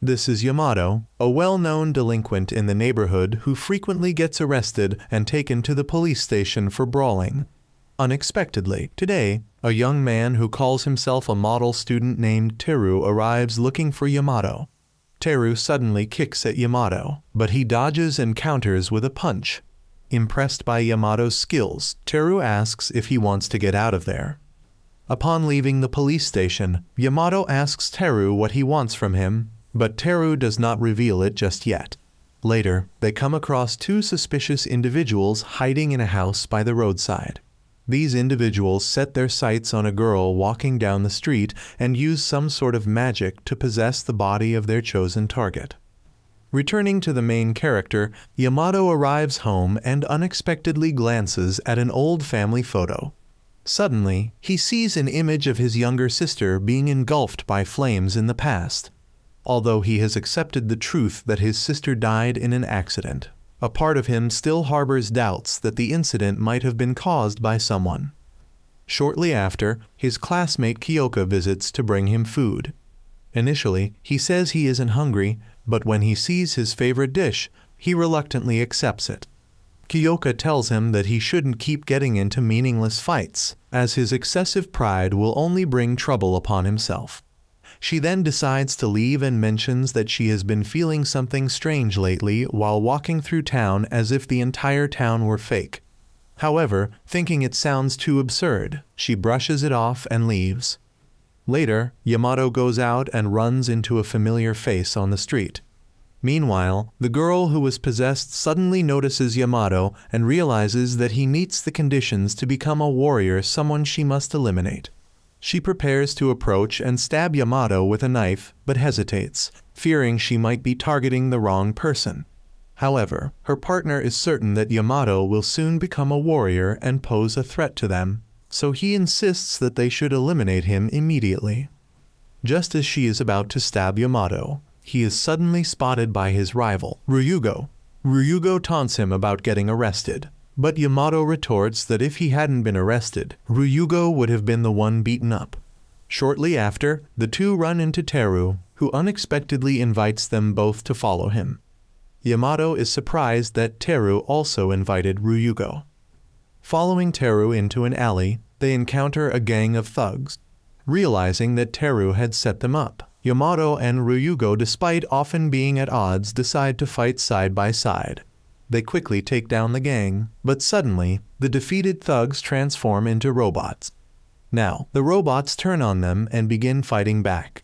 This is Yamato, a well-known delinquent in the neighborhood who frequently gets arrested and taken to the police station for brawling. Unexpectedly, today, a young man who calls himself a model student named Teru arrives looking for Yamato. Teru suddenly kicks at Yamato, but he dodges and counters with a punch. Impressed by Yamato's skills, Teru asks if he wants to get out of there. Upon leaving the police station, Yamato asks Teru what he wants from him, but Teru does not reveal it just yet. Later, they come across two suspicious individuals hiding in a house by the roadside. These individuals set their sights on a girl walking down the street and use some sort of magic to possess the body of their chosen target. Returning to the main character, Yamato arrives home and unexpectedly glances at an old family photo. Suddenly, he sees an image of his younger sister being engulfed by flames in the past. Although he has accepted the truth that his sister died in an accident, a part of him still harbors doubts that the incident might have been caused by someone. Shortly after, his classmate Kyoka visits to bring him food. Initially, he says he isn't hungry, but when he sees his favorite dish, he reluctantly accepts it. Kyoka tells him that he shouldn't keep getting into meaningless fights, as his excessive pride will only bring trouble upon himself. She then decides to leave and mentions that she has been feeling something strange lately while walking through town as if the entire town were fake. However, thinking it sounds too absurd, she brushes it off and leaves. Later, Yamato goes out and runs into a familiar face on the street. Meanwhile, the girl who was possessed suddenly notices Yamato and realizes that he meets the conditions to become a warrior, someone she must eliminate. She prepares to approach and stab Yamato with a knife, but hesitates, fearing she might be targeting the wrong person. However, her partner is certain that Yamato will soon become a warrior and pose a threat to them, so he insists that they should eliminate him immediately. Just as she is about to stab Yamato, he is suddenly spotted by his rival, Ryugo. Ryugo taunts him about getting arrested. But Yamato retorts that if he hadn't been arrested, Ryugo would have been the one beaten up. Shortly after, the two run into Teru, who unexpectedly invites them both to follow him. Yamato is surprised that Teru also invited Ryugo. Following Teru into an alley, they encounter a gang of thugs. Realizing that Teru had set them up, Yamato and Ryugo, despite often being at odds, decide to fight side by side. They quickly take down the gang, but suddenly, the defeated thugs transform into robots. Now, the robots turn on them and begin fighting back.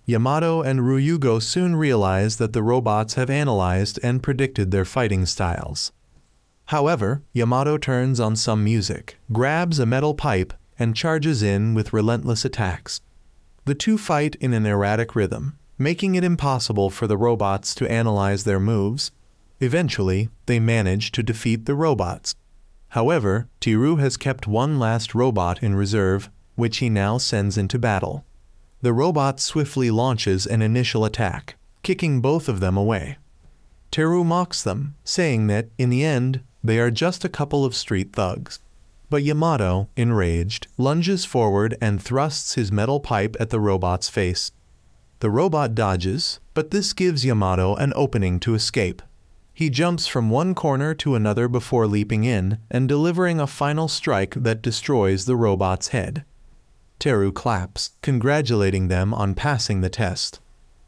Yamato and Ryugo soon realize that the robots have analyzed and predicted their fighting styles. However, Yamato turns on some music, grabs a metal pipe, and charges in with relentless attacks. The two fight in an erratic rhythm, making it impossible for the robots to analyze their moves. Eventually, they manage to defeat the robots. However, Teru has kept one last robot in reserve, which he now sends into battle. The robot swiftly launches an initial attack, kicking both of them away. Teru mocks them, saying that, in the end, they are just a couple of street thugs. But Yamato, enraged, lunges forward and thrusts his metal pipe at the robot's face. The robot dodges, but this gives Yamato an opening to escape. He jumps from one corner to another before leaping in and delivering a final strike that destroys the robot's head. Teru claps, congratulating them on passing the test.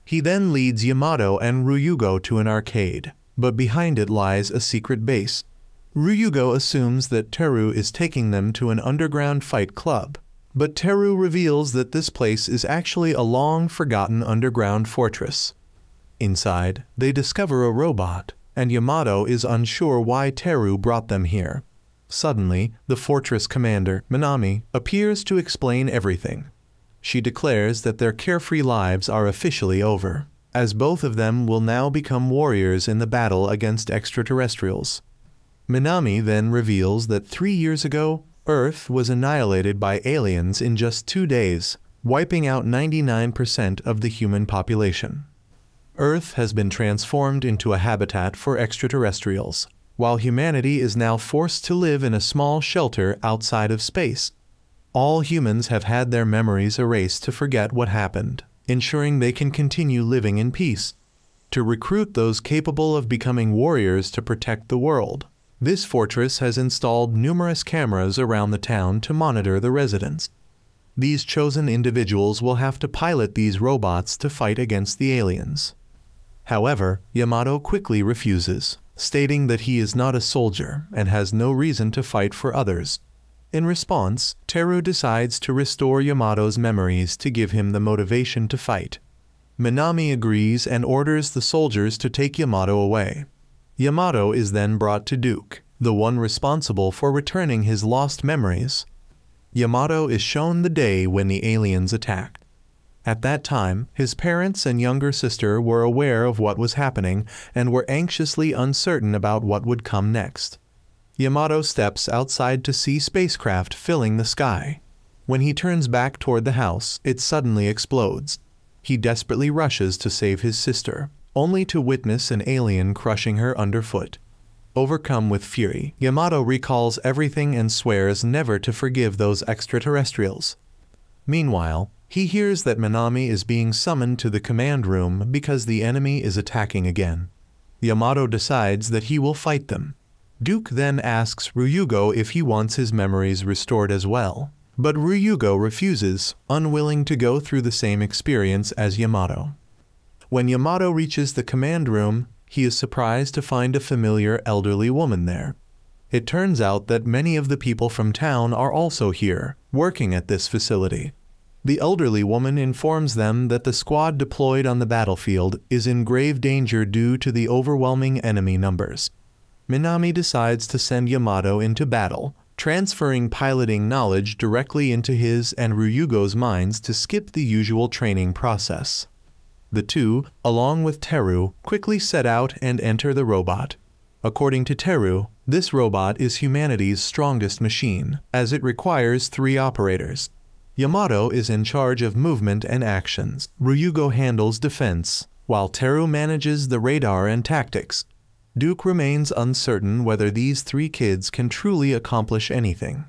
He then leads Yamato and Ryugo to an arcade, but behind it lies a secret base. Ryugo assumes that Teru is taking them to an underground fight club, but Teru reveals that this place is actually a long-forgotten underground fortress. Inside, they discover a robot, and Yamato is unsure why Teru brought them here. Suddenly, the fortress commander, Minami, appears to explain everything. She declares that their carefree lives are officially over, as both of them will now become warriors in the battle against extraterrestrials. Minami then reveals that 3 years ago, Earth was annihilated by aliens in just 2 days, wiping out 99% of the human population. Earth has been transformed into a habitat for extraterrestrials, while humanity is now forced to live in a small shelter outside of space. All humans have had their memories erased to forget what happened, ensuring they can continue living in peace. To recruit those capable of becoming warriors to protect the world, this fortress has installed numerous cameras around the town to monitor the residents. These chosen individuals will have to pilot these robots to fight against the aliens. However, Yamato quickly refuses, stating that he is not a soldier and has no reason to fight for others. In response, Teru decides to restore Yamato's memories to give him the motivation to fight. Minami agrees and orders the soldiers to take Yamato away. Yamato is then brought to Duke, the one responsible for returning his lost memories. Yamato is shown the day when the aliens attacked. At that time, his parents and younger sister were aware of what was happening and were anxiously uncertain about what would come next. Yamato steps outside to see spacecraft filling the sky. When he turns back toward the house, it suddenly explodes. He desperately rushes to save his sister, only to witness an alien crushing her underfoot. Overcome with fury, Yamato recalls everything and swears never to forgive those extraterrestrials. Meanwhile, he hears that Minami is being summoned to the command room because the enemy is attacking again. Yamato decides that he will fight them. Duke then asks Ryugo if he wants his memories restored as well, but Ryugo refuses, unwilling to go through the same experience as Yamato. When Yamato reaches the command room, he is surprised to find a familiar elderly woman there. It turns out that many of the people from town are also here, working at this facility. The elderly woman informs them that the squad deployed on the battlefield is in grave danger due to the overwhelming enemy numbers. Minami decides to send Yamato into battle, transferring piloting knowledge directly into his and Ryugo's minds to skip the usual training process. The two, along with Teru, quickly set out and enter the robot. According to Teru, this robot is humanity's strongest machine, as it requires 3 operators. Yamato is in charge of movement and actions. Ryugo handles defense, while Teru manages the radar and tactics. Duke remains uncertain whether these 3 kids can truly accomplish anything.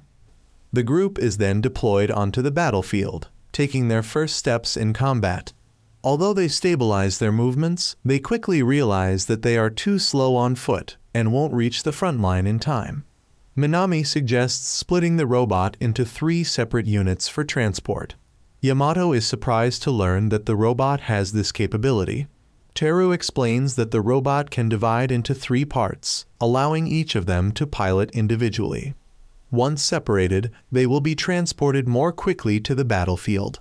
The group is then deployed onto the battlefield, taking their first steps in combat. Although they stabilize their movements, they quickly realize that they are too slow on foot and won't reach the front line in time. Minami suggests splitting the robot into 3 separate units for transport. Yamato is surprised to learn that the robot has this capability. Teru explains that the robot can divide into 3 parts, allowing each of them to pilot individually. Once separated, they will be transported more quickly to the battlefield.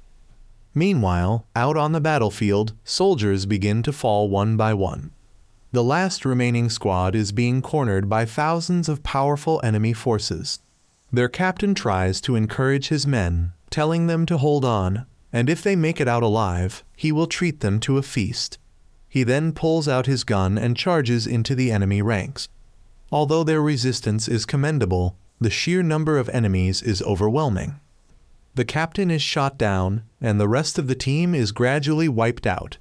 Meanwhile, out on the battlefield, soldiers begin to fall one by one. The last remaining squad is being cornered by thousands of powerful enemy forces. Their captain tries to encourage his men, telling them to hold on, and if they make it out alive, he will treat them to a feast. He then pulls out his gun and charges into the enemy ranks. Although their resistance is commendable, the sheer number of enemies is overwhelming. The captain is shot down, and the rest of the team is gradually wiped out.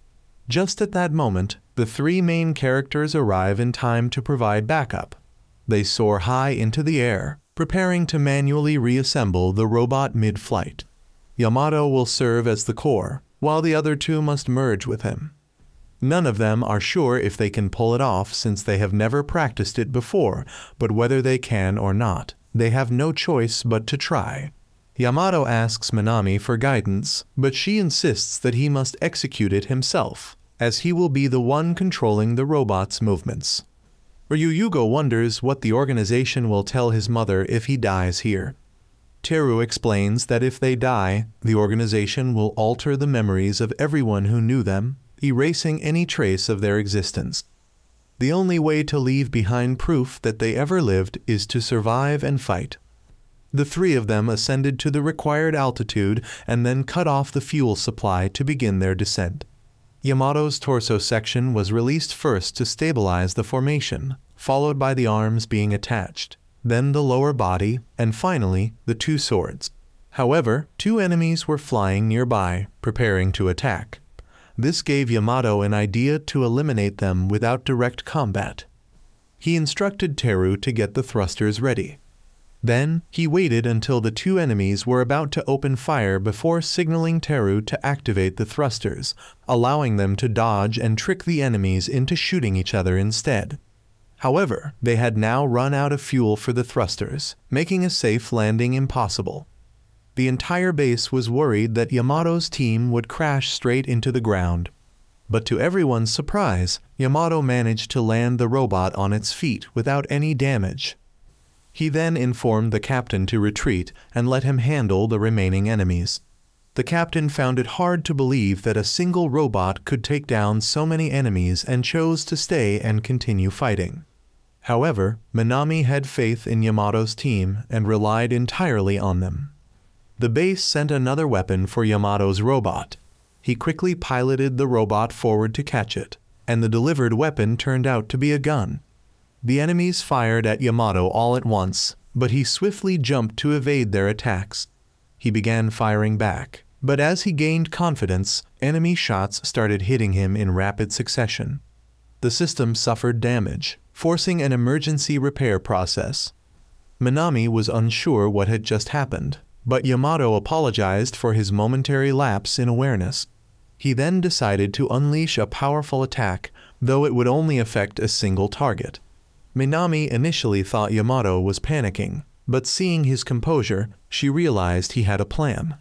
Just at that moment, the 3 main characters arrive in time to provide backup. They soar high into the air, preparing to manually reassemble the robot mid-flight. Yamato will serve as the core, while the other 2 must merge with him. None of them are sure if they can pull it off since they have never practiced it before, but whether they can or not, they have no choice but to try. Yamato asks Minami for guidance, but she insists that he must execute it himself, as he will be the one controlling the robot's movements. Ryugo wonders what the organization will tell his mother if he dies here. Teru explains that if they die, the organization will alter the memories of everyone who knew them, erasing any trace of their existence. The only way to leave behind proof that they ever lived is to survive and fight. The 3 of them ascended to the required altitude and then cut off the fuel supply to begin their descent. Yamato's torso section was released first to stabilize the formation, followed by the arms being attached, then the lower body, and finally the 2 swords. However, 2 enemies were flying nearby, preparing to attack. This gave Yamato an idea to eliminate them without direct combat. He instructed Teru to get the thrusters ready. Then, he waited until the two enemies were about to open fire before signaling Teru to activate the thrusters, allowing them to dodge and trick the enemies into shooting each other instead. However, they had now run out of fuel for the thrusters, making a safe landing impossible. The entire base was worried that Yamato's team would crash straight into the ground. But to everyone's surprise, Yamato managed to land the robot on its feet without any damage. He then informed the captain to retreat and let him handle the remaining enemies. The captain found it hard to believe that a single robot could take down so many enemies and chose to stay and continue fighting. However, Minami had faith in Yamato's team and relied entirely on them. The base sent another weapon for Yamato's robot. He quickly piloted the robot forward to catch it, and the delivered weapon turned out to be a gun. The enemies fired at Yamato all at once, but he swiftly jumped to evade their attacks. He began firing back, but as he gained confidence, enemy shots started hitting him in rapid succession. The system suffered damage, forcing an emergency repair process. Minami was unsure what had just happened, but Yamato apologized for his momentary lapse in awareness. He then decided to unleash a powerful attack, though it would only affect a single target. Minami initially thought Yamato was panicking, but seeing his composure, she realized he had a plan.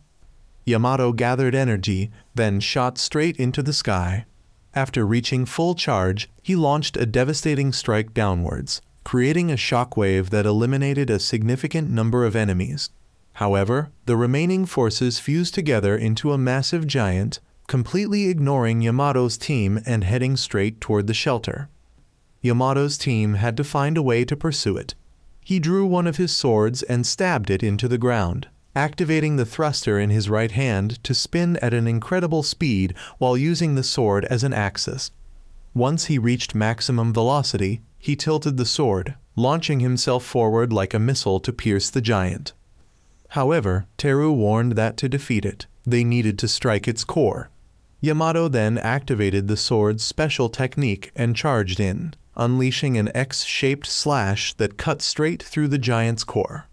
Yamato gathered energy, then shot straight into the sky. After reaching full charge, he launched a devastating strike downwards, creating a shockwave that eliminated a significant number of enemies. However, the remaining forces fused together into a massive giant, completely ignoring Yamato's team and heading straight toward the shelter. Yamato's team had to find a way to pursue it. He drew one of his swords and stabbed it into the ground, activating the thruster in his right hand to spin at an incredible speed while using the sword as an axis. Once he reached maximum velocity, he tilted the sword, launching himself forward like a missile to pierce the giant. However, Teru warned that to defeat it, they needed to strike its core. Yamato then activated the sword's special technique and charged in, unleashing an X-shaped slash that cut straight through the giant's core.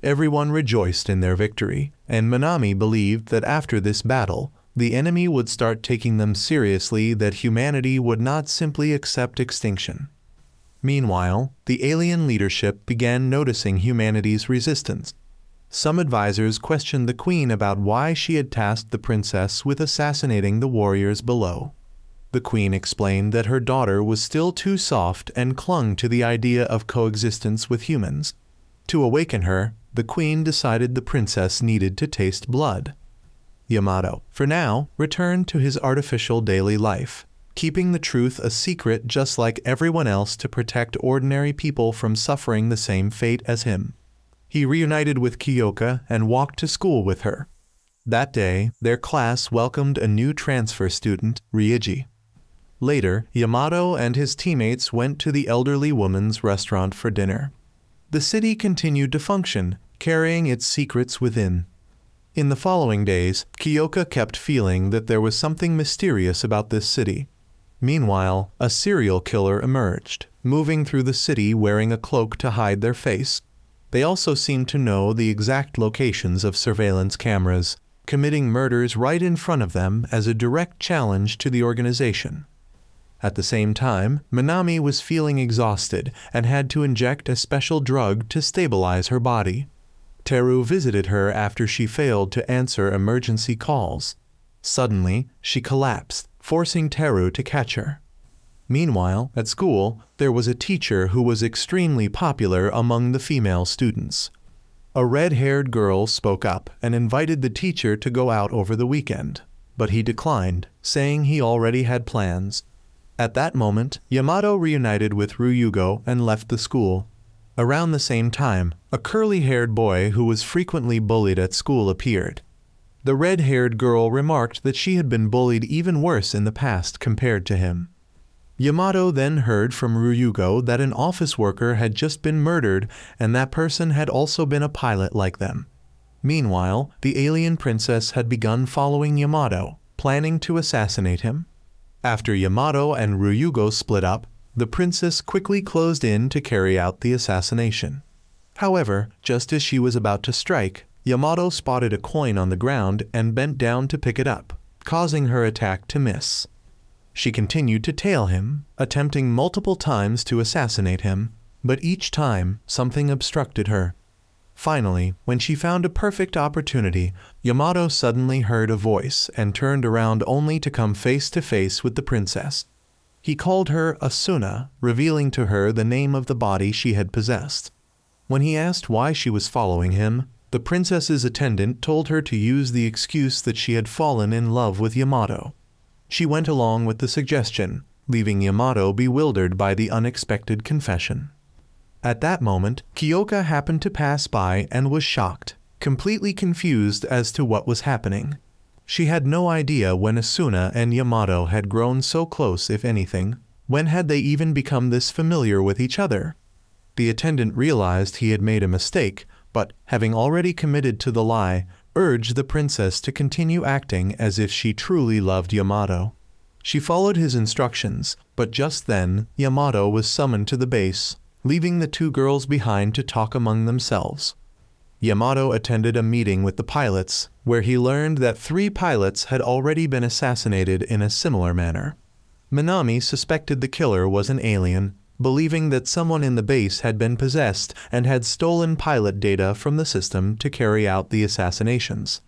Everyone rejoiced in their victory, and Minami believed that after this battle, the enemy would start taking them seriously, that humanity would not simply accept extinction. Meanwhile, the alien leadership began noticing humanity's resistance. Some advisors questioned the queen about why she had tasked the princess with assassinating the warriors below. The queen explained that her daughter was still too soft and clung to the idea of coexistence with humans. To awaken her, the queen decided the princess needed to taste blood. Yamato, for now, returned to his artificial daily life, keeping the truth a secret just like everyone else to protect ordinary people from suffering the same fate as him. He reunited with Kyoka and walked to school with her. That day, their class welcomed a new transfer student, Ryuji. Later, Yamato and his teammates went to the elderly woman's restaurant for dinner. The city continued to function, carrying its secrets within. In the following days, Kyoka kept feeling that there was something mysterious about this city. Meanwhile, a serial killer emerged, moving through the city wearing a cloak to hide their face. They also seemed to know the exact locations of surveillance cameras, committing murders right in front of them as a direct challenge to the organization. At the same time, Minami was feeling exhausted and had to inject a special drug to stabilize her body. Teru visited her after she failed to answer emergency calls. Suddenly, she collapsed, forcing Teru to catch her. Meanwhile, at school, there was a teacher who was extremely popular among the female students. A red-haired girl spoke up and invited the teacher to go out over the weekend, but he declined, saying he already had plans. At that moment, Yamato reunited with Ryugo and left the school. Around the same time, a curly-haired boy who was frequently bullied at school appeared. The red-haired girl remarked that she had been bullied even worse in the past compared to him. Yamato then heard from Ryugo that an office worker had just been murdered and that person had also been a pilot like them. Meanwhile, the alien princess had begun following Yamato, planning to assassinate him. After Yamato and Ryugo split up, the princess quickly closed in to carry out the assassination. However, just as she was about to strike, Yamato spotted a coin on the ground and bent down to pick it up, causing her attack to miss. She continued to tail him, attempting multiple times to assassinate him, but each time something obstructed her. Finally, when she found a perfect opportunity, Yamato suddenly heard a voice and turned around only to come face to face with the princess. He called her Asuna, revealing to her the name of the body she had possessed. When he asked why she was following him, the princess's attendant told her to use the excuse that she had fallen in love with Yamato. She went along with the suggestion, leaving Yamato bewildered by the unexpected confession. At that moment, Kyoka happened to pass by and was shocked, completely confused as to what was happening. She had no idea when Asuna and Yamato had grown so close, if anything. When had they even become this familiar with each other? The attendant realized he had made a mistake, but, having already committed to the lie, urged the princess to continue acting as if she truly loved Yamato. She followed his instructions, but just then, Yamato was summoned to the base, leaving the two girls behind to talk among themselves. Yamato attended a meeting with the pilots, where he learned that 3 pilots had already been assassinated in a similar manner. Minami suspected the killer was an alien, believing that someone in the base had been possessed and had stolen pilot data from the system to carry out the assassinations.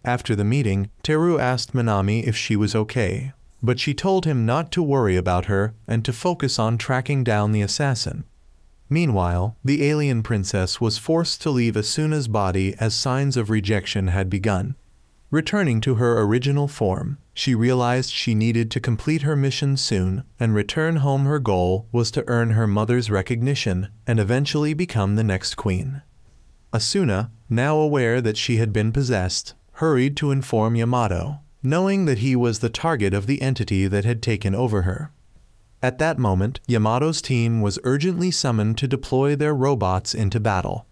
After the meeting, Teru asked Minami if she was okay, but she told him not to worry about her and to focus on tracking down the assassin. Meanwhile, the alien princess was forced to leave Asuna's body as signs of rejection had begun. Returning to her original form, she realized she needed to complete her mission soon and return home. Her goal was to earn her mother's recognition and eventually become the next queen. Asuna, now aware that she had been possessed, hurried to inform Yamato, knowing that he was the target of the entity that had taken over her. At that moment, Yamato's team was urgently summoned to deploy their robots into battle.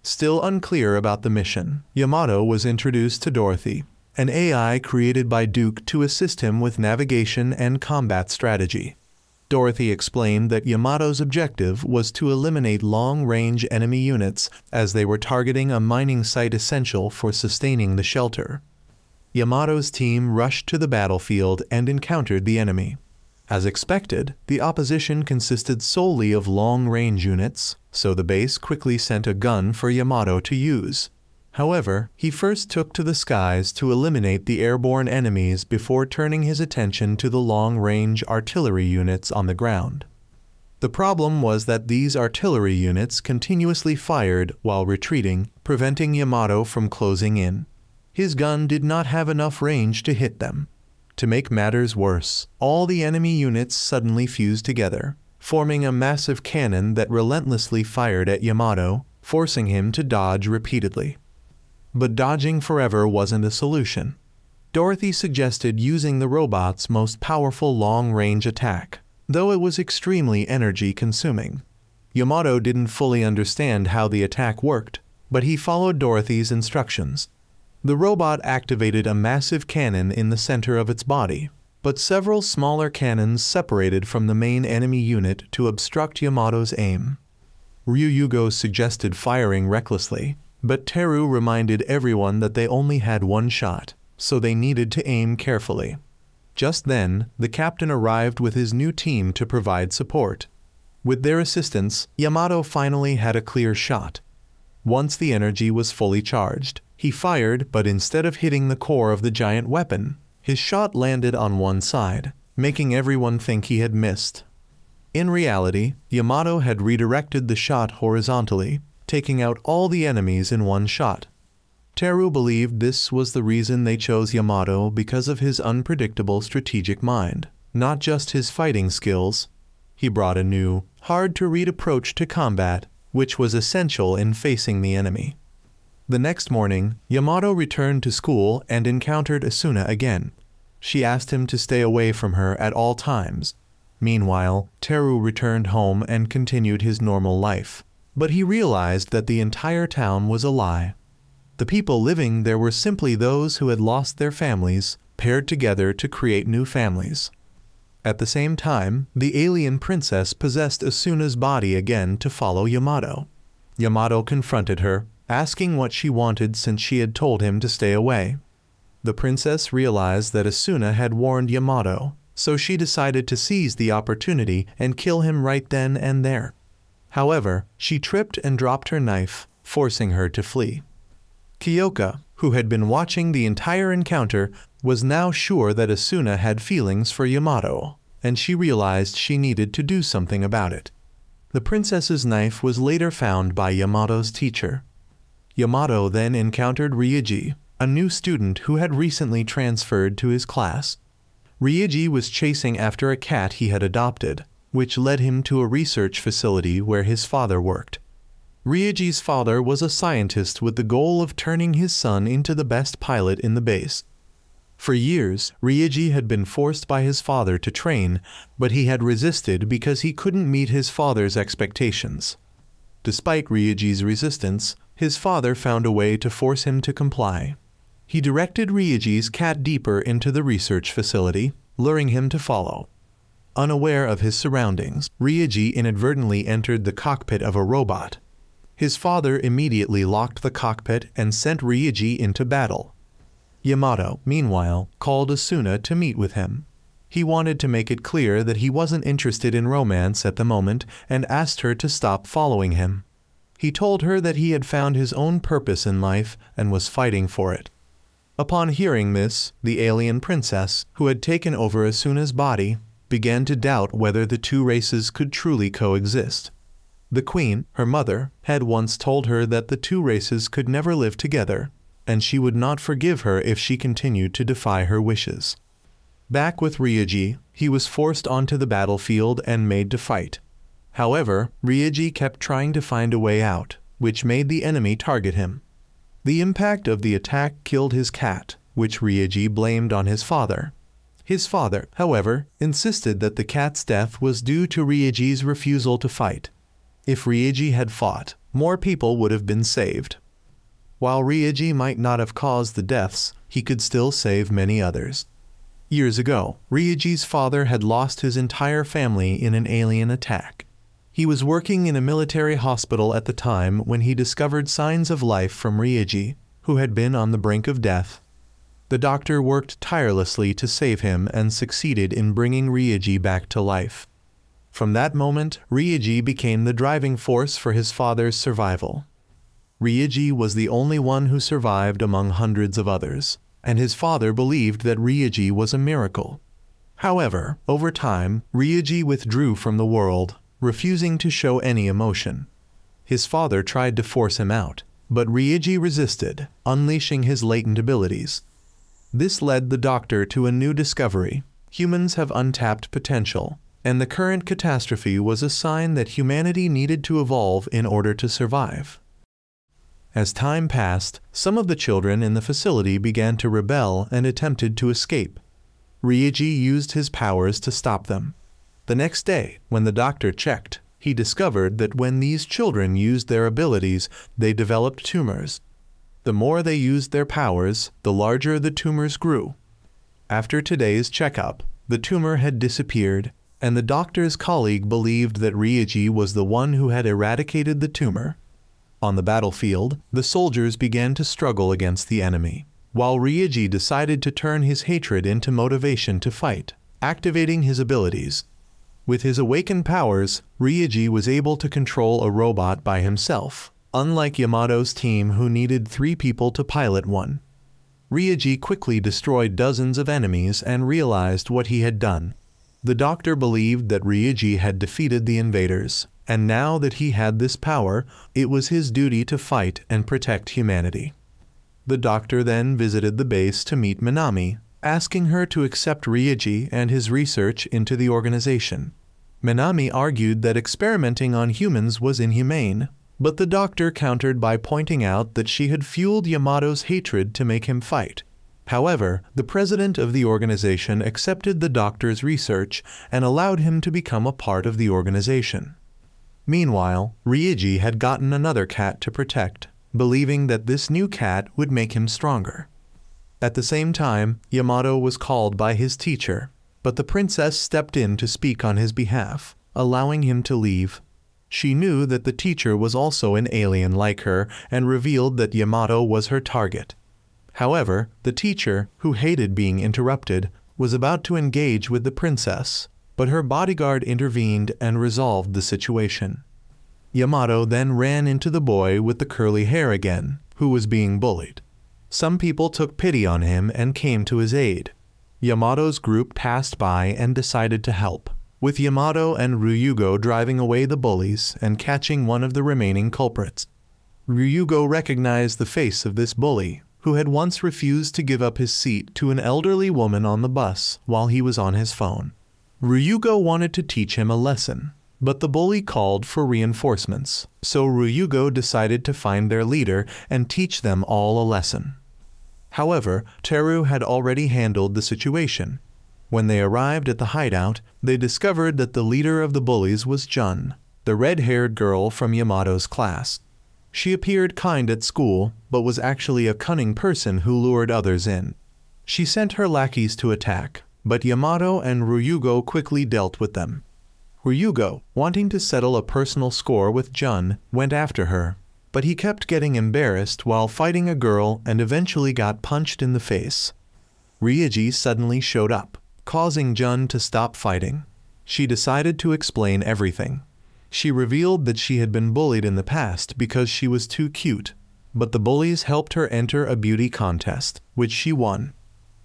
Still unclear about the mission, Yamato was introduced to Dorothy, an AI created by Duke to assist him with navigation and combat strategy. Dorothy explained that Yamato's objective was to eliminate long-range enemy units as they were targeting a mining site essential for sustaining the shelter. Yamato's team rushed to the battlefield and encountered the enemy. As expected, the opposition consisted solely of long-range units, so the base quickly sent a gun for Yamato to use. However, he first took to the skies to eliminate the airborne enemies before turning his attention to the long-range artillery units on the ground. The problem was that these artillery units continuously fired while retreating, preventing Yamato from closing in. His gun did not have enough range to hit them. To make matters worse, all the enemy units suddenly fused together, forming a massive cannon that relentlessly fired at Yamato, forcing him to dodge repeatedly. But dodging forever wasn't a solution. Dorothy suggested using the robot's most powerful long-range attack, though it was extremely energy-consuming. Yamato didn't fully understand how the attack worked, but he followed Dorothy's instructions. The robot activated a massive cannon in the center of its body, but several smaller cannons separated from the main enemy unit to obstruct Yamato's aim. Ryugo suggested firing recklessly, but Teru reminded everyone that they only had one shot, so they needed to aim carefully. Just then, the captain arrived with his new team to provide support. With their assistance, Yamato finally had a clear shot. Once the energy was fully charged, he fired, but instead of hitting the core of the giant weapon, his shot landed on one side, making everyone think he had missed. In reality, Yamato had redirected the shot horizontally, taking out all the enemies in one shot. Teru believed this was the reason they chose Yamato because of his unpredictable strategic mind, not just his fighting skills. He brought a new, hard-to-read approach to combat, which was essential in facing the enemy. The next morning, Yamato returned to school and encountered Asuna again. She asked him to stay away from her at all times. Meanwhile, Teru returned home and continued his normal life. But he realized that the entire town was a lie. The people living there were simply those who had lost their families, paired together to create new families. At the same time, the alien princess possessed Asuna's body again to follow Yamato. Yamato confronted her, asking what she wanted since she had told him to stay away. The princess realized that Asuna had warned Yamato, so she decided to seize the opportunity and kill him right then and there. However, she tripped and dropped her knife, forcing her to flee. Kyoka, who had been watching the entire encounter, was now sure that Asuna had feelings for Yamato, and she realized she needed to do something about it. The princess's knife was later found by Yamato's teacher. Yamato then encountered Ryuji, a new student who had recently transferred to his class. Ryuji was chasing after a cat he had adopted, which led him to a research facility where his father worked. Ryuji's father was a scientist with the goal of turning his son into the best pilot in the base. For years, Ryuji had been forced by his father to train, but he had resisted because he couldn't meet his father's expectations. Despite Ryuji's resistance, his father found a way to force him to comply. He directed Ryuji's cat deeper into the research facility, luring him to follow. Unaware of his surroundings, Ryuji inadvertently entered the cockpit of a robot. His father immediately locked the cockpit and sent Ryuji into battle. Yamato, meanwhile, called Asuna to meet with him. He wanted to make it clear that he wasn't interested in romance at the moment and asked her to stop following him. He told her that he had found his own purpose in life and was fighting for it. Upon hearing this, the alien princess, who had taken over Asuna's body, began to doubt whether the two races could truly coexist. The queen, her mother, had once told her that the two races could never live together, and she would not forgive her if she continued to defy her wishes. Back with Ryuji, he was forced onto the battlefield and made to fight. However, Ryuji kept trying to find a way out, which made the enemy target him. The impact of the attack killed his cat, which Ryuji blamed on his father. His father, however, insisted that the cat's death was due to Ryuji's refusal to fight. If Ryuji had fought, more people would have been saved. While Ryuji might not have caused the deaths, he could still save many others. Years ago, Ryuji's father had lost his entire family in an alien attack. He was working in a military hospital at the time when he discovered signs of life from Ryuji, who had been on the brink of death. The doctor worked tirelessly to save him and succeeded in bringing Ryuji back to life. From that moment, Ryuji became the driving force for his father's survival. Ryuji was the only one who survived among hundreds of others, and his father believed that Ryuji was a miracle. However, over time, Ryuji withdrew from the world, refusing to show any emotion. His father tried to force him out, but Ryuji resisted, unleashing his latent abilities. This led the doctor to a new discovery: humans have untapped potential, and the current catastrophe was a sign that humanity needed to evolve in order to survive. As time passed, some of the children in the facility began to rebel and attempted to escape. Ryuji used his powers to stop them. The next day, when the doctor checked, he discovered that when these children used their abilities, they developed tumors. The more they used their powers, the larger the tumors grew. After today's checkup, the tumor had disappeared, and the doctor's colleague believed that Ryuji was the one who had eradicated the tumor. On the battlefield, the soldiers began to struggle against the enemy, while Ryuji decided to turn his hatred into motivation to fight, activating his abilities. With his awakened powers, Ryuji was able to control a robot by himself, unlike Yamato's team who needed 3 people to pilot one. Ryuji quickly destroyed dozens of enemies and realized what he had done. The doctor believed that Ryuji had defeated the invaders, and now that he had this power, it was his duty to fight and protect humanity. The doctor then visited the base to meet Minami, asking her to accept Ryuji and his research into the organization. Minami argued that experimenting on humans was inhumane, but the doctor countered by pointing out that she had fueled Yamato's hatred to make him fight. However, the president of the organization accepted the doctor's research and allowed him to become a part of the organization. Meanwhile, Ryuji had gotten another cat to protect, believing that this new cat would make him stronger. At the same time, Yamato was called by his teacher, but the princess stepped in to speak on his behalf, allowing him to leave. She knew that the teacher was also an alien like her and revealed that Yamato was her target. However, the teacher, who hated being interrupted, was about to engage with the princess, but her bodyguard intervened and resolved the situation. Yamato then ran into the boy with the curly hair again, who was being bullied. Some people took pity on him and came to his aid. Yamato's group passed by and decided to help, with Yamato and Ryugo driving away the bullies and catching one of the remaining culprits. Ryugo recognized the face of this bully, who had once refused to give up his seat to an elderly woman on the bus while he was on his phone. Ryugo wanted to teach him a lesson, but the bully called for reinforcements, so Ryugo decided to find their leader and teach them all a lesson. However, Teru had already handled the situation. When they arrived at the hideout, they discovered that the leader of the bullies was Jun, the red-haired girl from Yamato's class. She appeared kind at school, but was actually a cunning person who lured others in. She sent her lackeys to attack, but Yamato and Ryugo quickly dealt with them. Ryugo, wanting to settle a personal score with Jun, went after her, but he kept getting embarrassed while fighting a girl and eventually got punched in the face. Ryuji suddenly showed up, causing Jun to stop fighting. She decided to explain everything. She revealed that she had been bullied in the past because she was too cute, but the bullies helped her enter a beauty contest, which she won.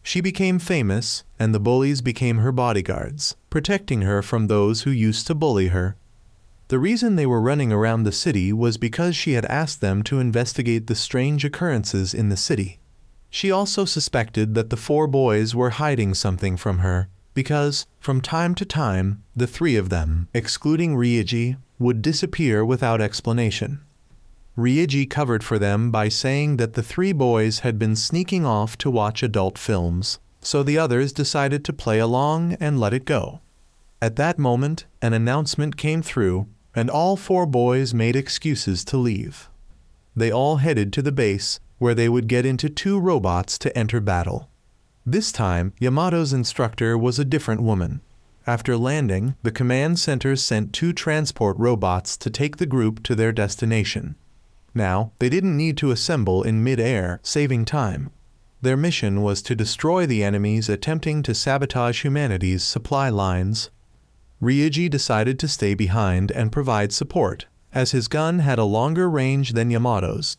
She became famous, and the bullies became her bodyguards, protecting her from those who used to bully her. The reason they were running around the city was because she had asked them to investigate the strange occurrences in the city. She also suspected that the 4 boys were hiding something from her, because, from time to time, the 3 of them, excluding Ryuji, would disappear without explanation. Ryuji covered for them by saying that the 3 boys had been sneaking off to watch adult films, so the others decided to play along and let it go. At that moment, an announcement came through, and all 4 boys made excuses to leave. They all headed to the base, where they would get into 2 robots to enter battle. This time, Yamato's instructor was a different woman. After landing, the command center sent 2 transport robots to take the group to their destination. Now, they didn't need to assemble in mid-air, saving time. Their mission was to destroy the enemies attempting to sabotage humanity's supply lines. Ryuji decided to stay behind and provide support, as his gun had a longer range than Yamato's.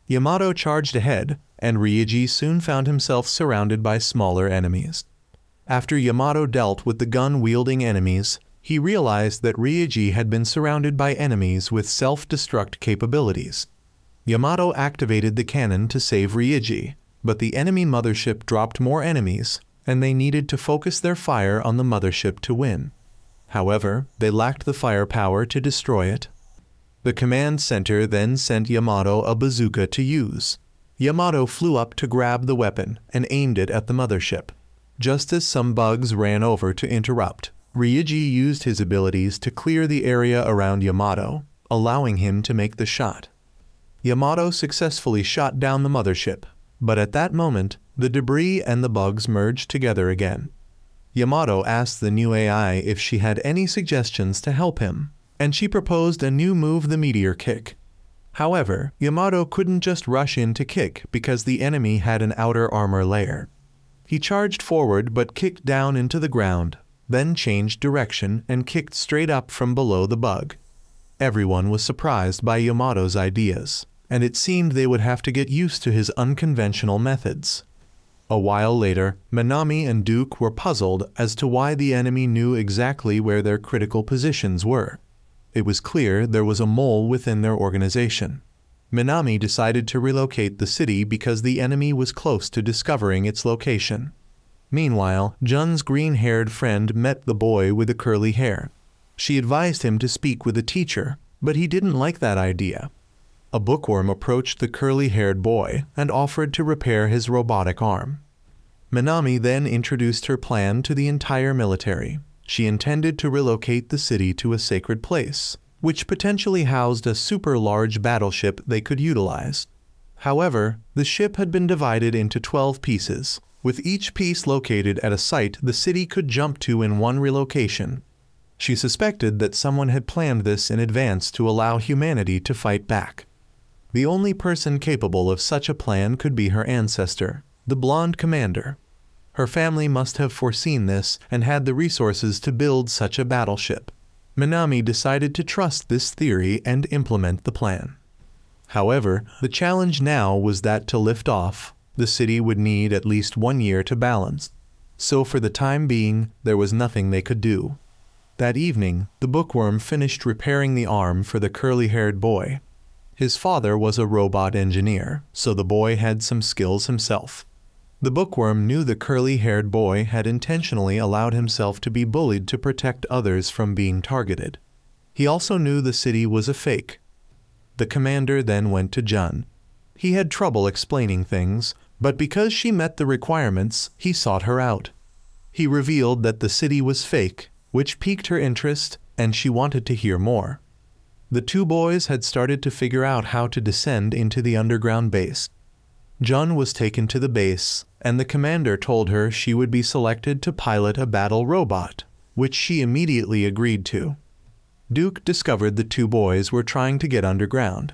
Yamato charged ahead, and Ryuji soon found himself surrounded by smaller enemies. After Yamato dealt with the gun-wielding enemies, he realized that Ryuji had been surrounded by enemies with self-destruct capabilities. Yamato activated the cannon to save Ryuji, but the enemy mothership dropped more enemies, and they needed to focus their fire on the mothership to win. However, they lacked the firepower to destroy it. The command center then sent Yamato a bazooka to use. Yamato flew up to grab the weapon and aimed it at the mothership. Just as some bugs ran over to interrupt, Ryuji used his abilities to clear the area around Yamato, allowing him to make the shot. Yamato successfully shot down the mothership, but at that moment, the debris and the bugs merged together again. Yamato asked the new AI if she had any suggestions to help him, and she proposed a new move, the meteor kick. However, Yamato couldn't just rush in to kick because the enemy had an outer armor layer. He charged forward but kicked down into the ground, then changed direction and kicked straight up from below the bug. Everyone was surprised by Yamato's ideas, and it seemed they would have to get used to his unconventional methods. A while later, Minami and Duke were puzzled as to why the enemy knew exactly where their critical positions were. It was clear there was a mole within their organization. Minami decided to relocate the city because the enemy was close to discovering its location. Meanwhile, Jun's green-haired friend met the boy with the curly hair. She advised him to speak with the teacher, but he didn't like that idea. A bookworm approached the curly-haired boy and offered to repair his robotic arm. Minami then introduced her plan to the entire military. She intended to relocate the city to a sacred place, which potentially housed a super-large battleship they could utilize. However, the ship had been divided into 12 pieces, with each piece located at a site the city could jump to in one relocation. She suspected that someone had planned this in advance to allow humanity to fight back. The only person capable of such a plan could be her ancestor, the blonde commander. Her family must have foreseen this and had the resources to build such a battleship. Minami decided to trust this theory and implement the plan. However, the challenge now was that to lift off, the city would need at least 1 year to balance. So for the time being, there was nothing they could do. That evening, the bookworm finished repairing the arm for the curly-haired boy. His father was a robot engineer, so the boy had some skills himself. The bookworm knew the curly-haired boy had intentionally allowed himself to be bullied to protect others from being targeted. He also knew the city was a fake. The commander then went to Jun. He had trouble explaining things, but because she met the requirements, he sought her out. He revealed that the city was fake, which piqued her interest, and she wanted to hear more. The two boys had started to figure out how to descend into the underground base. Jun was taken to the base, and the commander told her she would be selected to pilot a battle robot, which she immediately agreed to. Duke discovered the two boys were trying to get underground.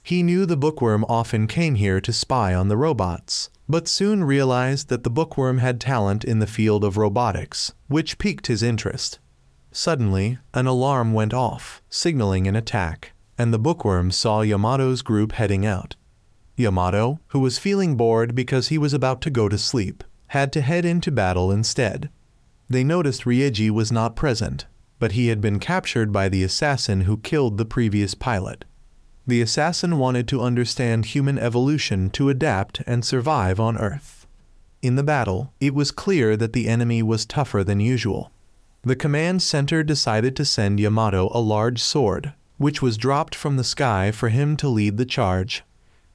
He knew the bookworm often came here to spy on the robots, but soon realized that the bookworm had talent in the field of robotics, which piqued his interest. Suddenly, an alarm went off, signaling an attack, and the bookworm saw Yamato's group heading out. Yamato, who was feeling bored because he was about to go to sleep, had to head into battle instead. They noticed Ryeji was not present, but he had been captured by the assassin who killed the previous pilot. The assassin wanted to understand human evolution to adapt and survive on Earth. In the battle, it was clear that the enemy was tougher than usual. The command center decided to send Yamato a large sword, which was dropped from the sky for him to lead the charge.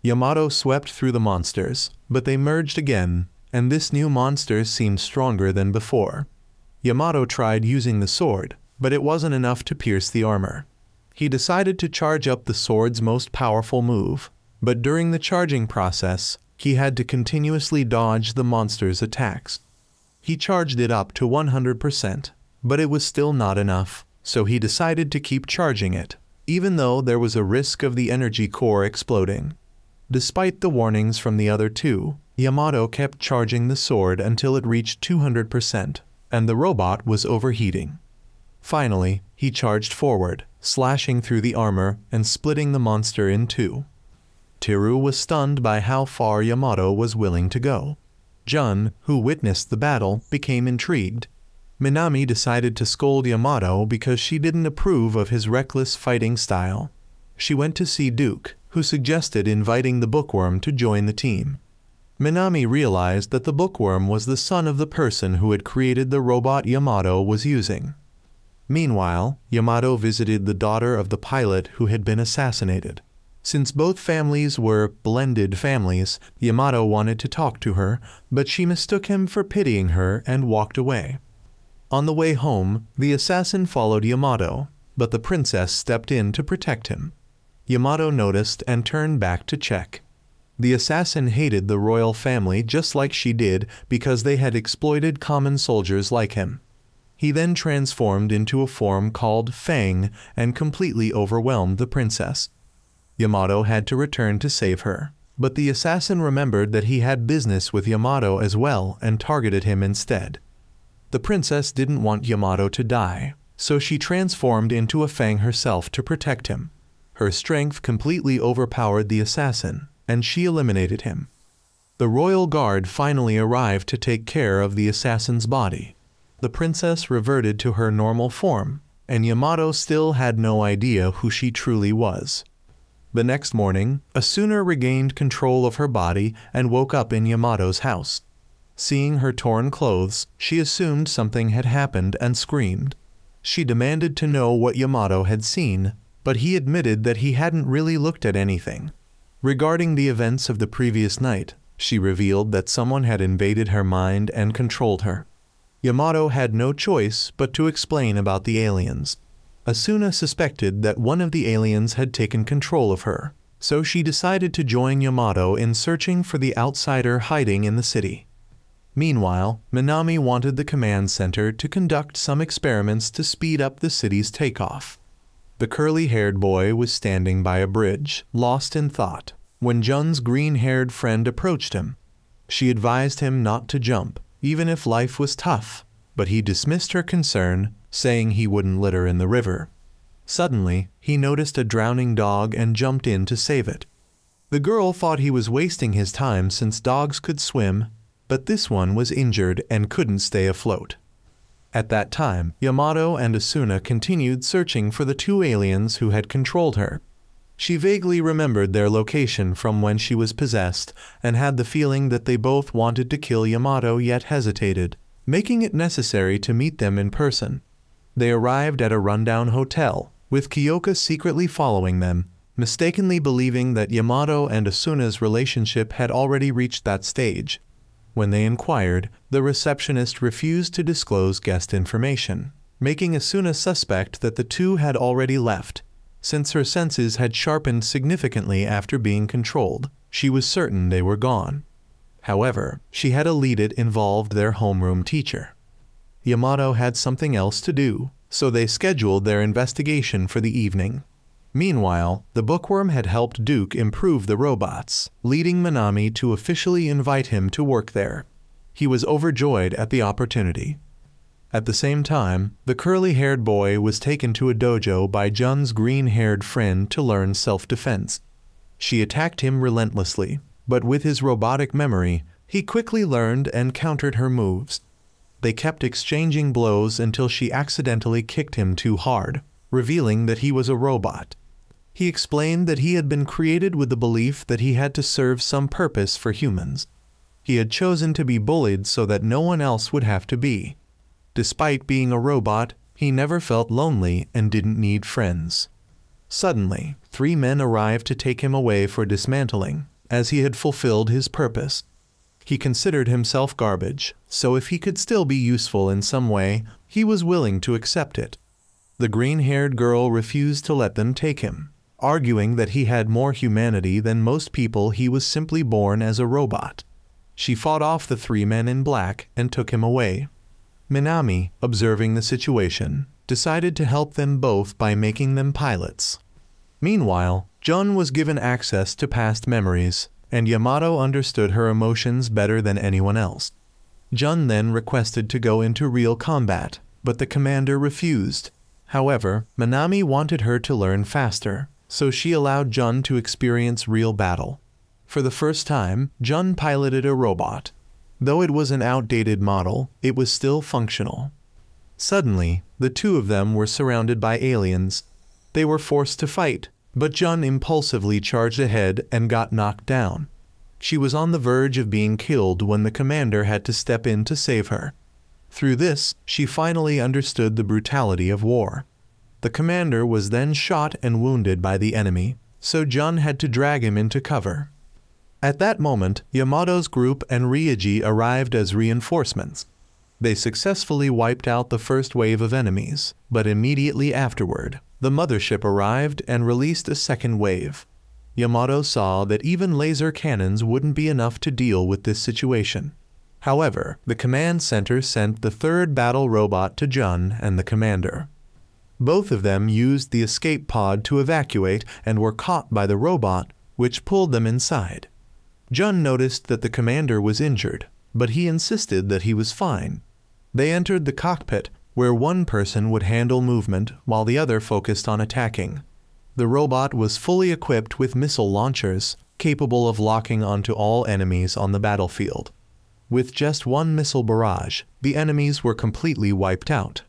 Yamato swept through the monsters, but they merged again, and this new monster seemed stronger than before. Yamato tried using the sword, but it wasn't enough to pierce the armor. He decided to charge up the sword's most powerful move, but during the charging process, he had to continuously dodge the monster's attacks. He charged it up to 100%. But it was still not enough, so he decided to keep charging it, even though there was a risk of the energy core exploding. Despite the warnings from the other two, Yamato kept charging the sword until it reached 200%, and the robot was overheating. Finally, he charged forward, slashing through the armor and splitting the monster in two. Teru was stunned by how far Yamato was willing to go. Jun, who witnessed the battle, became intrigued. Minami decided to scold Yamato because she didn't approve of his reckless fighting style. She went to see Duke, who suggested inviting the bookworm to join the team. Minami realized that the bookworm was the son of the person who had created the robot Yamato was using. Meanwhile, Yamato visited the daughter of the pilot who had been assassinated. Since both families were blended families, Yamato wanted to talk to her, but she mistook him for pitying her and walked away. On the way home, the assassin followed Yamato, but the princess stepped in to protect him. Yamato noticed and turned back to check. The assassin hated the royal family just like she did because they had exploited common soldiers like him. He then transformed into a form called Fang and completely overwhelmed the princess. Yamato had to return to save her, but the assassin remembered that he had business with Yamato as well and targeted him instead. The princess didn't want Yamato to die, so she transformed into a Fang herself to protect him. Her strength completely overpowered the assassin, and she eliminated him. The royal guard finally arrived to take care of the assassin's body. The princess reverted to her normal form, and Yamato still had no idea who she truly was. The next morning, Asuna regained control of her body and woke up in Yamato's house. Seeing her torn clothes, she assumed something had happened and screamed. She demanded to know what Yamato had seen, but he admitted that he hadn't really looked at anything. Regarding the events of the previous night, she revealed that someone had invaded her mind and controlled her. Yamato had no choice but to explain about the aliens. Asuna suspected that one of the aliens had taken control of her, so she decided to join Yamato in searching for the outsider hiding in the city. Meanwhile, Minami wanted the command center to conduct some experiments to speed up the city's takeoff. The curly-haired boy was standing by a bridge, lost in thought, when Jun's green-haired friend approached him. She advised him not to jump, even if life was tough, but he dismissed her concern, saying he wouldn't litter in the river. Suddenly, he noticed a drowning dog and jumped in to save it. The girl thought he was wasting his time since dogs could swim, but this one was injured and couldn't stay afloat. At that time, Yamato and Asuna continued searching for the two aliens who had controlled her. She vaguely remembered their location from when she was possessed and had the feeling that they both wanted to kill Yamato yet hesitated, making it necessary to meet them in person. They arrived at a rundown hotel, with Kyoka secretly following them, mistakenly believing that Yamato and Asuna's relationship had already reached that stage. When they inquired, the receptionist refused to disclose guest information, making Asuna suspect that the two had already left. Since her senses had sharpened significantly after being controlled, she was certain they were gone. However, she had a lead it involved their homeroom teacher. Yamato had something else to do, so they scheduled their investigation for the evening. Meanwhile, the bookworm had helped Duke improve the robots, leading Minami to officially invite him to work there. He was overjoyed at the opportunity. At the same time, the curly-haired boy was taken to a dojo by Jun's green-haired friend to learn self-defense. She attacked him relentlessly, but with his robotic memory, he quickly learned and countered her moves. They kept exchanging blows until she accidentally kicked him too hard, revealing that he was a robot. He explained that he had been created with the belief that he had to serve some purpose for humans. He had chosen to be bullied so that no one else would have to be. Despite being a robot, he never felt lonely and didn't need friends. Suddenly, 3 men arrived to take him away for dismantling, as he had fulfilled his purpose. He considered himself garbage, so if he could still be useful in some way, he was willing to accept it. The green-haired girl refused to let them take him, arguing that he had more humanity than most people. He was simply born as a robot. She fought off the 3 men in black and took him away. Minami, observing the situation, decided to help them both by making them pilots. Meanwhile, Jun was given access to past memories, and Yamato understood her emotions better than anyone else. Jun then requested to go into real combat, but the commander refused. However, Minami wanted her to learn faster, so she allowed Jun to experience real battle. For the first time, Jun piloted a robot. Though it was an outdated model, it was still functional. Suddenly, the 2 of them were surrounded by aliens. They were forced to fight, but Jun impulsively charged ahead and got knocked down. She was on the verge of being killed when the commander had to step in to save her. Through this, she finally understood the brutality of war. The commander was then shot and wounded by the enemy, so Jun had to drag him into cover. At that moment, Yamato's group and Ryuji arrived as reinforcements. They successfully wiped out the first wave of enemies, but immediately afterward, the mothership arrived and released a second wave. Yamato saw that even laser cannons wouldn't be enough to deal with this situation. However, the command center sent the 3rd battle robot to Jun and the commander. Both of them used the escape pod to evacuate and were caught by the robot, which pulled them inside. Jun noticed that the commander was injured, but he insisted that he was fine. They entered the cockpit, where one person would handle movement while the other focused on attacking. The robot was fully equipped with missile launchers, capable of locking onto all enemies on the battlefield. With just one missile barrage, the enemies were completely wiped out.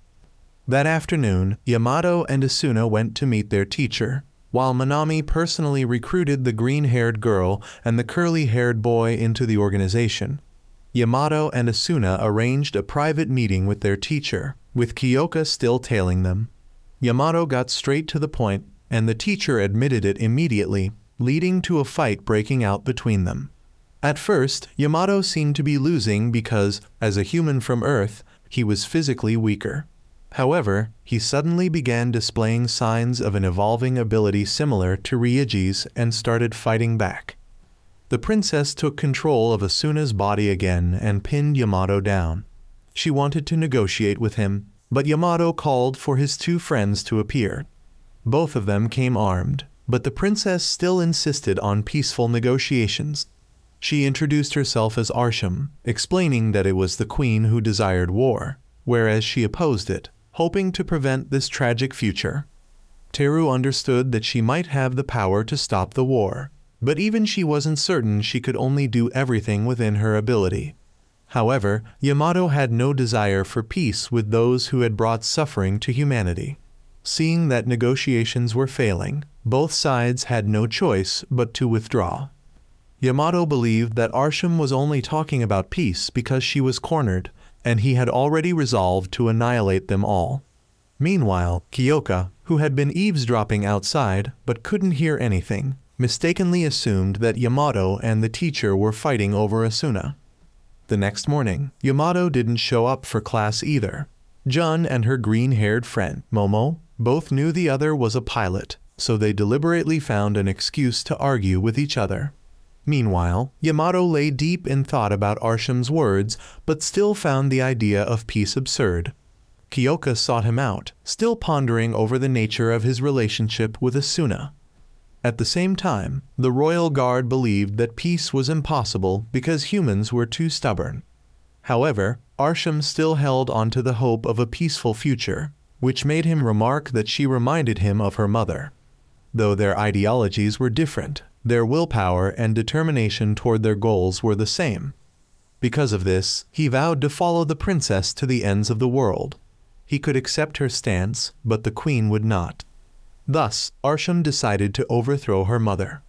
That afternoon, Yamato and Asuna went to meet their teacher, while Minami personally recruited the green-haired girl and the curly-haired boy into the organization. Yamato and Asuna arranged a private meeting with their teacher, with Kyoka still tailing them. Yamato got straight to the point, and the teacher admitted it immediately, leading to a fight breaking out between them. At first, Yamato seemed to be losing because, as a human from Earth, he was physically weaker. However, he suddenly began displaying signs of an evolving ability similar to Ryuji's and started fighting back. The princess took control of Asuna's body again and pinned Yamato down. She wanted to negotiate with him, but Yamato called for his two friends to appear. Both of them came armed, but the princess still insisted on peaceful negotiations. She introduced herself as Arsham, explaining that it was the queen who desired war, whereas she opposed it, hoping to prevent this tragic future. Teru understood that she might have the power to stop the war, but even she wasn't certain she could only do everything within her ability. However, Yamato had no desire for peace with those who had brought suffering to humanity. Seeing that negotiations were failing, both sides had no choice but to withdraw. Yamato believed that Arsham was only talking about peace because she was cornered, and he had already resolved to annihilate them all. Meanwhile, Kyoka, who had been eavesdropping outside but couldn't hear anything, mistakenly assumed that Yamato and the teacher were fighting over Asuna. The next morning, Yamato didn't show up for class either. Jun and her green-haired friend, Momo, both knew the other was a pilot, so they deliberately found an excuse to argue with each other. Meanwhile, Yamato lay deep in thought about Arsham's words, but still found the idea of peace absurd. Kyoka sought him out, still pondering over the nature of his relationship with Asuna. At the same time, the royal guard believed that peace was impossible because humans were too stubborn. However, Arsham still held onto the hope of a peaceful future, which made him remark that she reminded him of her mother. Though their ideologies were different, their willpower and determination toward their goals were the same. Because of this, he vowed to follow the princess to the ends of the world. He could accept her stance, but the queen would not. Thus, Arsham decided to overthrow her mother.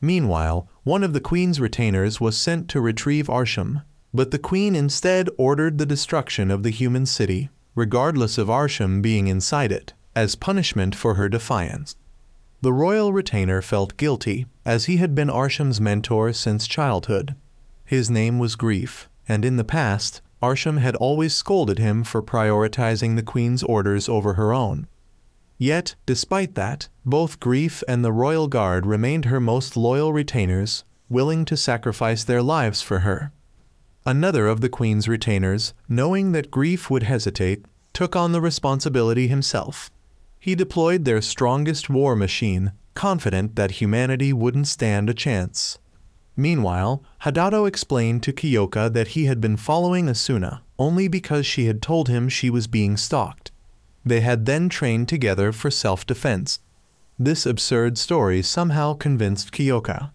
Meanwhile, one of the queen's retainers was sent to retrieve Arsham, but the queen instead ordered the destruction of the human city, regardless of Arsham being inside it, as punishment for her defiance. The royal retainer felt guilty, as he had been Arsham's mentor since childhood. His name was Grief, and in the past, Arsham had always scolded him for prioritizing the queen's orders over her own. Yet, despite that, both Grief and the royal guard remained her most loyal retainers, willing to sacrifice their lives for her. Another of the queen's retainers, knowing that Grief would hesitate, took on the responsibility himself. He deployed their strongest war machine, confident that humanity wouldn't stand a chance. Meanwhile, Hadato explained to Kyoka that he had been following Asuna only because she had told him she was being stalked. They had then trained together for self-defense. This absurd story somehow convinced Kyoka.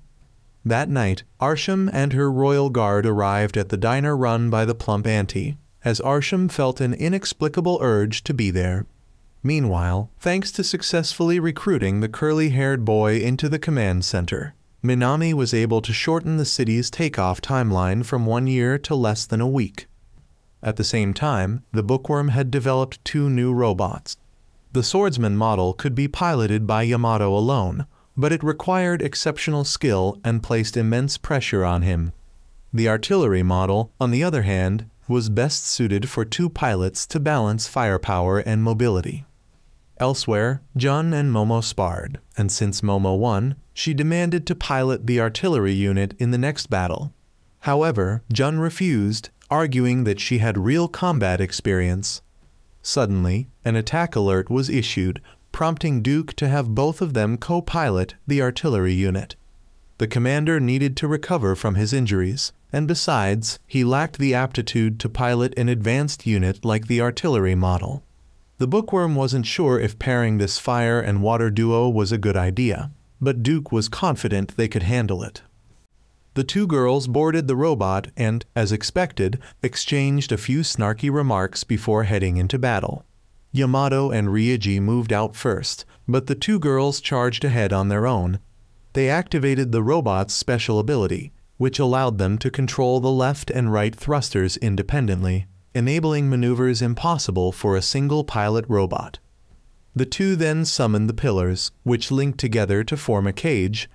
That night, Arsham and her royal guard arrived at the diner run by the plump auntie, as Arsham felt an inexplicable urge to be there. Meanwhile, thanks to successfully recruiting the curly-haired boy into the command center, Minami was able to shorten the city's takeoff timeline from 1 year to less than a week. At the same time, the bookworm had developed 2 new robots. The swordsman model could be piloted by Yamato alone, but it required exceptional skill and placed immense pressure on him. The artillery model, on the other hand, was best suited for 2 pilots to balance firepower and mobility. Elsewhere, Jun and Momo sparred, and since Momo won, she demanded to pilot the artillery unit in the next battle. However, Jun refused, arguing that she had real combat experience. Suddenly, an attack alert was issued, prompting Duke to have both of them co-pilot the artillery unit. The commander needed to recover from his injuries, and besides, he lacked the aptitude to pilot an advanced unit like the artillery model. The bookworm wasn't sure if pairing this fire and water duo was a good idea, but Duke was confident they could handle it. The 2 girls boarded the robot and, as expected, exchanged a few snarky remarks before heading into battle. Yamato and Ryuji moved out first, but the 2 girls charged ahead on their own. They activated the robot's special ability, which allowed them to control the left and right thrusters independently, enabling maneuvers impossible for a single pilot robot. The 2 then summoned the pillars, which linked together to form a cage.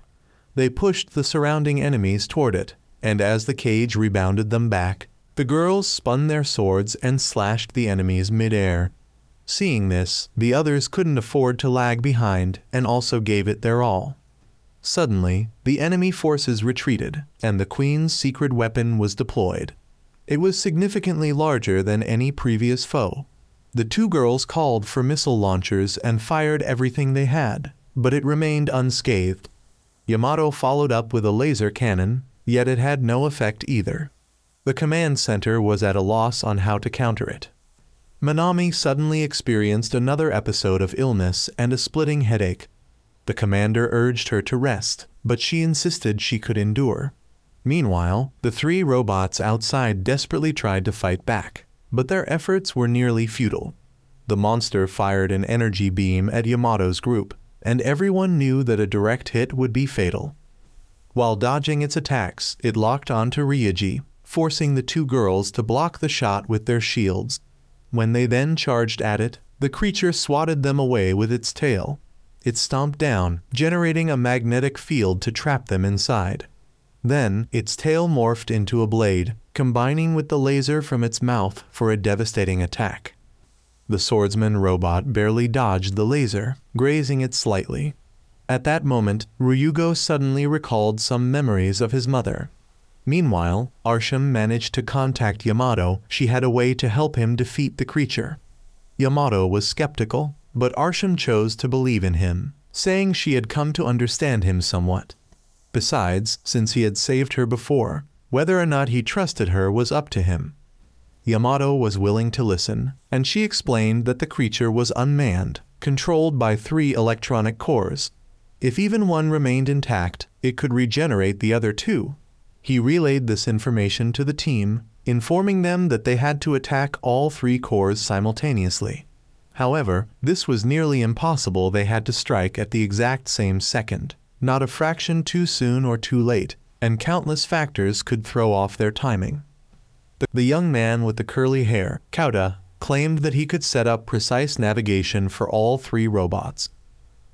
They pushed the surrounding enemies toward it, and as the cage rebounded them back, the girls spun their swords and slashed the enemies mid-air. Seeing this, the others couldn't afford to lag behind and also gave it their all. Suddenly, the enemy forces retreated, and the Queen's secret weapon was deployed. It was significantly larger than any previous foe. The two girls called for missile launchers and fired everything they had, but it remained unscathed. Yamato followed up with a laser cannon, yet it had no effect either. The command center was at a loss on how to counter it. Minami suddenly experienced another episode of illness and a splitting headache. The commander urged her to rest, but she insisted she could endure. Meanwhile, the three robots outside desperately tried to fight back, but their efforts were nearly futile. The monster fired an energy beam at Yamato's group, and everyone knew that a direct hit would be fatal. While dodging its attacks, it locked onto Ryuji, forcing the two girls to block the shot with their shields. When they then charged at it, the creature swatted them away with its tail. It stomped down, generating a magnetic field to trap them inside. Then, its tail morphed into a blade, combining with the laser from its mouth for a devastating attack. The swordsman robot barely dodged the laser, grazing it slightly. At that moment, Ryugo suddenly recalled some memories of his mother. Meanwhile, Arsham managed to contact Yamato. She had a way to help him defeat the creature. Yamato was skeptical, but Arsham chose to believe in him, saying she had come to understand him somewhat. Besides, since he had saved her before, whether or not he trusted her was up to him. Yamato was willing to listen, and she explained that the creature was unmanned, controlled by 3 electronic cores. If even one remained intact, it could regenerate the other 2. He relayed this information to the team, informing them that they had to attack all 3 cores simultaneously. However, this was nearly impossible. They had to strike at the exact same second, not a fraction too soon or too late, and countless factors could throw off their timing. The young man with the curly hair, Kauta, claimed that he could set up precise navigation for all 3 robots.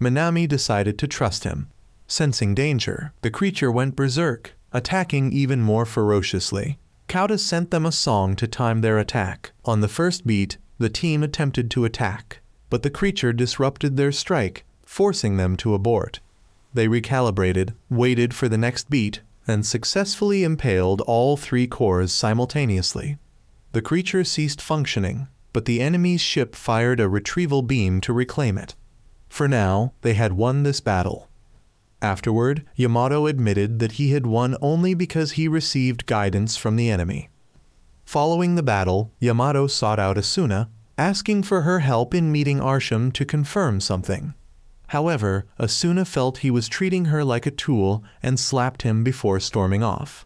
Minami decided to trust him. Sensing danger, the creature went berserk, attacking even more ferociously. Kauta sent them a song to time their attack. On the first beat, the team attempted to attack, but the creature disrupted their strike, forcing them to abort. They recalibrated, waited for the next beat, and successfully impaled all 3 cores simultaneously. The creature ceased functioning, but the enemy's ship fired a retrieval beam to reclaim it. For now, they had won this battle. Afterward, Yamato admitted that he had won only because he received guidance from the enemy. Following the battle, Yamato sought out Asuna, asking for her help in meeting Arsham to confirm something. However, Asuna felt he was treating her like a tool and slapped him before storming off.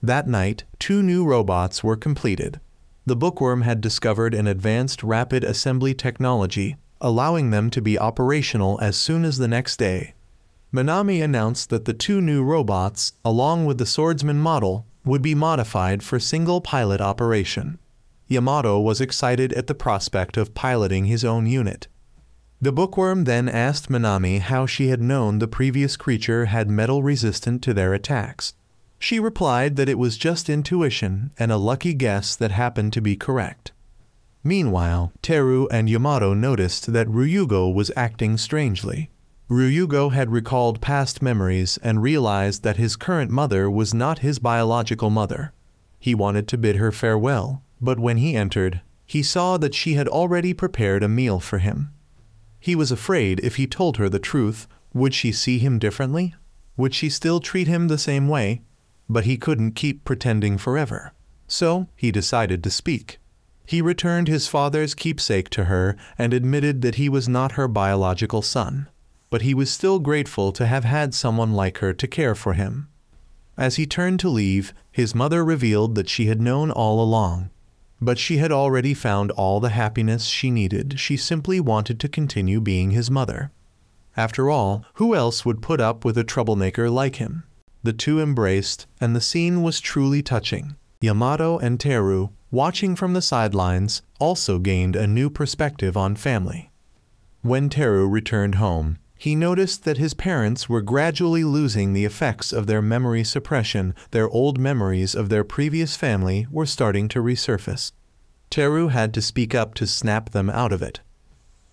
That night, 2 new robots were completed. The bookworm had discovered an advanced rapid assembly technology, allowing them to be operational as soon as the next day. Minami announced that the 2 new robots, along with the swordsman model, would be modified for single pilot operation. Yamato was excited at the prospect of piloting his own unit. The bookworm then asked Minami how she had known the previous creature had metal resistant to their attacks. She replied that it was just intuition and a lucky guess that happened to be correct. Meanwhile, Teru and Yamato noticed that Ryugo was acting strangely. Ryugo had recalled past memories and realized that his current mother was not his biological mother. He wanted to bid her farewell, but when he entered, he saw that she had already prepared a meal for him. He was afraid if he told her the truth, would she see him differently? Would she still treat him the same way? But he couldn't keep pretending forever. So, he decided to speak. He returned his father's keepsake to her and admitted that he was not her biological son. But he was still grateful to have had someone like her to care for him. As he turned to leave, his mother revealed that she had known all along. But she had already found all the happiness she needed. She simply wanted to continue being his mother. After all, who else would put up with a troublemaker like him? The two embraced, and the scene was truly touching. Yamato and Teru, watching from the sidelines, also gained a new perspective on family. When Teru returned home, he noticed that his parents were gradually losing the effects of their memory suppression. Their old memories of their previous family were starting to resurface. Teru had to speak up to snap them out of it.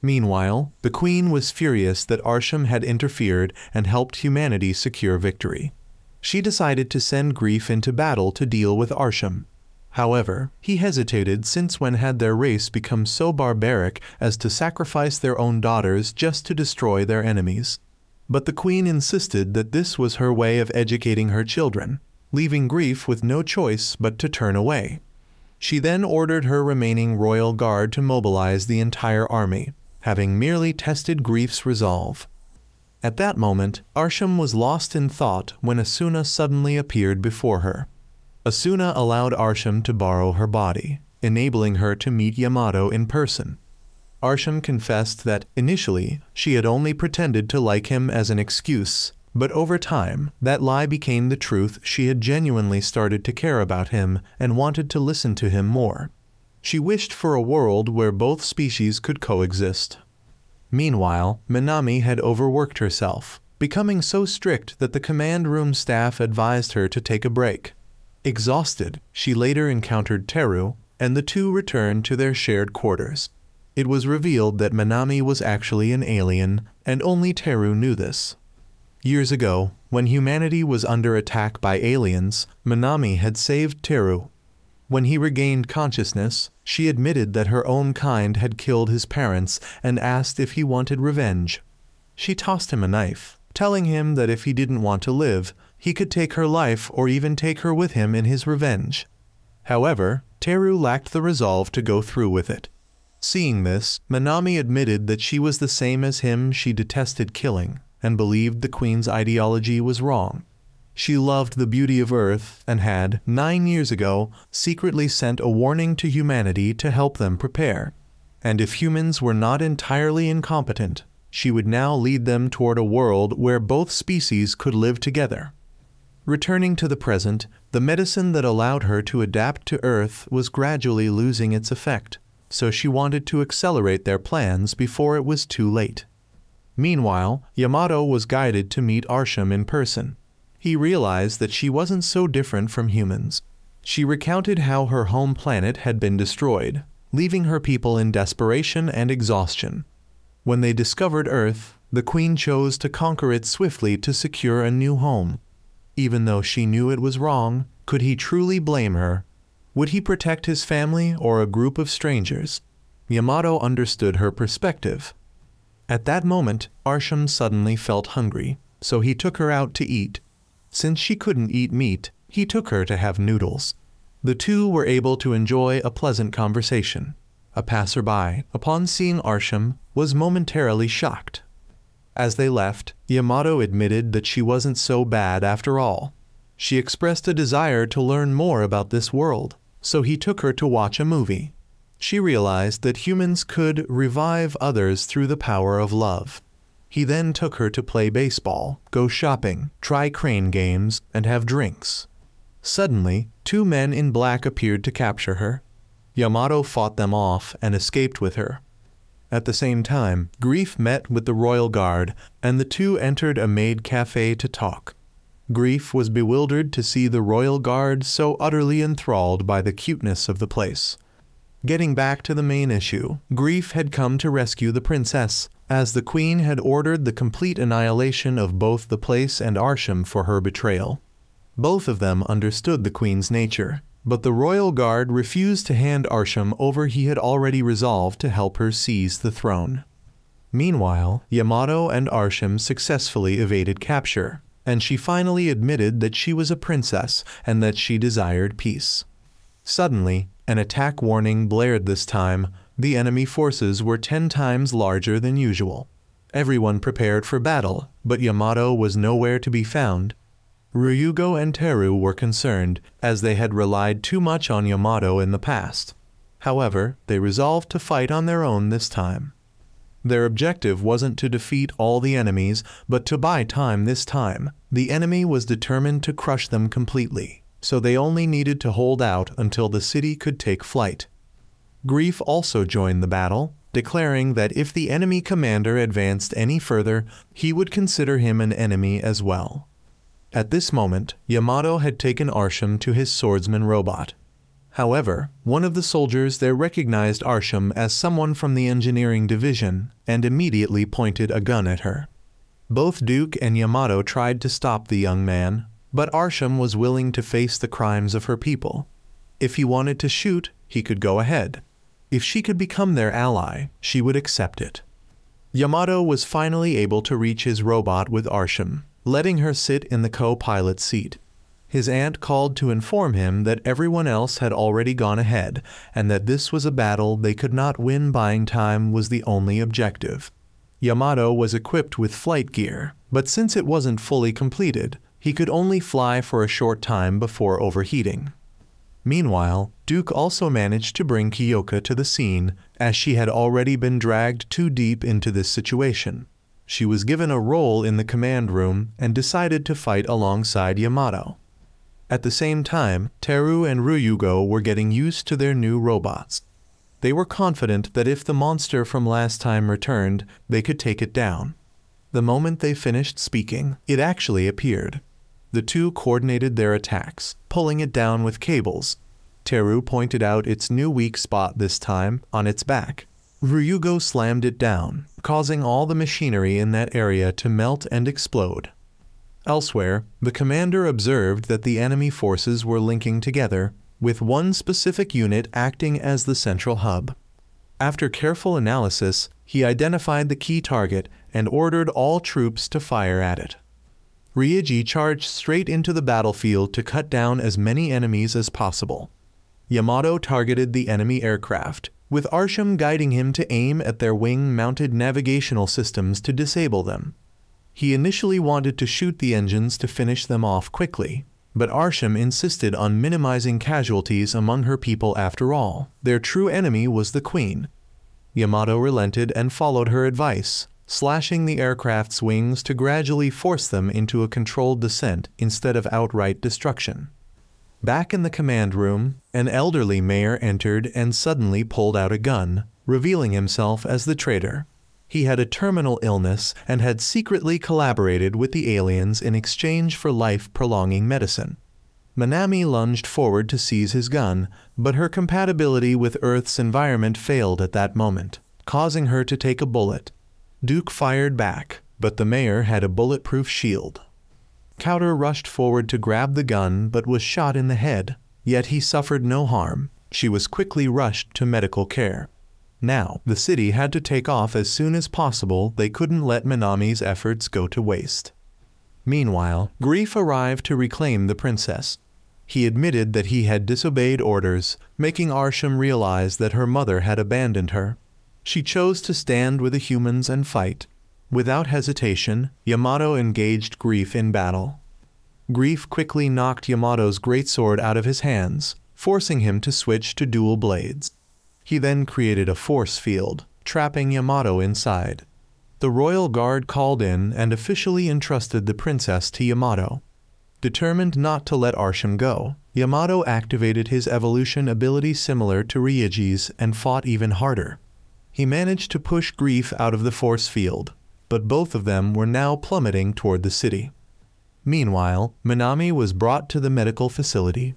Meanwhile, the queen was furious that Arsham had interfered and helped humanity secure victory. She decided to send Grief into battle to deal with Arsham. However, he hesitated, since when had their race become so barbaric as to sacrifice their own daughters just to destroy their enemies? But the queen insisted that this was her way of educating her children, leaving Grief with no choice but to turn away. She then ordered her remaining royal guard to mobilize the entire army, having merely tested Grief's resolve. At that moment, Arsham was lost in thought when Asuna suddenly appeared before her. Asuna allowed Arsham to borrow her body, enabling her to meet Yamato in person. Arsham confessed that, initially, she had only pretended to like him as an excuse, but over time, that lie became the truth. She had genuinely started to care about him and wanted to listen to him more. She wished for a world where both species could coexist. Meanwhile, Minami had overworked herself, becoming so strict that the command room staff advised her to take a break. Exhausted, she later encountered Teru, and the two returned to their shared quarters. It was revealed that Minami was actually an alien, and only Teru knew this. Years ago, when humanity was under attack by aliens, Minami had saved Teru. When he regained consciousness, she admitted that her own kind had killed his parents and asked if he wanted revenge. She tossed him a knife, telling him that if he didn't want to live, he could take her life or even take her with him in his revenge. However, Teru lacked the resolve to go through with it. Seeing this, Minami admitted that she was the same as him. She detested killing and believed the queen's ideology was wrong. She loved the beauty of Earth and had, 9 years ago, secretly sent a warning to humanity to help them prepare. And if humans were not entirely incompetent, she would now lead them toward a world where both species could live together. Returning to the present, the medicine that allowed her to adapt to Earth was gradually losing its effect, so she wanted to accelerate their plans before it was too late. Meanwhile, Yamato was guided to meet Arsham in person. He realized that she wasn't so different from humans. She recounted how her home planet had been destroyed, leaving her people in desperation and exhaustion. When they discovered Earth, the queen chose to conquer it swiftly to secure a new home. Even though she knew it was wrong, could he truly blame her? Would he protect his family or a group of strangers? Yamato understood her perspective. At that moment, Arsham suddenly felt hungry, so he took her out to eat. Since she couldn't eat meat, he took her to have noodles. The two were able to enjoy a pleasant conversation. A passerby, upon seeing Arsham, was momentarily shocked. As they left, Yamato admitted that she wasn't so bad after all. She expressed a desire to learn more about this world, so he took her to watch a movie. She realized that humans could revive others through the power of love. He then took her to play baseball, go shopping, try crane games, and have drinks. Suddenly, 2 men in black appeared to capture her. Yamato fought them off and escaped with her. At the same time, Grief met with the royal guard, and the two entered a maid cafe to talk. Grief was bewildered to see the royal guard so utterly enthralled by the cuteness of the place. Getting back to the main issue, Grief had come to rescue the princess, as the queen had ordered the complete annihilation of both the place and Arsham for her betrayal. Both of them understood the queen's nature, but the royal guard refused to hand Arsham over. He had already resolved to help her seize the throne. Meanwhile, Yamato and Arsham successfully evaded capture, and she finally admitted that she was a princess and that she desired peace. Suddenly, an attack warning blared. This time, the enemy forces were 10 times larger than usual. Everyone prepared for battle, but Yamato was nowhere to be found. Ryugo and Teru were concerned, as they had relied too much on Yamato in the past. However, they resolved to fight on their own this time. Their objective wasn't to defeat all the enemies, but to buy time this time. The enemy was determined to crush them completely, so they only needed to hold out until the city could take flight. Grief also joined the battle, declaring that if the enemy commander advanced any further, he would consider him an enemy as well. At this moment, Yamato had taken Arsham to his swordsman robot. However, one of the soldiers there recognized Arsham as someone from the engineering division and immediately pointed a gun at her. Both Duke and Yamato tried to stop the young man, but Arsham was willing to face the crimes of her people. If he wanted to shoot, he could go ahead. If she could become their ally, she would accept it. Yamato was finally able to reach his robot with Arsham, letting her sit in the co-pilot seat. His aunt called to inform him that everyone else had already gone ahead, and that this was a battle they could not win. Buying time was the only objective. Yamato was equipped with flight gear, but since it wasn't fully completed, he could only fly for a short time before overheating. Meanwhile, Duke also managed to bring Kyoka to the scene, as she had already been dragged too deep into this situation. She was given a role in the command room and decided to fight alongside Yamato. At the same time, Teru and Ryugo were getting used to their new robots. They were confident that if the monster from last time returned, they could take it down. The moment they finished speaking, it actually appeared. The two coordinated their attacks, pulling it down with cables. Teru pointed out its new weak spot this time, on its back. Ryugo slammed it down, causing all the machinery in that area to melt and explode. Elsewhere, the commander observed that the enemy forces were linking together, with one specific unit acting as the central hub. After careful analysis, he identified the key target and ordered all troops to fire at it. Ryuji charged straight into the battlefield to cut down as many enemies as possible. Yamato targeted the enemy aircraft, with Arsham guiding him to aim at their wing-mounted navigational systems to disable them. He initially wanted to shoot the engines to finish them off quickly, but Arsham insisted on minimizing casualties among her people. After all, their true enemy was the Queen. Yamato relented and followed her advice, slashing the aircraft's wings to gradually force them into a controlled descent instead of outright destruction. Back in the command room, an elderly mayor entered and suddenly pulled out a gun, revealing himself as the traitor. He had a terminal illness and had secretly collaborated with the aliens in exchange for life-prolonging medicine. Minami lunged forward to seize his gun, but her compatibility with Earth's environment failed at that moment, causing her to take a bullet. Duke fired back, but the mayor had a bulletproof shield. Cowder rushed forward to grab the gun but was shot in the head, yet he suffered no harm. She was quickly rushed to medical care. Now, the city had to take off as soon as possible. They couldn't let Minami's efforts go to waste. Meanwhile, Grief arrived to reclaim the princess. He admitted that he had disobeyed orders, making Arsham realize that her mother had abandoned her. She chose to stand with the humans and fight. Without hesitation, Yamato engaged Grief in battle. Grief quickly knocked Yamato's greatsword out of his hands, forcing him to switch to dual blades. He then created a force field, trapping Yamato inside. The royal guard called in and officially entrusted the princess to Yamato. Determined not to let Arsham go, Yamato activated his evolution ability similar to Ryuji's and fought even harder. He managed to push Grief out of the force field, but both of them were now plummeting toward the city. Meanwhile, Minami was brought to the medical facility.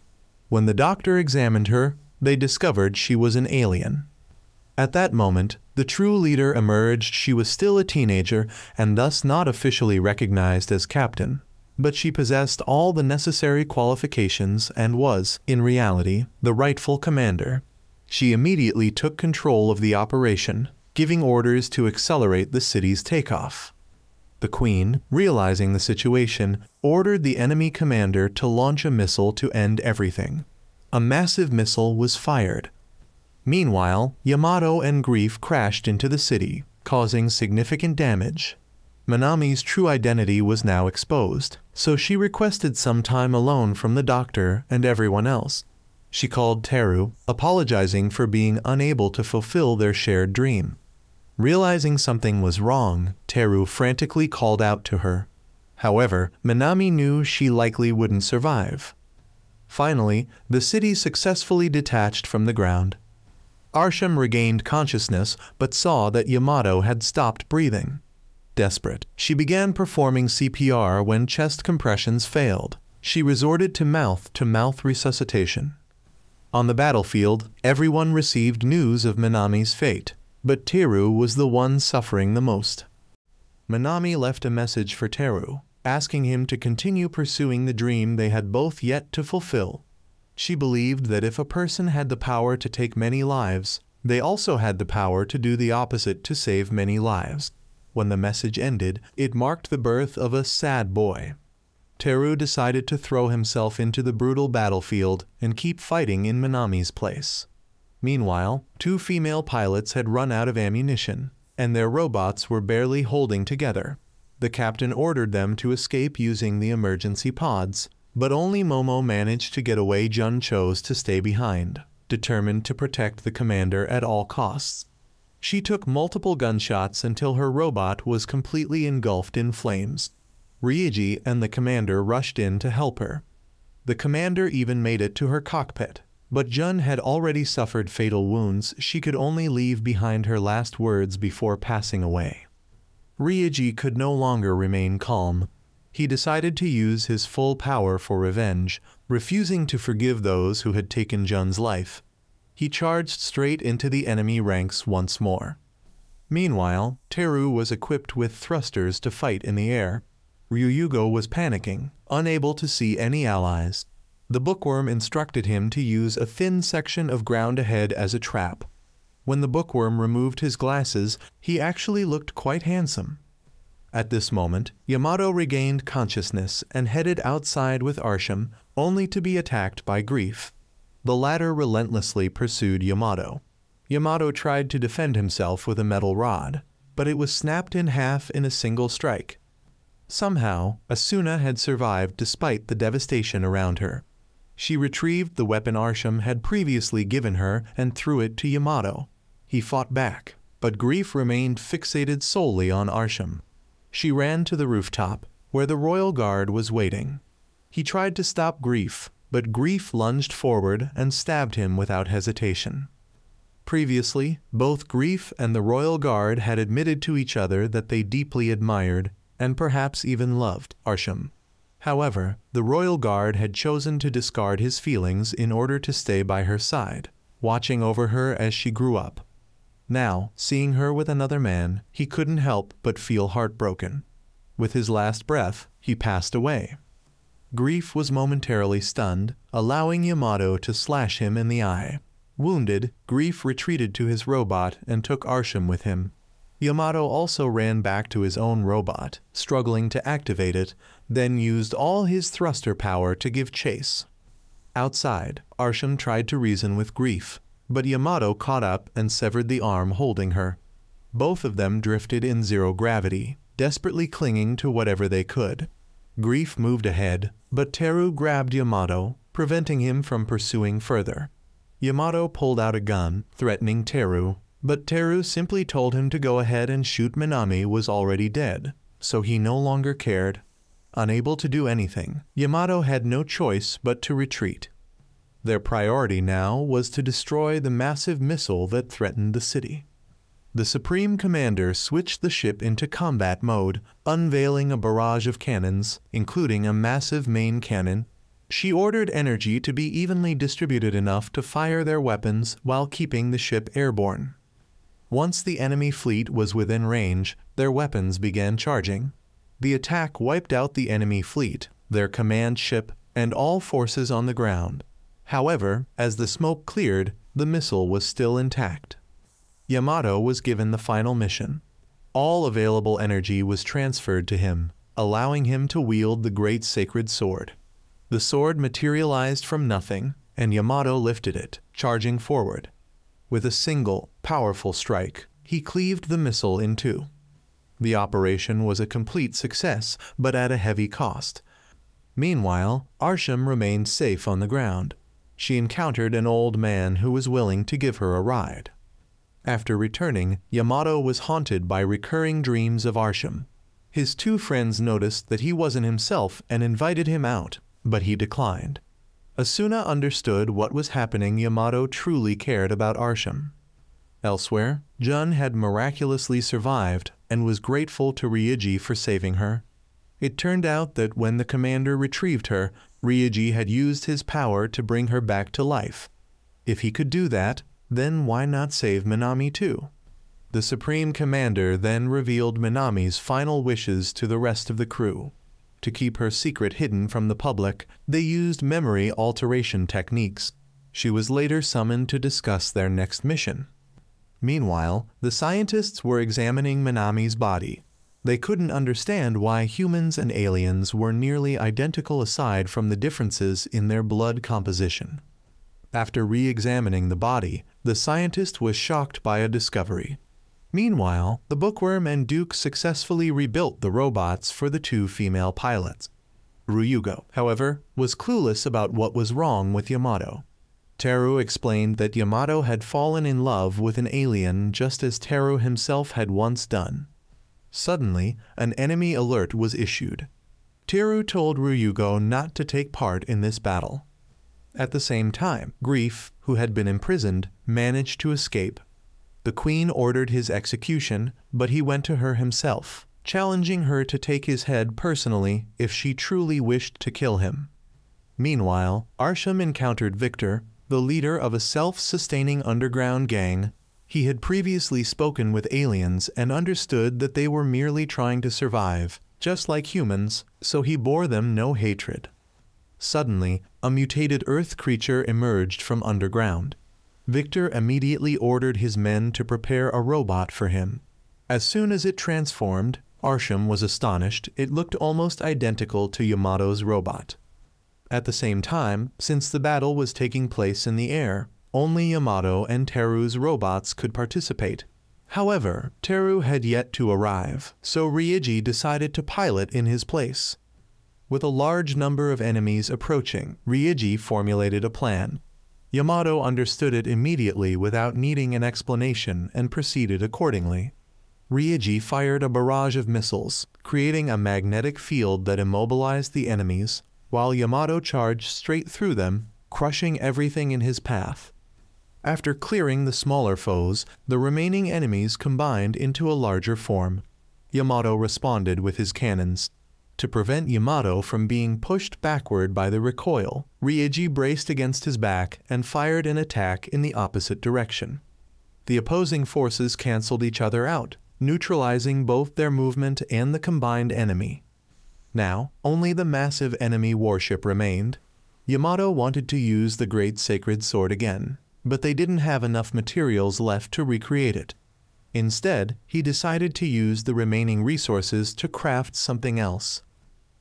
When the doctor examined her, they discovered she was an alien. At that moment, the true leader emerged. She was still a teenager and thus not officially recognized as captain, but she possessed all the necessary qualifications and was, in reality, the rightful commander. She immediately took control of the operation, giving orders to accelerate the city's takeoff. The Queen, realizing the situation, ordered the enemy commander to launch a missile to end everything. A massive missile was fired. Meanwhile, Yamato and Grief crashed into the city, causing significant damage. Minami's true identity was now exposed, so she requested some time alone from the doctor and everyone else. She called Teru, apologizing for being unable to fulfill their shared dream. Realizing something was wrong, Teru frantically called out to her. However, Minami knew she likely wouldn't survive. Finally, the city successfully detached from the ground. Arsham regained consciousness but saw that Yamato had stopped breathing. Desperate, she began performing CPR when chest compressions failed. She resorted to mouth-to-mouth resuscitation. On the battlefield, everyone received news of Minami's fate, but Teru was the one suffering the most. Minami left a message for Teru, asking him to continue pursuing the dream they had both yet to fulfill. She believed that if a person had the power to take many lives, they also had the power to do the opposite to save many lives. When the message ended, it marked the birth of a sad boy. Teru decided to throw himself into the brutal battlefield and keep fighting in Minami's place. Meanwhile, 2 female pilots had run out of ammunition, and their robots were barely holding together. The captain ordered them to escape using the emergency pods, but only Momo managed to get away. Jun chose to stay behind, determined to protect the commander at all costs. She took multiple gunshots until her robot was completely engulfed in flames. Ryuji and the commander rushed in to help her. The commander even made it to her cockpit, but Jun had already suffered fatal wounds. She could only leave behind her last words before passing away. Ryuji could no longer remain calm. He decided to use his full power for revenge, refusing to forgive those who had taken Jun's life. He charged straight into the enemy ranks once more. Meanwhile, Teru was equipped with thrusters to fight in the air. Ryugo was panicking, unable to see any allies. The bookworm instructed him to use a thin section of ground ahead as a trap. When the bookworm removed his glasses, he actually looked quite handsome. At this moment, Yamato regained consciousness and headed outside with Arsham, only to be attacked by Grief. The latter relentlessly pursued Yamato. Yamato tried to defend himself with a metal rod, but it was snapped in half in a single strike. Somehow, Asuna had survived despite the devastation around her. She retrieved the weapon Arsham had previously given her and threw it to Yamato. He fought back, but Grief remained fixated solely on Arsham. She ran to the rooftop, where the royal guard was waiting. He tried to stop Grief, but Grief lunged forward and stabbed him without hesitation. Previously, both Grief and the royal guard had admitted to each other that they deeply admired, and perhaps even loved, Arsham. However, the royal guard had chosen to discard his feelings in order to stay by her side, watching over her as she grew up. Now, seeing her with another man, he couldn't help but feel heartbroken. With his last breath, he passed away. Grief was momentarily stunned, allowing Yamato to slash him in the eye. Wounded, Grief retreated to his robot and took Arsham with him. Yamato also ran back to his own robot, struggling to activate it, then used all his thruster power to give chase. Outside, Arsham tried to reason with Grief, but Yamato caught up and severed the arm holding her. Both of them drifted in zero gravity, desperately clinging to whatever they could. Grief moved ahead, but Teru grabbed Yamato, preventing him from pursuing further. Yamato pulled out a gun, threatening Teru, but Teru simply told him to go ahead and shoot. Minami was already dead, so he no longer cared. Unable to do anything, Yamato had no choice but to retreat. Their priority now was to destroy the massive missile that threatened the city. The Supreme Commander switched the ship into combat mode, unveiling a barrage of cannons, including a massive main cannon. She ordered energy to be evenly distributed enough to fire their weapons while keeping the ship airborne. Once the enemy fleet was within range, their weapons began charging. The attack wiped out the enemy fleet, their command ship, and all forces on the ground. However, as the smoke cleared, the missile was still intact. Yamato was given the final mission. All available energy was transferred to him, allowing him to wield the great sacred sword. The sword materialized from nothing, and Yamato lifted it, charging forward. With a single, powerful strike, he cleaved the missile in two. The operation was a complete success, but at a heavy cost. Meanwhile, Arsham remained safe on the ground. She encountered an old man who was willing to give her a ride. After returning, Yamato was haunted by recurring dreams of Arsham. His 2 friends noticed that he wasn't himself and invited him out, but he declined. Asuna understood what was happening. Yamato truly cared about Arsham. Elsewhere, Jun had miraculously survived and was grateful to Ryuji for saving her. It turned out that when the commander retrieved her, Ryuji had used his power to bring her back to life. If he could do that, then why not save Minami too? The Supreme Commander then revealed Minami's final wishes to the rest of the crew. To keep her secret hidden from the public, they used memory alteration techniques. She was later summoned to discuss their next mission. Meanwhile, the scientists were examining Minami's body. They couldn't understand why humans and aliens were nearly identical aside from the differences in their blood composition. After re-examining the body, the scientist was shocked by a discovery. Meanwhile, the Bookworm and Duke successfully rebuilt the robots for the two female pilots. Ryugo, however, was clueless about what was wrong with Yamato. Teru explained that Yamato had fallen in love with an alien just as Teru himself had once done. Suddenly, an enemy alert was issued. Teru told Ryugo not to take part in this battle. At the same time, Grief, who had been imprisoned, managed to escape. The Queen ordered his execution, but he went to her himself, challenging her to take his head personally if she truly wished to kill him. Meanwhile, Arsham encountered Victor, the leader of a self-sustaining underground gang. He had previously spoken with aliens and understood that they were merely trying to survive, just like humans, so he bore them no hatred. Suddenly, a mutated Earth creature emerged from underground. Victor immediately ordered his men to prepare a robot for him. As soon as it transformed, Arsham was astonished. It looked almost identical to Yamato's robot. At the same time, since the battle was taking place in the air, only Yamato and Teru's robots could participate. However, Teru had yet to arrive, so Ryuji decided to pilot in his place. With a large number of enemies approaching, Ryuji formulated a plan. Yamato understood it immediately without needing an explanation and proceeded accordingly. Ryuji fired a barrage of missiles, creating a magnetic field that immobilized the enemies, while Yamato charged straight through them, crushing everything in his path. After clearing the smaller foes, the remaining enemies combined into a larger form. Yamato responded with his cannons. To prevent Yamato from being pushed backward by the recoil, Ryuji braced against his back and fired an attack in the opposite direction. The opposing forces canceled each other out, neutralizing both their movement and the combined enemy. Now, only the massive enemy warship remained. Yamato wanted to use the Great Sacred Sword again, but they didn't have enough materials left to recreate it. Instead, he decided to use the remaining resources to craft something else.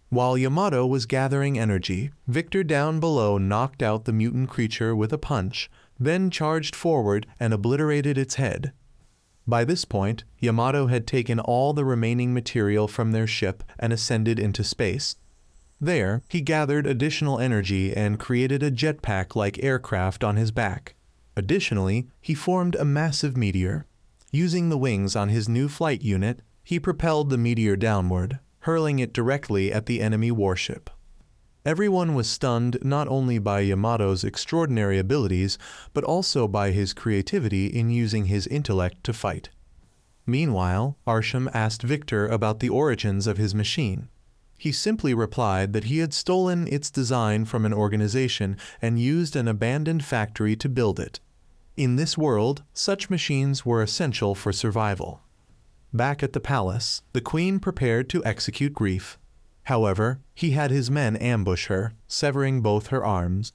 While Yamato was gathering energy, Victor down below knocked out the mutant creature with a punch, then charged forward and obliterated its head. By this point, Yamato had taken all the remaining material from their ship and ascended into space. There, he gathered additional energy and created a jetpack-like aircraft on his back. Additionally, he formed a massive meteor. Using the wings on his new flight unit, he propelled the meteor downward, hurling it directly at the enemy warship. Everyone was stunned not only by Yamato's extraordinary abilities, but also by his creativity in using his intellect to fight. Meanwhile, Arsham asked Victor about the origins of his machine. He simply replied that he had stolen its design from an organization and used an abandoned factory to build it. In this world, such machines were essential for survival. Back at the palace, the Queen prepared to execute Grief. However, he had his men ambush her, severing both her arms.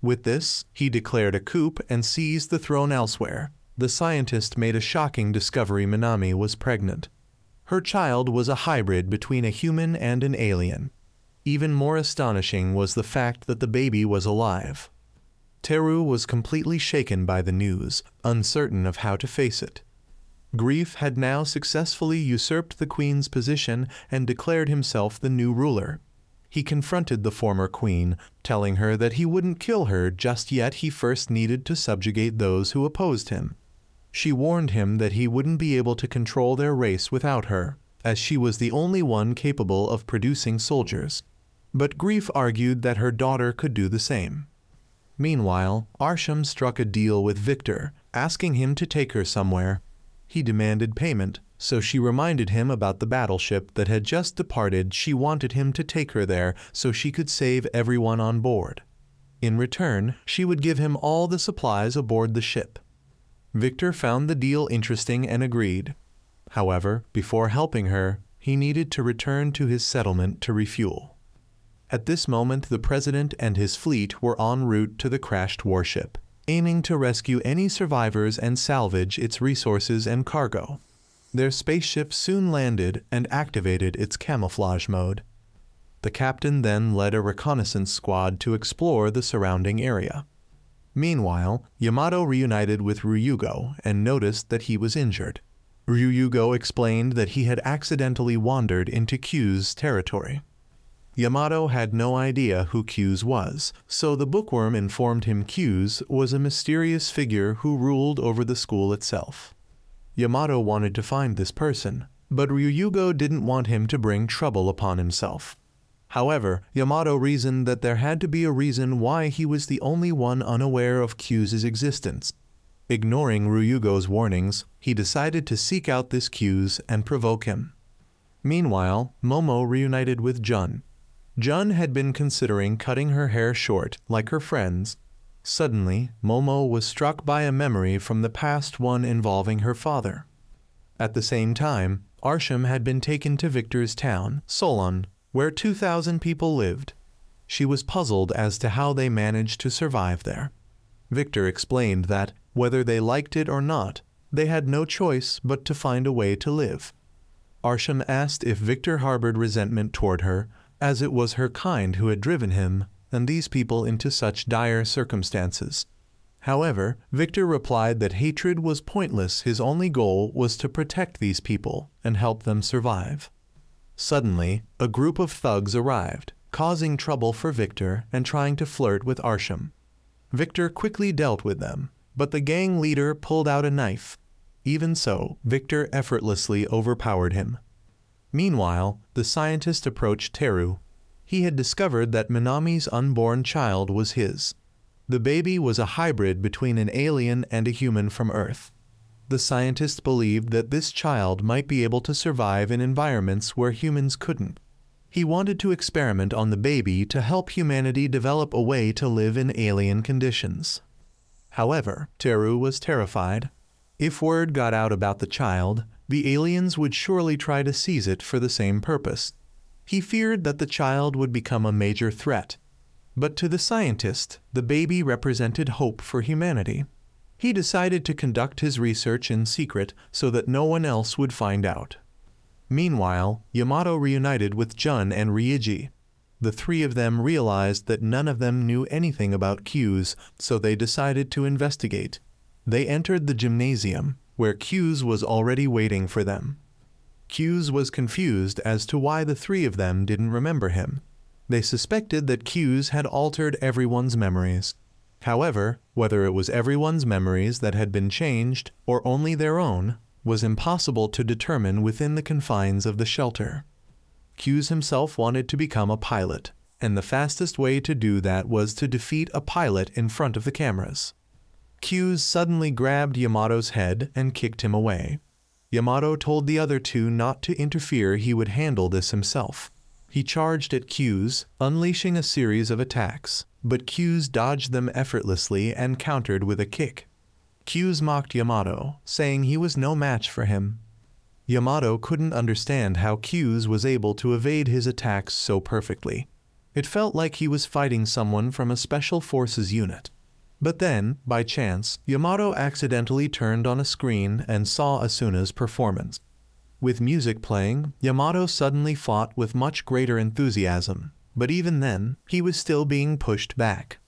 With this, he declared a coup and seized the throne elsewhere. The scientist made a shocking discovery: Minami was pregnant. Her child was a hybrid between a human and an alien. Even more astonishing was the fact that the baby was alive. Teru was completely shaken by the news, uncertain of how to face it. Grief had now successfully usurped the Queen's position and declared himself the new ruler. He confronted the former Queen, telling her that he wouldn't kill her just yet. He first needed to subjugate those who opposed him. She warned him that he wouldn't be able to control their race without her, as she was the only one capable of producing soldiers. But Grief argued that her daughter could do the same. Meanwhile, Arsham struck a deal with Victor, asking him to take her somewhere. He demanded payment, so she reminded him about the battleship that had just departed. She wanted him to take her there so she could save everyone on board. In return, she would give him all the supplies aboard the ship. Victor found the deal interesting and agreed. However, before helping her, he needed to return to his settlement to refuel. At this moment, the president and his fleet were en route to the crashed warship, aiming to rescue any survivors and salvage its resources and cargo. Their spaceship soon landed and activated its camouflage mode. The captain then led a reconnaissance squad to explore the surrounding area. Meanwhile, Yamato reunited with Ryugo and noticed that he was injured. Ryugo explained that he had accidentally wandered into Q's territory. Yamato had no idea who Q's was, so the bookworm informed him Q's was a mysterious figure who ruled over the school itself. Yamato wanted to find this person, but Ryugo didn't want him to bring trouble upon himself. However, Yamato reasoned that there had to be a reason why he was the only one unaware of Q's existence. Ignoring Ryugo's warnings, he decided to seek out this Q's and provoke him. Meanwhile, Momo reunited with Jun. Jun had been considering cutting her hair short, like her friends. Suddenly, Momo was struck by a memory from the past, one involving her father. At the same time, Arsham had been taken to Victor's town, Solon, where 2,000 people lived. She was puzzled as to how they managed to survive there. Victor explained that, whether they liked it or not, they had no choice but to find a way to live. Arsham asked if Victor harbored resentment toward her, as it was her kind who had driven him and these people into such dire circumstances. However, Victor replied that hatred was pointless. His only goal was to protect these people and help them survive. Suddenly, a group of thugs arrived, causing trouble for Victor and trying to flirt with Arsham. Victor quickly dealt with them, but the gang leader pulled out a knife. Even so, Victor effortlessly overpowered him. Meanwhile, the scientist approached Teru. He had discovered that Minami's unborn child was his. The baby was a hybrid between an alien and a human from Earth. The scientist believed that this child might be able to survive in environments where humans couldn't. He wanted to experiment on the baby to help humanity develop a way to live in alien conditions. However, Teru was terrified. If word got out about the child, the aliens would surely try to seize it for the same purpose. He feared that the child would become a major threat. But to the scientist, the baby represented hope for humanity. He decided to conduct his research in secret so that no one else would find out. Meanwhile, Yamato reunited with Jun and Ryuji. The three of them realized that none of them knew anything about Q's, so they decided to investigate. They entered the gymnasium, where Q's was already waiting for them. Q's was confused as to why the three of them didn't remember him. They suspected that Q's had altered everyone's memories. However, whether it was everyone's memories that had been changed or only their own was impossible to determine within the confines of the shelter. Q's himself wanted to become a pilot, and the fastest way to do that was to defeat a pilot in front of the cameras. Q's suddenly grabbed Yamato's head and kicked him away. Yamato told the other two not to interfere, he would handle this himself. He charged at Q's, unleashing a series of attacks, but Q's dodged them effortlessly and countered with a kick. Q's mocked Yamato, saying he was no match for him. Yamato couldn't understand how Q's was able to evade his attacks so perfectly. It felt like he was fighting someone from a special forces unit. But then, by chance, Yamato accidentally turned on a screen and saw Asuna's performance. With music playing, Yamato suddenly fought with much greater enthusiasm, but even then, he was still being pushed back.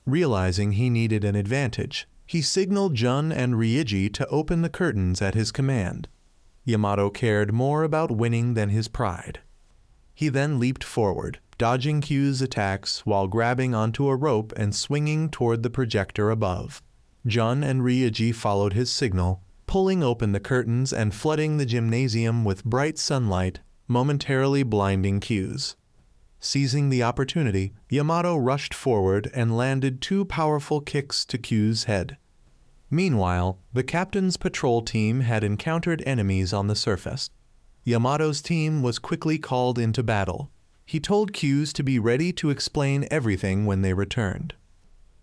Realizing he needed an advantage, he signaled Jun and Ryuji to open the curtains at his command. Yamato cared more about winning than his pride. He then leaped forward, dodging Q's attacks while grabbing onto a rope and swinging toward the projector above. Jun and Ryuji followed his signal, pulling open the curtains and flooding the gymnasium with bright sunlight, momentarily blinding Q's. Seizing the opportunity, Yamato rushed forward and landed two powerful kicks to Q's head. Meanwhile, the captain's patrol team had encountered enemies on the surface. Yamato's team was quickly called into battle. He told Q's to be ready to explain everything when they returned.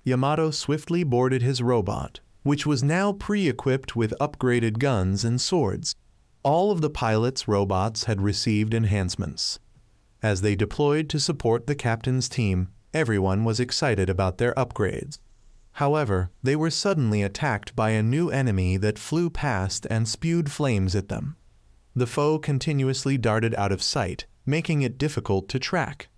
Yamato swiftly boarded his robot, which was now pre-equipped with upgraded guns and swords. All of the pilot's robots had received enhancements. As they deployed to support the captain's team, everyone was excited about their upgrades. However, they were suddenly attacked by a new enemy that flew past and spewed flames at them. The foe continuously darted out of sight, making it difficult to track.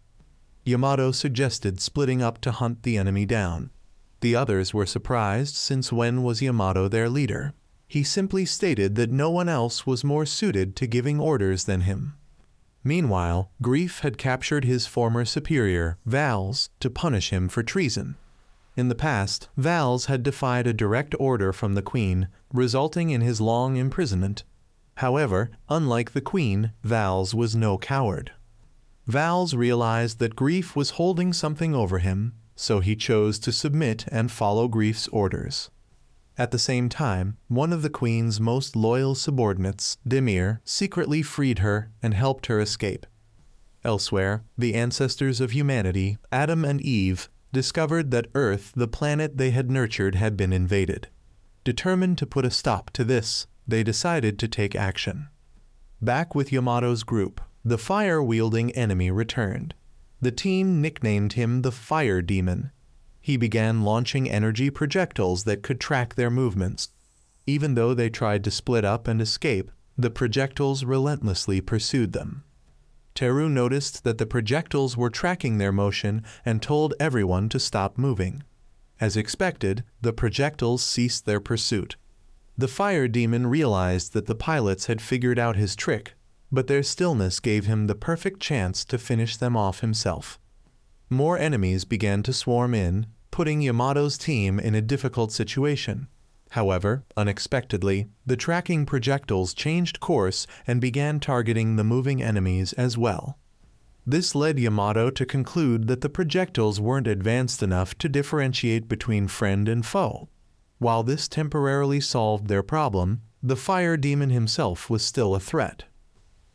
Yamato suggested splitting up to hunt the enemy down. The others were surprised, since when was Yamato their leader? He simply stated that no one else was more suited to giving orders than him. Meanwhile, Grief had captured his former superior, Vals, to punish him for treason. In the past, Vals had defied a direct order from the Queen, resulting in his long imprisonment. However, unlike the Queen, Vals was no coward. Vals realized that Grief was holding something over him, so he chose to submit and follow Grief's orders. At the same time, one of the Queen's most loyal subordinates, Demir, secretly freed her and helped her escape. Elsewhere, the ancestors of humanity, Adam and Eve, discovered that Earth, the planet they had nurtured, had been invaded. Determined to put a stop to this, they decided to take action. Back with Yamato's group, the fire-wielding enemy returned. The team nicknamed him the Fire Demon. He began launching energy projectiles that could track their movements. Even though they tried to split up and escape, the projectiles relentlessly pursued them. Teru noticed that the projectiles were tracking their motion and told everyone to stop moving. As expected, the projectiles ceased their pursuit. The Fire Demon realized that the pilots had figured out his trick, but their stillness gave him the perfect chance to finish them off himself. More enemies began to swarm in, putting Yamato's team in a difficult situation. However, unexpectedly, the tracking projectiles changed course and began targeting the moving enemies as well. This led Yamato to conclude that the projectiles weren't advanced enough to differentiate between friend and foe. While this temporarily solved their problem, the Fire Demon himself was still a threat.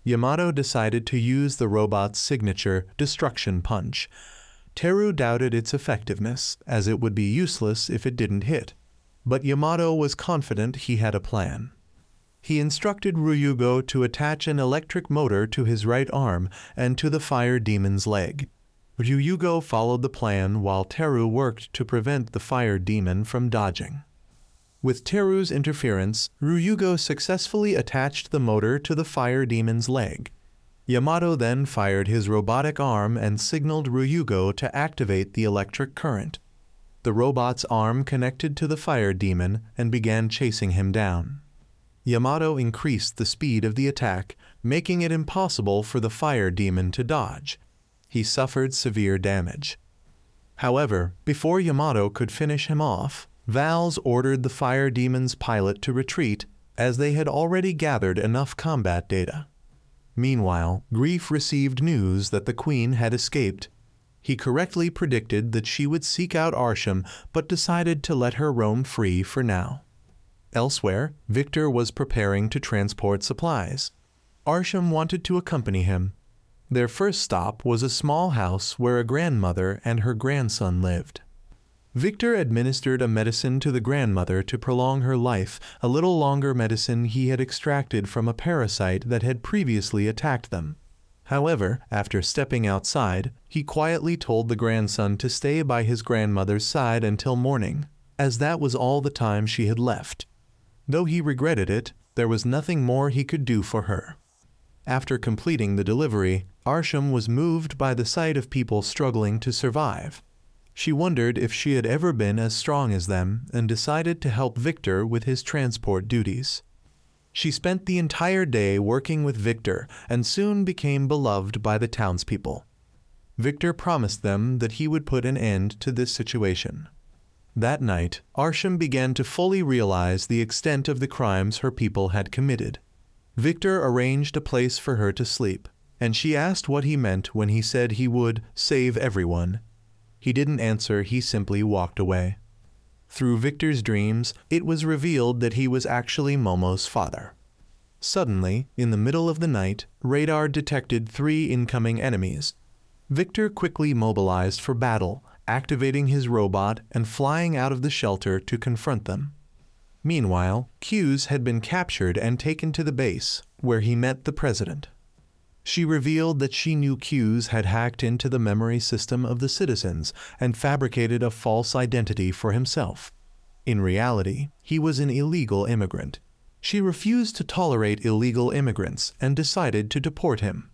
Yamato decided to use the robot's signature, Destruction Punch. Teru doubted its effectiveness, as it would be useless if it didn't hit. But Yamato was confident he had a plan. He instructed Ryugo to attach an electric motor to his right arm and to the Fire Demon's leg. Ryugo followed the plan while Teru worked to prevent the Fire Demon from dodging. With Teru's interference, Ryugo successfully attached the motor to the Fire Demon's leg. Yamato then fired his robotic arm and signaled Ryugo to activate the electric current. The robot's arm connected to the Fire Demon and began chasing him down. Yamato increased the speed of the attack, making it impossible for the Fire Demon to dodge. He suffered severe damage. However, before Yamato could finish him off, Vals ordered the Fire Demon's pilot to retreat, as they had already gathered enough combat data. Meanwhile, Grief received news that the Queen had escaped. He correctly predicted that she would seek out Arsham, but decided to let her roam free for now. Elsewhere, Victor was preparing to transport supplies. Arsham wanted to accompany him. Their first stop was a small house where a grandmother and her grandson lived. Victor administered a medicine to the grandmother to prolong her life, a little longer medicine he had extracted from a parasite that had previously attacked them. However, after stepping outside, he quietly told the grandson to stay by his grandmother's side until morning, as that was all the time she had left. Though he regretted it, there was nothing more he could do for her. After completing the delivery, Arsham was moved by the sight of people struggling to survive. She wondered if she had ever been as strong as them and decided to help Victor with his transport duties. She spent the entire day working with Victor and soon became beloved by the townspeople. Victor promised them that he would put an end to this situation. That night, Arsham began to fully realize the extent of the crimes her people had committed. Victor arranged a place for her to sleep, and she asked what he meant when he said he would save everyone. He didn't answer, he simply walked away. Through Victor's dreams, it was revealed that he was actually Momo's father. Suddenly, in the middle of the night, radar detected 3 incoming enemies. Victor quickly mobilized for battle, activating his robot and flying out of the shelter to confront them. Meanwhile, Hughes had been captured and taken to the base, where he met the president. She revealed that she knew Hughes had hacked into the memory system of the citizens and fabricated a false identity for himself. In reality, he was an illegal immigrant. She refused to tolerate illegal immigrants and decided to deport him.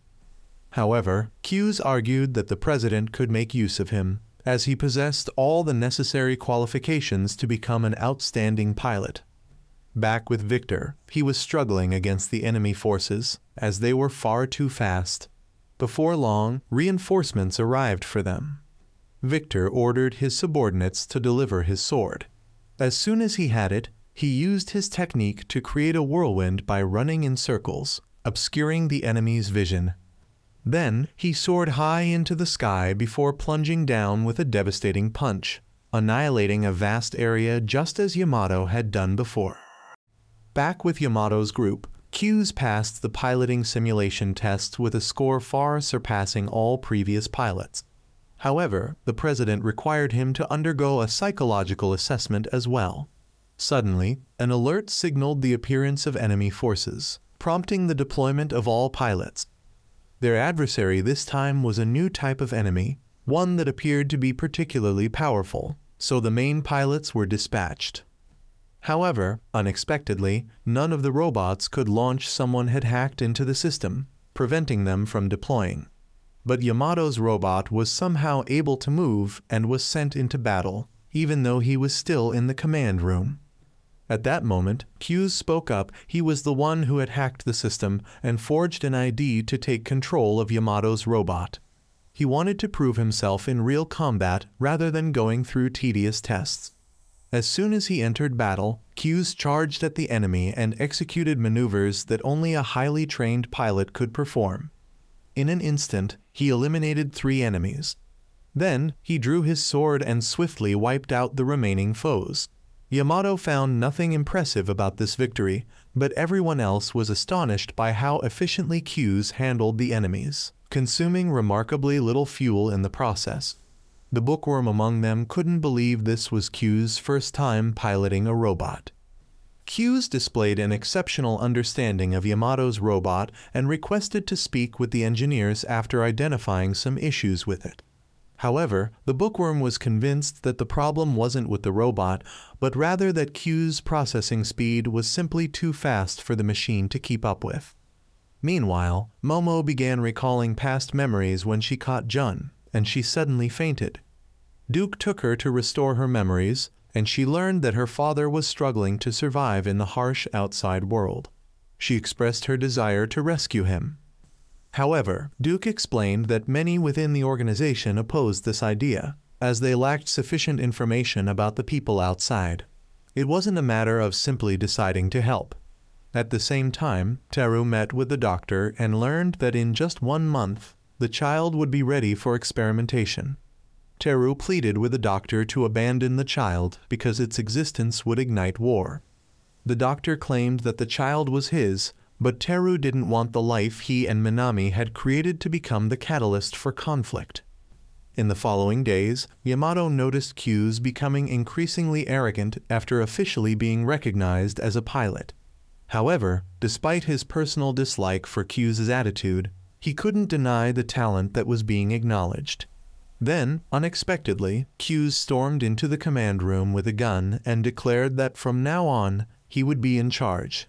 However, Hughes argued that the president could make use of him, as he possessed all the necessary qualifications to become an outstanding pilot. Back with Victor, he was struggling against the enemy forces, as they were far too fast. Before long, reinforcements arrived for them. Victor ordered his subordinates to deliver his sword. As soon as he had it, he used his technique to create a whirlwind by running in circles, obscuring the enemy's vision. Then, he soared high into the sky before plunging down with a devastating punch, annihilating a vast area just as Yamato had done before. Back with Yamato's group, Hughes passed the piloting simulation tests with a score far surpassing all previous pilots. However, the president required him to undergo a psychological assessment as well. Suddenly, an alert signaled the appearance of enemy forces, prompting the deployment of all pilots. Their adversary this time was a new type of enemy, one that appeared to be particularly powerful, so the main pilots were dispatched. However, unexpectedly, none of the robots could launch. Someone had hacked into the system, preventing them from deploying. But Yamato's robot was somehow able to move and was sent into battle, even though he was still in the command room. At that moment, Hughes spoke up. He was the one who had hacked the system and forged an ID to take control of Yamato's robot. He wanted to prove himself in real combat rather than going through tedious tests. As soon as he entered battle, Hughes charged at the enemy and executed maneuvers that only a highly trained pilot could perform. In an instant, he eliminated 3 enemies. Then, he drew his sword and swiftly wiped out the remaining foes. Yamato found nothing impressive about this victory, but everyone else was astonished by how efficiently Hughes handled the enemies, consuming remarkably little fuel in the process. The bookworm among them couldn't believe this was Hughes' first time piloting a robot. Hughes displayed an exceptional understanding of Yamato's robot and requested to speak with the engineers after identifying some issues with it. However, the bookworm was convinced that the problem wasn't with the robot, but rather that Hughes' processing speed was simply too fast for the machine to keep up with. Meanwhile, Momo began recalling past memories when she caught Jun, and she suddenly fainted. Duke took her to restore her memories, and she learned that her father was struggling to survive in the harsh outside world. She expressed her desire to rescue him. However, Duke explained that many within the organization opposed this idea, as they lacked sufficient information about the people outside. It wasn't a matter of simply deciding to help. At the same time, Teru met with the doctor and learned that in just 1 month, the child would be ready for experimentation. Teru pleaded with the doctor to abandon the child because its existence would ignite war. The doctor claimed that the child was his, but Teru didn't want the life he and Minami had created to become the catalyst for conflict. In the following days, Yamato noticed Hughes becoming increasingly arrogant after officially being recognized as a pilot. However, despite his personal dislike for Hughes' attitude, he couldn't deny the talent that was being acknowledged. Then, unexpectedly, Hughes stormed into the command room with a gun and declared that from now on, he would be in charge.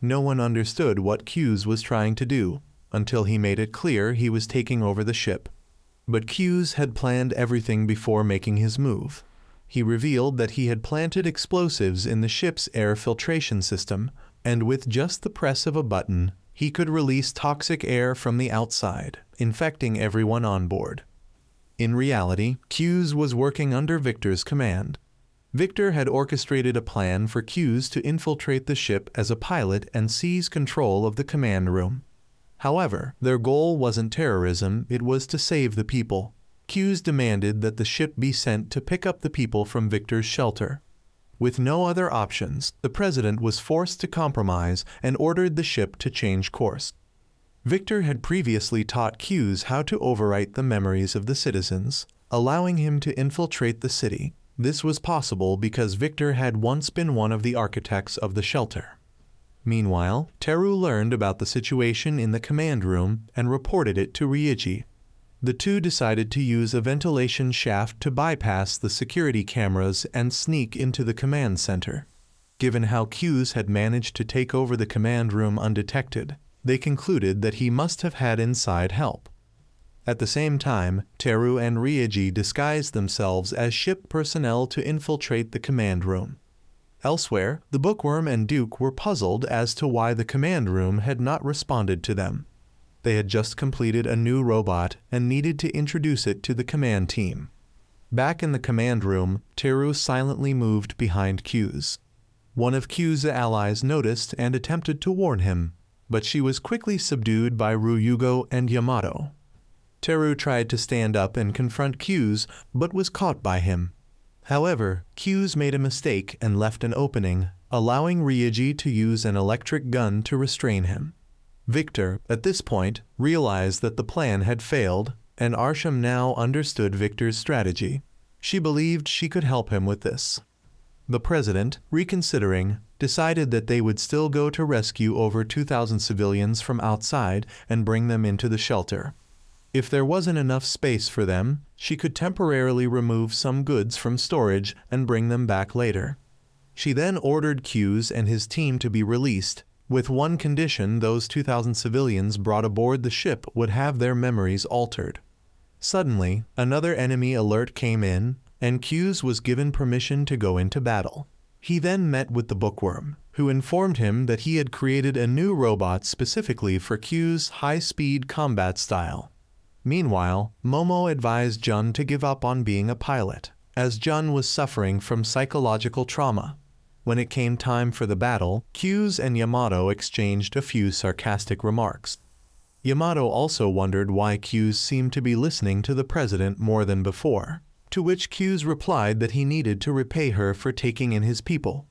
No one understood what Hughes was trying to do, until he made it clear he was taking over the ship. But Hughes had planned everything before making his move. He revealed that he had planted explosives in the ship's air filtration system, and with just the press of a button, he could release toxic air from the outside, infecting everyone on board. In reality, Hughes was working under Victor's command. Victor had orchestrated a plan for Hughes to infiltrate the ship as a pilot and seize control of the command room. However, their goal wasn't terrorism, it was to save the people. Hughes demanded that the ship be sent to pick up the people from Victor's shelter. With no other options, the president was forced to compromise and ordered the ship to change course. Victor had previously taught Hughes how to overwrite the memories of the citizens, allowing him to infiltrate the city. This was possible because Victor had once been one of the architects of the shelter. Meanwhile, Teru learned about the situation in the command room and reported it to Ryuji. The two decided to use a ventilation shaft to bypass the security cameras and sneak into the command center. Given how Q's had managed to take over the command room undetected, they concluded that he must have had inside help. At the same time, Teru and Ryuji disguised themselves as ship personnel to infiltrate the command room. Elsewhere, the Bookworm and Duke were puzzled as to why the command room had not responded to them. They had just completed a new robot and needed to introduce it to the command team. Back in the command room, Teru silently moved behind Q's. One of Q's allies noticed and attempted to warn him, but she was quickly subdued by Ryugo and Yamato. Teru tried to stand up and confront Q's, but was caught by him. However, Q's made a mistake and left an opening, allowing Ryuji to use an electric gun to restrain him. Victor, at this point, realized that the plan had failed, and Arsham now understood Victor's strategy. She believed she could help him with this. The president, reconsidering, decided that they would still go to rescue over 2,000 civilians from outside and bring them into the shelter. If there wasn't enough space for them, she could temporarily remove some goods from storage and bring them back later. She then ordered Q's and his team to be released, with one condition: those 2,000 civilians brought aboard the ship would have their memories altered. Suddenly, another enemy alert came in, and Q's was given permission to go into battle. He then met with the Bookworm, who informed him that he had created a new robot specifically for Q's high-speed combat style. Meanwhile, Momo advised Jun to give up on being a pilot, as Jun was suffering from psychological trauma. When it came time for the battle, Q's and Yamato exchanged a few sarcastic remarks. Yamato also wondered why Q's seemed to be listening to the president more than before, to which Q's replied that he needed to repay her for taking in his people.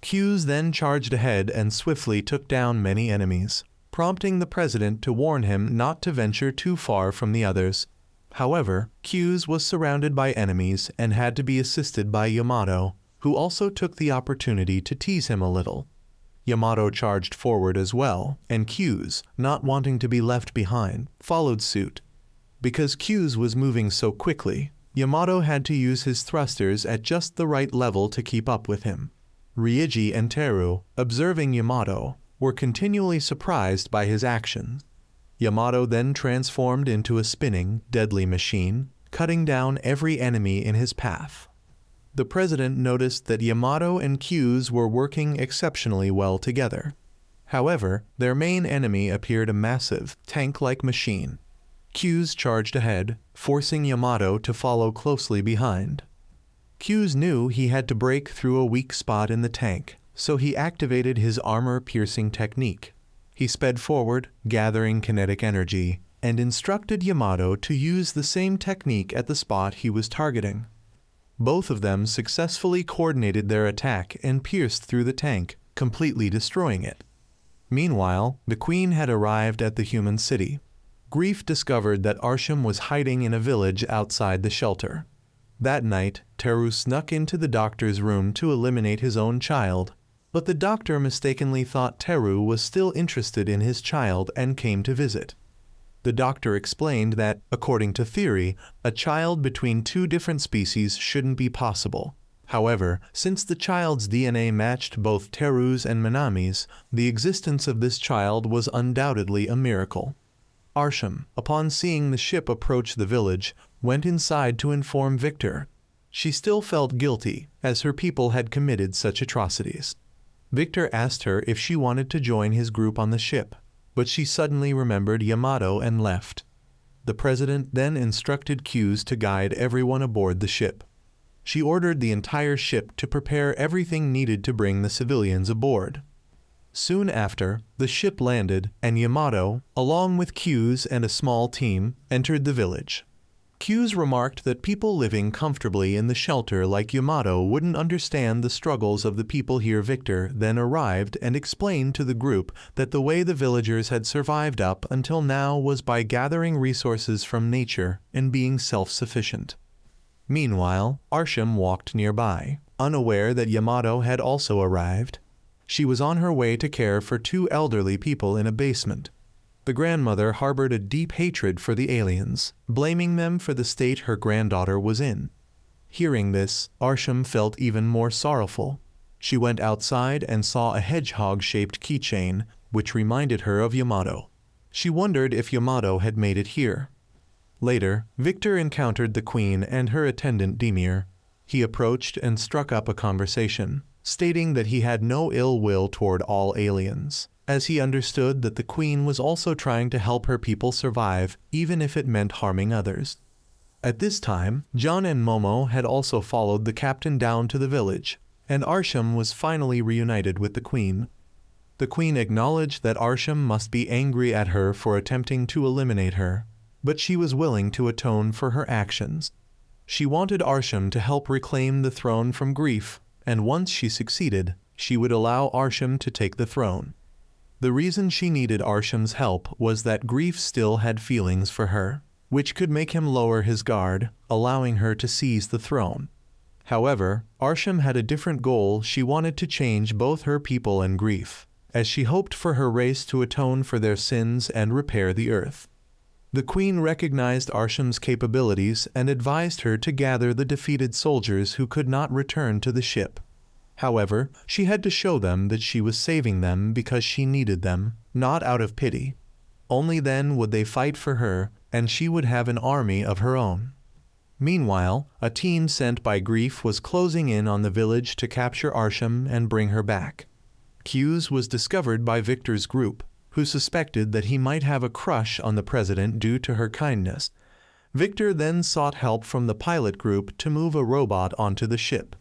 Q's then charged ahead and swiftly took down many enemies, prompting the president to warn him not to venture too far from the others. However, Q's was surrounded by enemies and had to be assisted by Yamato, who also took the opportunity to tease him a little. Yamato charged forward as well, and Q's, not wanting to be left behind, followed suit. Because Q's was moving so quickly, Yamato had to use his thrusters at just the right level to keep up with him. Ryuji and Teru, observing Yamato, were continually surprised by his actions. Yamato then transformed into a spinning, deadly machine, cutting down every enemy in his path. The president noticed that Yamato and Q's were working exceptionally well together. However, their main enemy appeared a massive, tank-like machine. Q's charged ahead, forcing Yamato to follow closely behind. Q's knew he had to break through a weak spot in the tank, so he activated his armor-piercing technique. He sped forward, gathering kinetic energy, and instructed Yamato to use the same technique at the spot he was targeting. Both of them successfully coordinated their attack and pierced through the tank, completely destroying it. Meanwhile, the Queen had arrived at the human city. Grief discovered that Arsham was hiding in a village outside the shelter. That night, Teru snuck into the doctor's room to eliminate his own child, but the doctor mistakenly thought Teru was still interested in his child and came to visit. The doctor explained that, according to theory, a child between two different species shouldn't be possible. However, since the child's DNA matched both Teru's and Minami's, the existence of this child was undoubtedly a miracle. Arsham, upon seeing the ship approach the village, went inside to inform Victor. She still felt guilty, as her people had committed such atrocities. Victor asked her if she wanted to join his group on the ship, but she suddenly remembered Yamato and left. The president then instructed Q's to guide everyone aboard the ship. She ordered the entire ship to prepare everything needed to bring the civilians aboard. Soon after, the ship landed, and Yamato, along with Q's and a small team, entered the village. Q's remarked that people living comfortably in the shelter like Yamato wouldn't understand the struggles of the people here. Victor then arrived and explained to the group that the way the villagers had survived up until now was by gathering resources from nature and being self-sufficient. Meanwhile, Arsham walked nearby, unaware that Yamato had also arrived. She was on her way to care for two elderly people in a basement. The grandmother harbored a deep hatred for the aliens, blaming them for the state her granddaughter was in. Hearing this, Arsham felt even more sorrowful. She went outside and saw a hedgehog-shaped keychain, which reminded her of Yamato. She wondered if Yamato had made it here. Later, Victor encountered the queen and her attendant Demir. He approached and struck up a conversation, stating that he had no ill will toward all aliens, as he understood that the queen was also trying to help her people survive, even if it meant harming others. At this time, John and Momo had also followed the captain down to the village, and Arsham was finally reunited with the queen. The queen acknowledged that Arsham must be angry at her for attempting to eliminate her, but she was willing to atone for her actions. She wanted Arsham to help reclaim the throne from Grief, and once she succeeded, she would allow Arsham to take the throne. The reason she needed Arsham's help was that Grief still had feelings for her, which could make him lower his guard, allowing her to seize the throne. However, Arsham had a different goal. She wanted to change both her people and Grief, as she hoped for her race to atone for their sins and repair the earth. The queen recognized Arsham's capabilities and advised her to gather the defeated soldiers who could not return to the ship. However, she had to show them that she was saving them because she needed them, not out of pity. Only then would they fight for her, and she would have an army of her own. Meanwhile, a team sent by Grief was closing in on the village to capture Arsham and bring her back. Hughes was discovered by Victor's group, who suspected that he might have a crush on the president due to her kindness. Victor then sought help from the pilot group to move a robot onto the ship.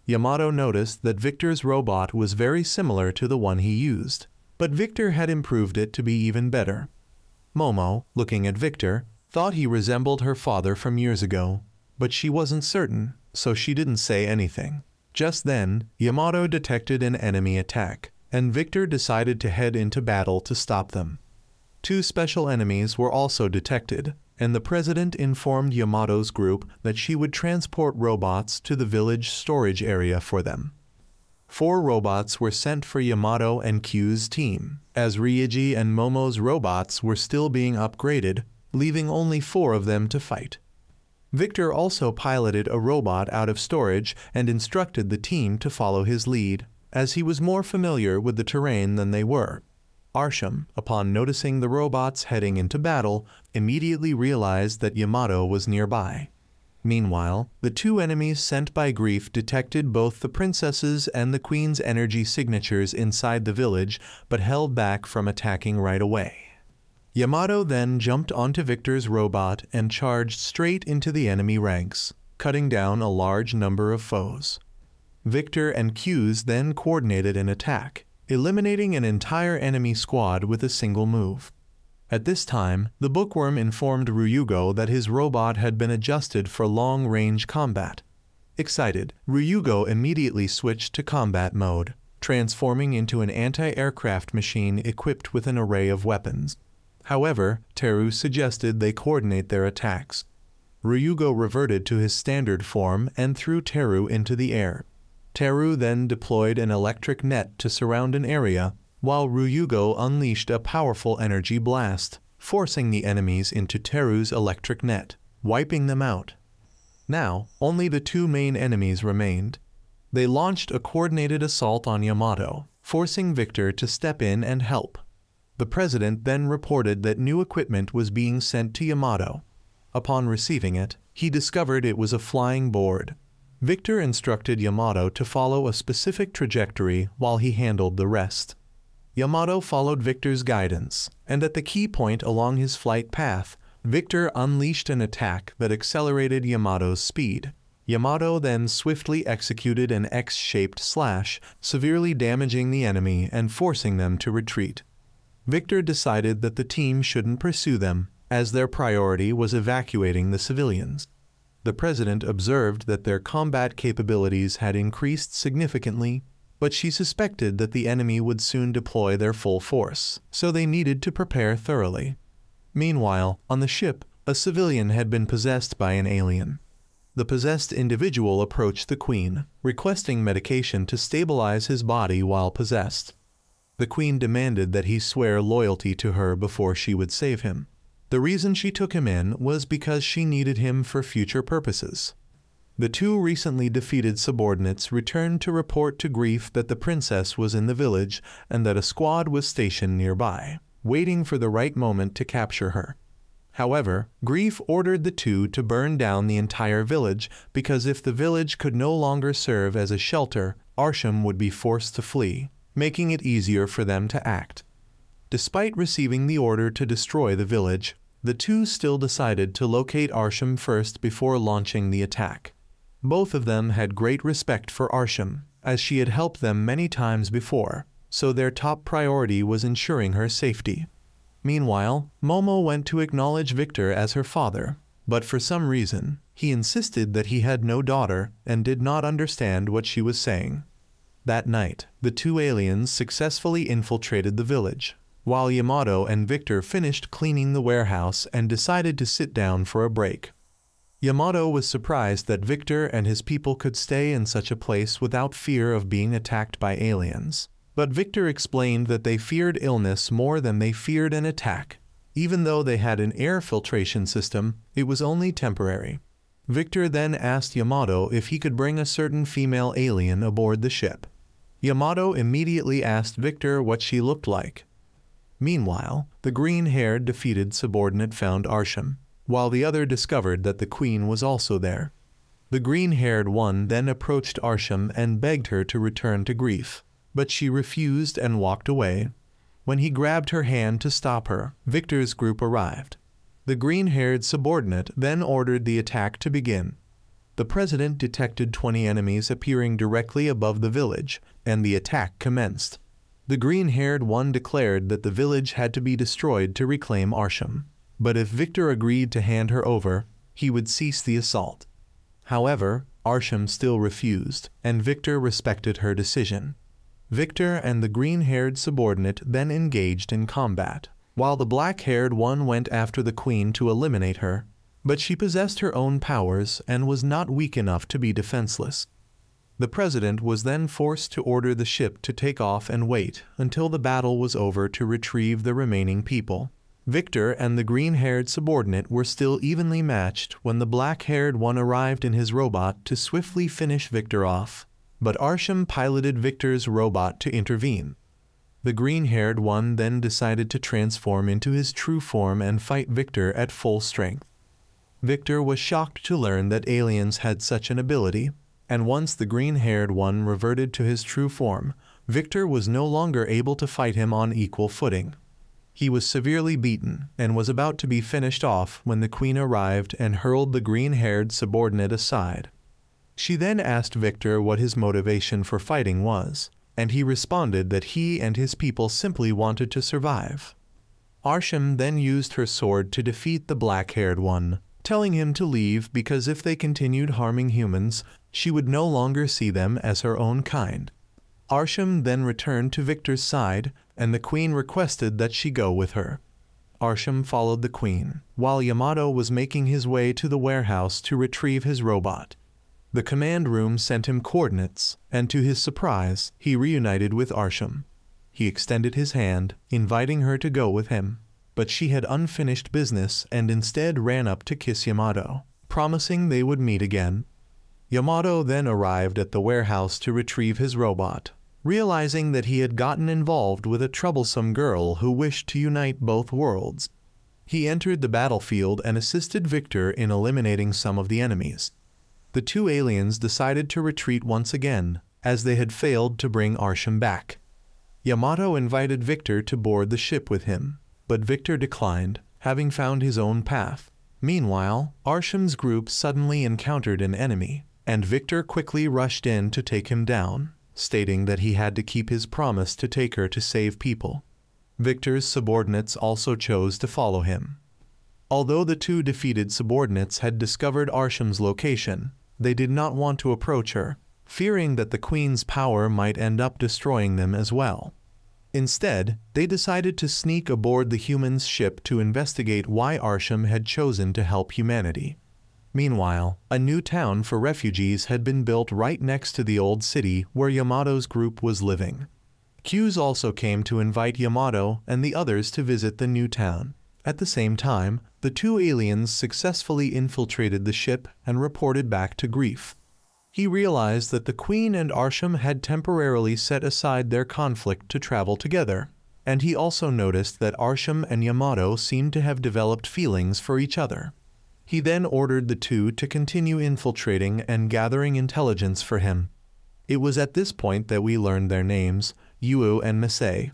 Yamato noticed that Victor's robot was very similar to the one he used, but Victor had improved it to be even better. Momo, looking at Victor, thought he resembled her father from years ago, but she wasn't certain, so she didn't say anything. Just then, Yamato detected an enemy attack, and Victor decided to head into battle to stop them. Two special enemies were also detected, and the president informed Yamato's group that she would transport robots to the village storage area for them. 4 robots were sent for Yamato and Q's team, as Ryuji and Momo's robots were still being upgraded, leaving only 4 of them to fight. Victor also piloted a robot out of storage and instructed the team to follow his lead, as he was more familiar with the terrain than they were. Arsham, upon noticing the robots heading into battle, immediately realized that Yamato was nearby. Meanwhile, the 2 enemies sent by Grief detected both the princess's and the queen's energy signatures inside the village, but held back from attacking right away. Yamato then jumped onto Victor's robot and charged straight into the enemy ranks, cutting down a large number of foes. Victor and Q's then coordinated an attack, eliminating an entire enemy squad with a single move. At this time, the bookworm informed Ryugo that his robot had been adjusted for long-range combat. Excited, Ryugo immediately switched to combat mode, transforming into an anti-aircraft machine equipped with an array of weapons. However, Teru suggested they coordinate their attacks. Ryugo reverted to his standard form and threw Teru into the air. Teru then deployed an electric net to surround an area, while Ryugo unleashed a powerful energy blast, forcing the enemies into Teru's electric net, wiping them out. Now, only the 2 main enemies remained. They launched a coordinated assault on Yamato, forcing Victor to step in and help. The president then reported that new equipment was being sent to Yamato. Upon receiving it, he discovered it was a flying board. Victor instructed Yamato to follow a specific trajectory while he handled the rest. Yamato followed Victor's guidance, and at the key point along his flight path, Victor unleashed an attack that accelerated Yamato's speed. Yamato then swiftly executed an X-shaped slash, severely damaging the enemy and forcing them to retreat. Victor decided that the team shouldn't pursue them, as their priority was evacuating the civilians. The president observed that their combat capabilities had increased significantly, but she suspected that the enemy would soon deploy their full force, so they needed to prepare thoroughly. Meanwhile, on the ship, a civilian had been possessed by an alien. the possessed individual approached the queen, requesting medication to stabilize his body while possessed. The queen demanded that he swear loyalty to her before she would save him. The reason she took him in was because she needed him for future purposes. The two recently defeated subordinates returned to report to Grief that the princess was in the village and that a squad was stationed nearby, waiting for the right moment to capture her. However, Grief ordered the two to burn down the entire village because if the village could no longer serve as a shelter, Arsham would be forced to flee, making it easier for them to act. Despite receiving the order to destroy the village, the two still decided to locate Arsham first before launching the attack. Both of them had great respect for Arsham, as she had helped them many times before, so their top priority was ensuring her safety. Meanwhile, Momo went to acknowledge Victor as her father, but for some reason, he insisted that he had no daughter and did not understand what she was saying. That night, the two aliens successfully infiltrated the village, while Yamato and Victor finished cleaning the warehouse and decided to sit down for a break. Yamato was surprised that Victor and his people could stay in such a place without fear of being attacked by aliens. But Victor explained that they feared illness more than they feared an attack. Even though they had an air filtration system, it was only temporary. Victor then asked Yamato if he could bring a certain female alien aboard the ship. Yamato immediately asked Victor what she looked like. Meanwhile, the green-haired defeated subordinate found Arsham, while the other discovered that the queen was also there. The green-haired one then approached Arsham and begged her to return to Grief, but she refused and walked away. When he grabbed her hand to stop her, Victor's group arrived. The green-haired subordinate then ordered the attack to begin. The president detected 20 enemies appearing directly above the village, and the attack commenced. The green-haired one declared that the village had to be destroyed to reclaim Arsham, but if Victor agreed to hand her over, he would cease the assault. However, Arsham still refused, and Victor respected her decision. Victor and the green-haired subordinate then engaged in combat, while the black-haired one went after the queen to eliminate her, but she possessed her own powers and was not weak enough to be defenseless. The president was then forced to order the ship to take off and wait until the battle was over to retrieve the remaining people. Victor and the green-haired subordinate were still evenly matched when the black-haired one arrived in his robot to swiftly finish Victor off. But Arsham piloted Victor's robot to intervene. The green-haired one then decided to transform into his true form and fight Victor at full strength. Victor was shocked to learn that aliens had such an ability, and once the green-haired one reverted to his true form, Victor was no longer able to fight him on equal footing. He was severely beaten and was about to be finished off when the queen arrived and hurled the green-haired subordinate aside. She then asked Victor what his motivation for fighting was, and he responded that he and his people simply wanted to survive. Arsham then used her sword to defeat the black-haired one, telling him to leave because if they continued harming humans, she would no longer see them as her own kind. Arsham then returned to Victor's side, and the queen requested that she go with her. Arsham followed the queen, while Yamato was making his way to the warehouse to retrieve his robot. The command room sent him coordinates, and to his surprise, he reunited with Arsham. He extended his hand, inviting her to go with him, but she had unfinished business and instead ran up to kiss Yamato, promising they would meet again. Yamato then arrived at the warehouse to retrieve his robot, realizing that he had gotten involved with a troublesome girl who wished to unite both worlds. He entered the battlefield and assisted Victor in eliminating some of the enemies. The two aliens decided to retreat once again, as they had failed to bring Arsham back. Yamato invited Victor to board the ship with him, but Victor declined, having found his own path. Meanwhile, Arsham's group suddenly encountered an enemy, and Victor quickly rushed in to take him down, stating that he had to keep his promise to take her to save people. Victor's subordinates also chose to follow him. Although the two defeated subordinates had discovered Arsham's location, they did not want to approach her, fearing that the queen's power might end up destroying them as well. Instead, they decided to sneak aboard the humans' ship to investigate why Arsham had chosen to help humanity. Meanwhile, a new town for refugees had been built right next to the old city where Yamato's group was living. Q's also came to invite Yamato and the others to visit the new town. At the same time, the two aliens successfully infiltrated the ship and reported back to Grief. He realized that the Queen and Arsham had temporarily set aside their conflict to travel together, and he also noticed that Arsham and Yamato seemed to have developed feelings for each other. He then ordered the two to continue infiltrating and gathering intelligence for him. It was at this point that we learned their names, Yu and Misei.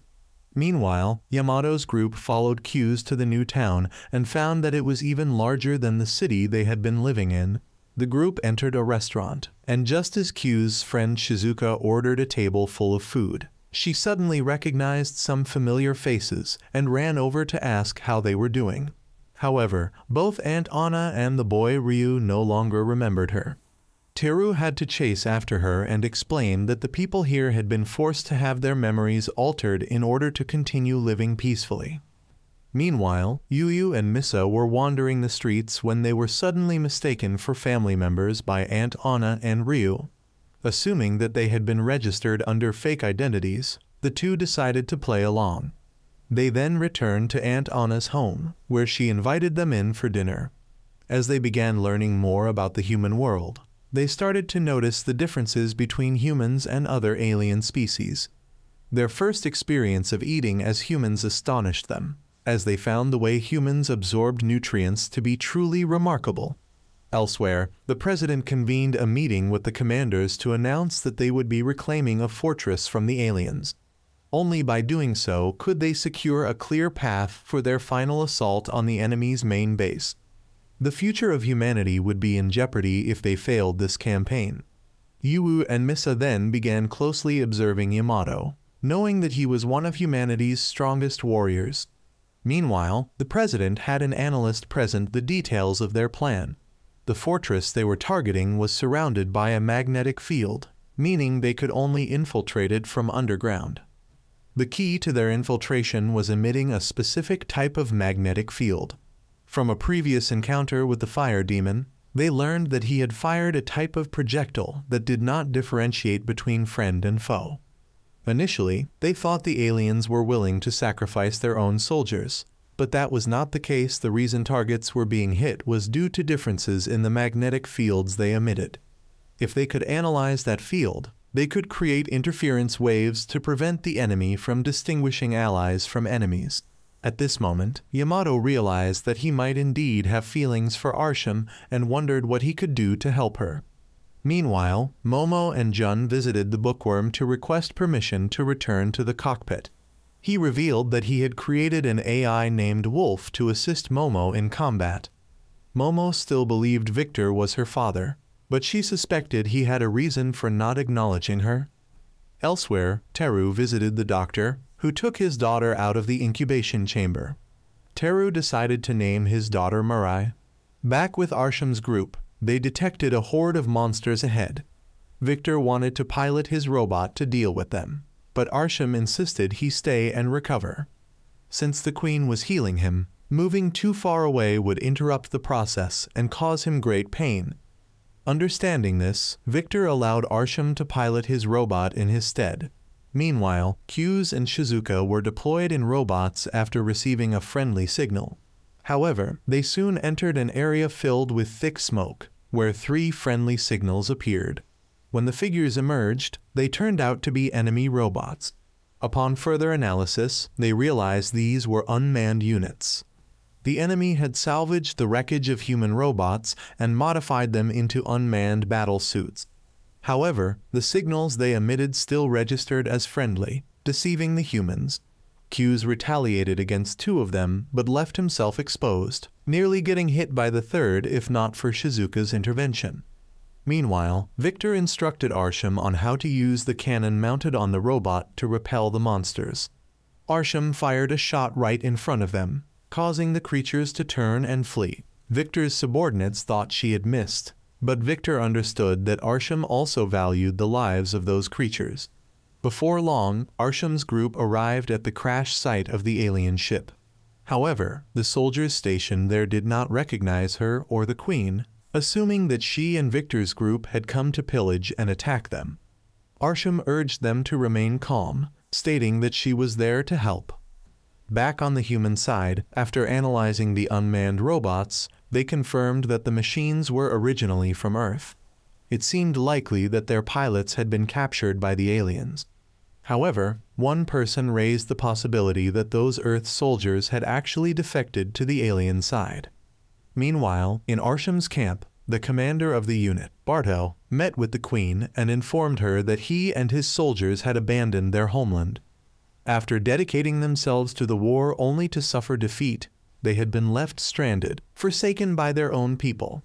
Meanwhile, Yamato's group followed Q's to the new town and found that it was even larger than the city they had been living in. The group entered a restaurant, and just as Q's friend Shizuka ordered a table full of food, she suddenly recognized some familiar faces and ran over to ask how they were doing. However, both Aunt Anna and the boy Ryu no longer remembered her. Teru had to chase after her and explain that the people here had been forced to have their memories altered in order to continue living peacefully. Meanwhile, Yu and Misa were wandering the streets when they were suddenly mistaken for family members by Aunt Anna and Ryu. Assuming that they had been registered under fake identities, the two decided to play along. They then returned to Aunt Anna's home, where she invited them in for dinner. As they began learning more about the human world, they started to notice the differences between humans and other alien species. Their first experience of eating as humans astonished them, as they found the way humans absorbed nutrients to be truly remarkable. Elsewhere, the president convened a meeting with the commanders to announce that they would be reclaiming a fortress from the aliens. Only by doing so could they secure a clear path for their final assault on the enemy's main base. The future of humanity would be in jeopardy if they failed this campaign. Yu and Misa then began closely observing Yamato, knowing that he was one of humanity's strongest warriors. Meanwhile, the president had an analyst present the details of their plan. The fortress they were targeting was surrounded by a magnetic field, meaning they could only infiltrate it from underground. The key to their infiltration was emitting a specific type of magnetic field. From a previous encounter with the fire demon, they learned that he had fired a type of projectile that did not differentiate between friend and foe. Initially, they thought the aliens were willing to sacrifice their own soldiers, but that was not the case. The reason targets were being hit was due to differences in the magnetic fields they emitted. If they could analyze that field, they could create interference waves to prevent the enemy from distinguishing allies from enemies. At this moment, Yamato realized that he might indeed have feelings for Arsham and wondered what he could do to help her. Meanwhile, Momo and Jun visited the bookworm to request permission to return to the cockpit. He revealed that he had created an AI named Wolf to assist Momo in combat. Momo still believed Victor was her father, but she suspected he had a reason for not acknowledging her. Elsewhere, Teru visited the doctor, who took his daughter out of the incubation chamber. Teru decided to name his daughter Mirai. Back with Arsham's group, they detected a horde of monsters ahead. Victor wanted to pilot his robot to deal with them, but Arsham insisted he stay and recover. Since the Queen was healing him, moving too far away would interrupt the process and cause him great pain. Understanding this, Victor allowed Arsham to pilot his robot in his stead. Meanwhile, Q's and Shizuka were deployed in robots after receiving a friendly signal. However, they soon entered an area filled with thick smoke, where 3 friendly signals appeared. When the figures emerged, they turned out to be enemy robots. Upon further analysis, they realized these were unmanned units. The enemy had salvaged the wreckage of human robots and modified them into unmanned battle suits. However, the signals they emitted still registered as friendly, deceiving the humans. Q's retaliated against 2 of them, but left himself exposed, nearly getting hit by the 3rd if not for Shizuka's intervention. Meanwhile, Victor instructed Arsham on how to use the cannon mounted on the robot to repel the monsters. Arsham fired a shot right in front of them, causing the creatures to turn and flee. Victor's subordinates thought she had missed, but Victor understood that Arsham also valued the lives of those creatures. Before long, Arsham's group arrived at the crash site of the alien ship. However, the soldiers stationed there did not recognize her or the Queen, assuming that she and Victor's group had come to pillage and attack them. Arsham urged them to remain calm, stating that she was there to help. Back on the human side, after analyzing the unmanned robots, they confirmed that the machines were originally from Earth. It seemed likely that their pilots had been captured by the aliens. However, one person raised the possibility that those Earth soldiers had actually defected to the alien side. Meanwhile, in Arsham's camp, the commander of the unit, Bardo, met with the Queen and informed her that he and his soldiers had abandoned their homeland. After dedicating themselves to the war only to suffer defeat, they had been left stranded, forsaken by their own people.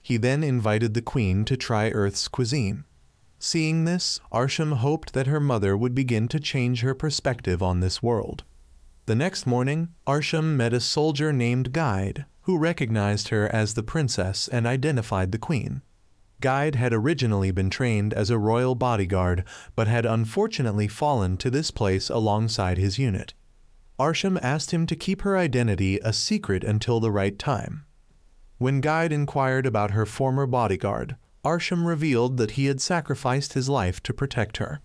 He then invited the Queen to try Earth's cuisine. Seeing this, Arsham hoped that her mother would begin to change her perspective on this world. The next morning, Arsham met a soldier named Guide, who recognized her as the princess and identified the Queen. Guide had originally been trained as a royal bodyguard, but had unfortunately fallen to this place alongside his unit. Arsham asked him to keep her identity a secret until the right time. When Guide inquired about her former bodyguard, Arsham revealed that he had sacrificed his life to protect her.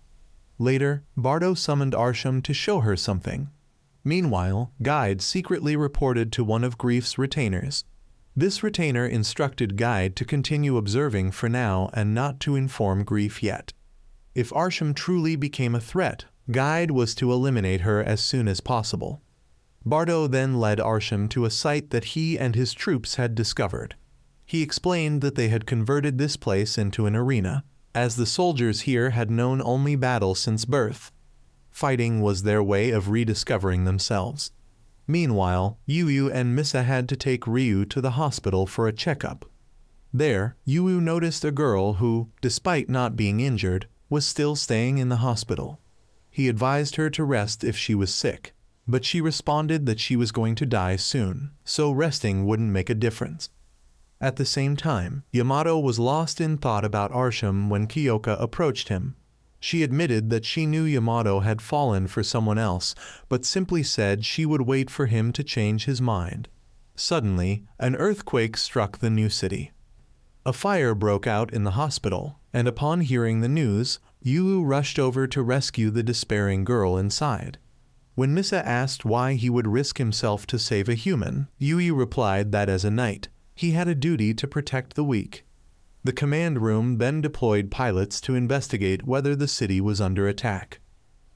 Later, Bardo summoned Arsham to show her something. Meanwhile, Guide secretly reported to one of Grief's retainers. This retainer instructed Guide to continue observing for now and not to inform Grief yet. If Arsham truly became a threat, Guide was to eliminate her as soon as possible. Bardo then led Arsham to a site that he and his troops had discovered. He explained that they had converted this place into an arena, as the soldiers here had known only battle since birth. Fighting was their way of rediscovering themselves. Meanwhile, Yu and Misa had to take Ryu to the hospital for a checkup. There, Yu noticed a girl who, despite not being injured, was still staying in the hospital. He advised her to rest if she was sick, but she responded that she was going to die soon, so resting wouldn't make a difference. At the same time, Yamato was lost in thought about Arsham when Kyoka approached him. She admitted that she knew Yamato had fallen for someone else, but simply said she would wait for him to change his mind. Suddenly, an earthquake struck the new city. A fire broke out in the hospital, and upon hearing the news, Yu rushed over to rescue the despairing girl inside. When Misa asked why he would risk himself to save a human, Yu replied that as a knight, he had a duty to protect the weak. The command room then deployed pilots to investigate whether the city was under attack.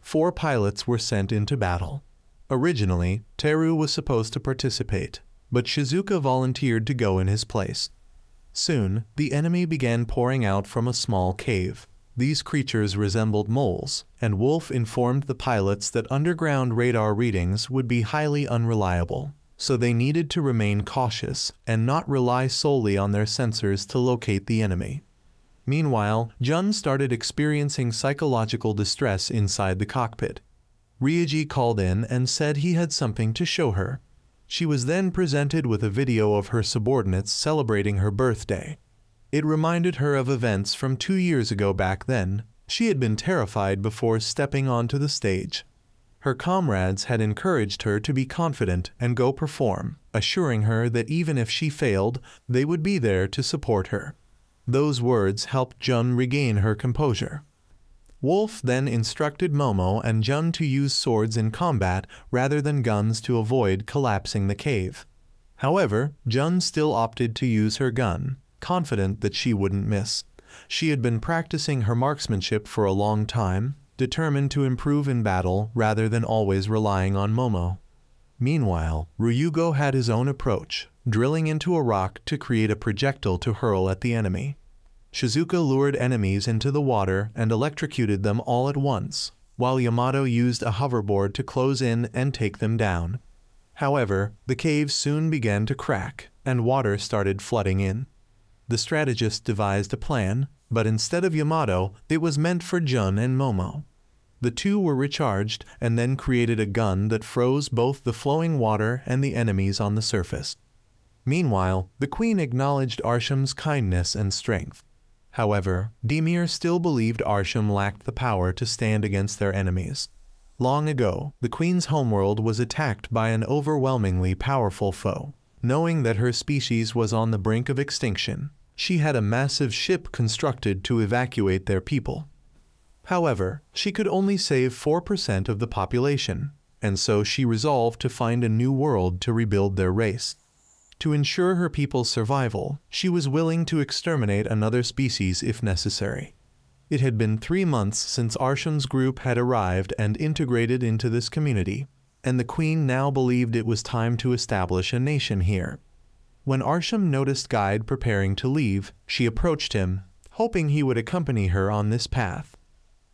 4 pilots were sent into battle. Originally, Teru was supposed to participate, but Shizuka volunteered to go in his place. Soon, the enemy began pouring out from a small cave. These creatures resembled moles, and Wolf informed the pilots that underground radar readings would be highly unreliable, so they needed to remain cautious and not rely solely on their sensors to locate the enemy. Meanwhile, Jun started experiencing psychological distress inside the cockpit. Ryuji called in and said he had something to show her. She was then presented with a video of her subordinates celebrating her birthday. It reminded her of events from 2 years ago. Back then, she had been terrified before stepping onto the stage. Her comrades had encouraged her to be confident and go perform, assuring her that even if she failed, they would be there to support her. Those words helped Jun regain her composure. Wolf then instructed Momo and Jun to use swords in combat rather than guns to avoid collapsing the cave. However, Jun still opted to use her gun, confident that she wouldn't miss. She had been practicing her marksmanship for a long time, determined to improve in battle rather than always relying on Momo. Meanwhile, Ryugo had his own approach, drilling into a rock to create a projectile to hurl at the enemy. Shizuka lured enemies into the water and electrocuted them all at once, while Yamato used a hoverboard to close in and take them down. However, the cave soon began to crack, and water started flooding in. The strategist devised a plan, but instead of Yamato, it was meant for Jun and Momo. The two were recharged and then created a gun that froze both the flowing water and the enemies on the surface. Meanwhile, the Queen acknowledged Arsham's kindness and strength. However, Dimir still believed Arsham lacked the power to stand against their enemies. Long ago, the Queen's homeworld was attacked by an overwhelmingly powerful foe. Knowing that her species was on the brink of extinction, She had a massive ship constructed to evacuate their people. However, she could only save 4% of the population, and so she resolved to find a new world to rebuild their race. To ensure her people's survival, she was willing to exterminate another species if necessary. It had been 3 months since Arsham's group had arrived and integrated into this community, and the queen now believed it was time to establish a nation here. When Arsham noticed Guide preparing to leave, she approached him, hoping he would accompany her on this path.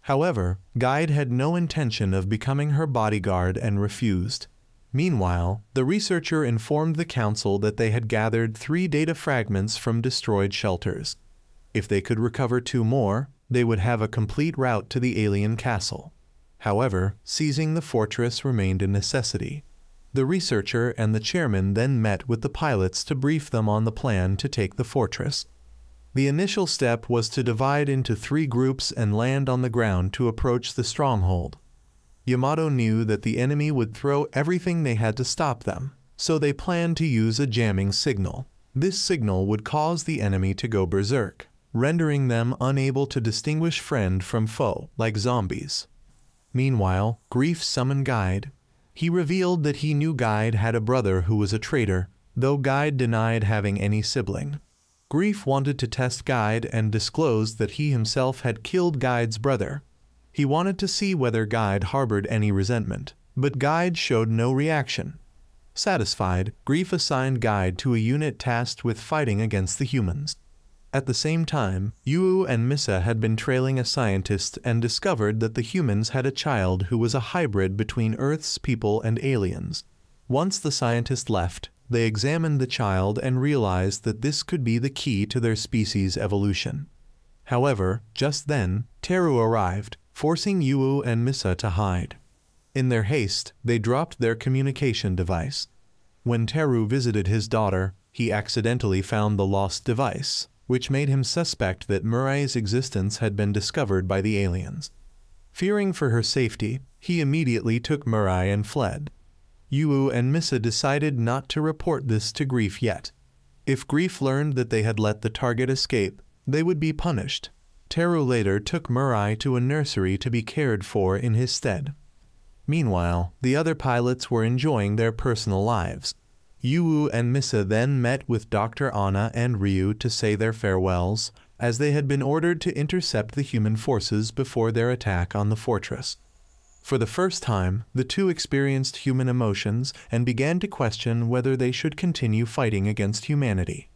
However, Guide had no intention of becoming her bodyguard and refused. Meanwhile, the researcher informed the council that they had gathered 3 data fragments from destroyed shelters. If they could recover 2 more, they would have a complete route to the alien castle. However, seizing the fortress remained a necessity. The researcher and the chairman then met with the pilots to brief them on the plan to take the fortress. The initial step was to divide into 3 groups and land on the ground to approach the stronghold. Yamato knew that the enemy would throw everything they had to stop them, so they planned to use a jamming signal. This signal would cause the enemy to go berserk, rendering them unable to distinguish friend from foe, like zombies. Meanwhile, Grief summoned Guide. He revealed that he knew Guide had a brother who was a traitor, though Guide denied having any sibling. Grief wanted to test Guide and disclosed that he himself had killed Guide's brother. He wanted to see whether Guide harbored any resentment, but Guide showed no reaction. Satisfied, Grief assigned Guide to a unit tasked with fighting against the humans. At the same time, Yu and Misa had been trailing a scientist and discovered that the humans had a child who was a hybrid between Earth's people and aliens. Once the scientist left, they examined the child and realized that this could be the key to their species' evolution. However, just then, Teru arrived, forcing Yu and Misa to hide. In their haste, they dropped their communication device. When Teru visited his daughter, he accidentally found the lost device, which made him suspect that Murai's existence had been discovered by the aliens. Fearing for her safety, he immediately took Murai and fled. Yu and Misa decided not to report this to Grief yet. If Grief learned that they had let the target escape, they would be punished. Teru later took Murai to a nursery to be cared for in his stead. Meanwhile, the other pilots were enjoying their personal lives. Yu and Misa then met with Dr. Anna and Ryu to say their farewells, as they had been ordered to intercept the human forces before their attack on the fortress. For the first time, the two experienced human emotions and began to question whether they should continue fighting against humanity.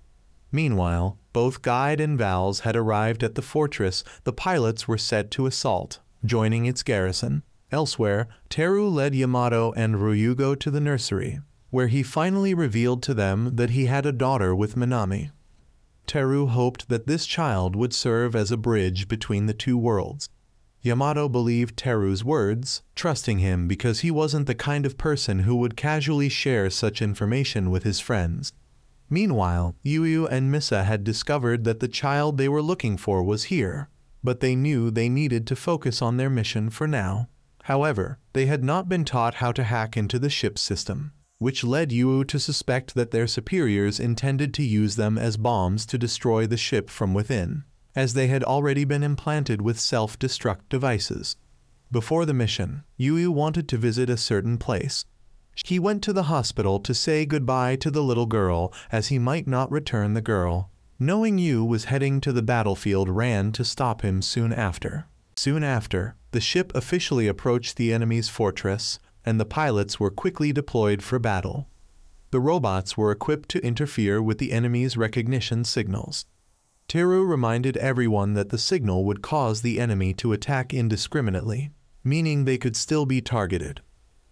Meanwhile, both Guide and Vals had arrived at the fortress the pilots were set to assault, joining its garrison. Elsewhere, Teru led Yamato and Ryugo to the nursery, where he finally revealed to them that he had a daughter with Minami. Teru hoped that this child would serve as a bridge between the 2 worlds. Yamato believed Teru's words, trusting him because he wasn't the kind of person who would casually share such information with his friends. Meanwhile, Yu and Misa had discovered that the child they were looking for was here, but they knew they needed to focus on their mission for now. However, they had not been taught how to hack into the ship's system, which led Yu to suspect that their superiors intended to use them as bombs to destroy the ship from within, as they had already been implanted with self-destruct devices. Before the mission, Yu wanted to visit a certain place. He went to the hospital to say goodbye to the little girl, as he might not return the girl. Knowing Yu was heading to the battlefield, ran to stop him soon after. Soon after, the ship officially approached the enemy's fortress, and the pilots were quickly deployed for battle. The robots were equipped to interfere with the enemy's recognition signals. Teru reminded everyone that the signal would cause the enemy to attack indiscriminately, meaning they could still be targeted.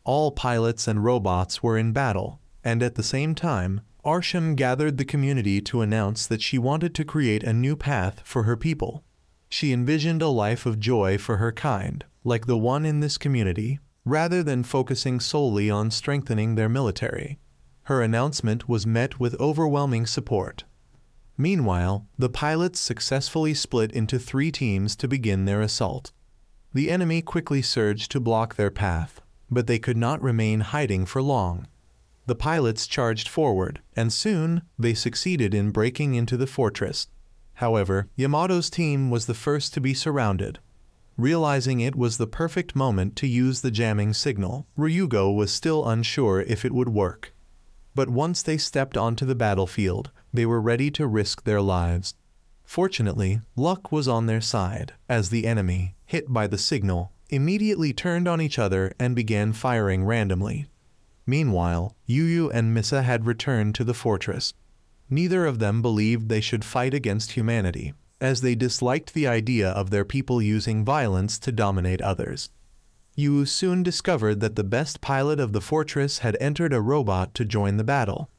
All pilots and robots were in battle, and at the same time, Arsham gathered the community to announce that she wanted to create a new path for her people. She envisioned a life of joy for her kind, like the one in this community, rather than focusing solely on strengthening their military. Her announcement was met with overwhelming support. Meanwhile, the pilots successfully split into 3 teams to begin their assault. The enemy quickly surged to block their path, but they could not remain hiding for long. The pilots charged forward, and soon they succeeded in breaking into the fortress. However, Yamato's team was the first to be surrounded. Realizing it was the perfect moment to use the jamming signal, Ryugo was still unsure if it would work. But once they stepped onto the battlefield, they were ready to risk their lives. Fortunately, luck was on their side, as the enemy, hit by the signal, immediately turned on each other and began firing randomly. Meanwhile, Yuyu and Misa had returned to the fortress. Neither of them believed they should fight against humanity, as they disliked the idea of their people using violence to dominate others. Yu soon discovered that the best pilot of the fortress had entered a robot to join the battle.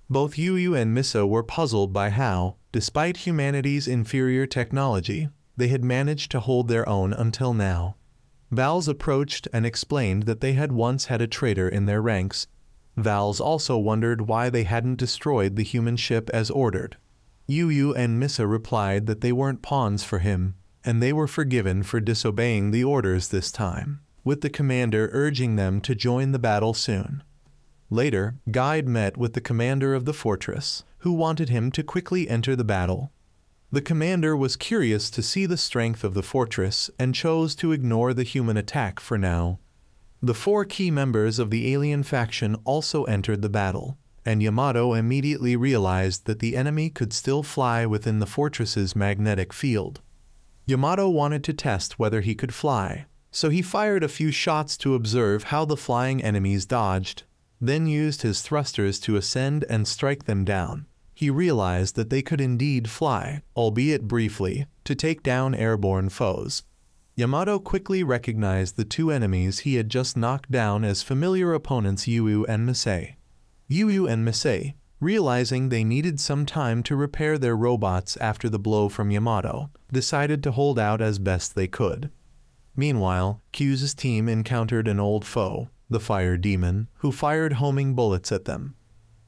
Both Yuyu and Misa were puzzled by how, despite humanity's inferior technology, they had managed to hold their own until now. Vals approached and explained that they had once had a traitor in their ranks. Vals also wondered why they hadn't destroyed the human ship as ordered. Yuyu and Misa replied that they weren't pawns for him, and they were forgiven for disobeying the orders this time, with the commander urging them to join the battle soon. Later, Guide met with the commander of the fortress, who wanted him to quickly enter the battle. The commander was curious to see the strength of the fortress and chose to ignore the human attack for now. The 4 key members of the alien faction also entered the battle, and Yamato immediately realized that the enemy could still fly within the fortress's magnetic field. Yamato wanted to test whether he could fly, so he fired a few shots to observe how the flying enemies dodged, then used his thrusters to ascend and strike them down. He realized that they could indeed fly, albeit briefly, to take down airborne foes. Yamato quickly recognized the 2 enemies he had just knocked down as familiar opponents Yuyu and Misei. Yuyu and Misei, realizing they needed some time to repair their robots after the blow from Yamato, decided to hold out as best they could. Meanwhile, Q's team encountered an old foe, the fire demon, who fired homing bullets at them.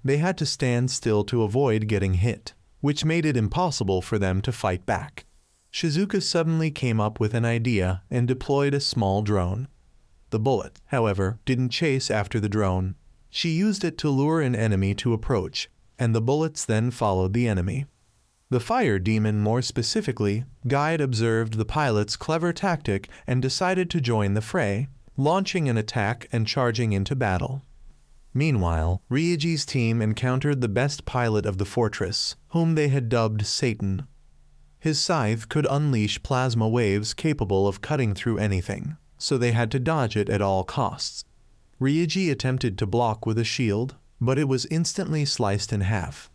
They had to stand still to avoid getting hit, which made it impossible for them to fight back. Shizuka suddenly came up with an idea and deployed a small drone. The bullet, however, didn't chase after the drone. She used it to lure an enemy to approach, and the bullets then followed the enemy. The fire demon, more specifically, Guide observed the pilot's clever tactic and decided to join the fray, launching an attack and charging into battle. Meanwhile, Ryuji's team encountered the best pilot of the fortress, whom they had dubbed Satan. His scythe could unleash plasma waves capable of cutting through anything, so they had to dodge it at all costs. Ryuji attempted to block with a shield, but it was instantly sliced in half.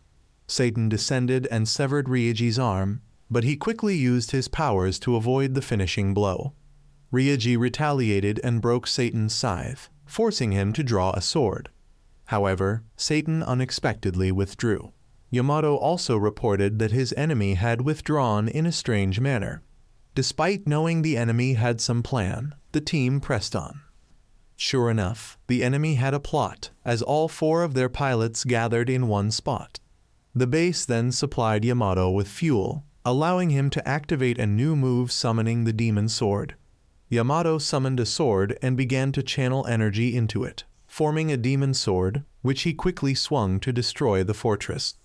Satan descended and severed Ryuji's arm, but he quickly used his powers to avoid the finishing blow. Ryuji retaliated and broke Satan's scythe, forcing him to draw a sword. However, Satan unexpectedly withdrew. Yamato also reported that his enemy had withdrawn in a strange manner. Despite knowing the enemy had some plan, the team pressed on. Sure enough, the enemy had a plot, as all 4 of their pilots gathered in one spot. The base then supplied Yamato with fuel, allowing him to activate a new move summoning the demon sword. Yamato summoned a sword and began to channel energy into it, forming a demon sword, which he quickly swung to destroy the fortress.